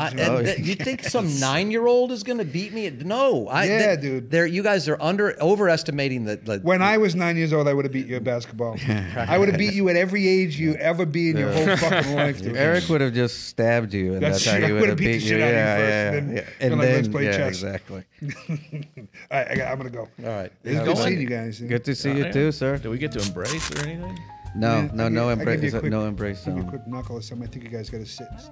A: gym.
C: You think some 9-year-old is going to beat me? No,
A: Yeah, dude.
C: You guys are overestimating the.
A: When I was 9 years old, I would have beat you at basketball. I would have beat you at every age you ever be in your whole fucking life. Dude.
B: Eric would have just stabbed you, and that's, how
A: true.
B: he
A: I
B: would have
A: beat the
B: beat you.
A: shit out of you
B: Yeah,
A: first,
B: yeah,
A: and then
B: yeah.
A: been
B: And
A: like,
B: then,
A: let's play
B: yeah,
A: chess.
B: exactly.
A: All right, I'm gonna go.
C: All right.
A: It's good seeing you guys.
B: Good to see you too, sir.
D: Do we get to embrace or anything?
B: No,
A: I
B: no
A: give you a
B: embrace,
A: quick-
B: no embrace
A: give you a
B: zone.
A: quick knuckle or something. I think you guys got to sit and stay.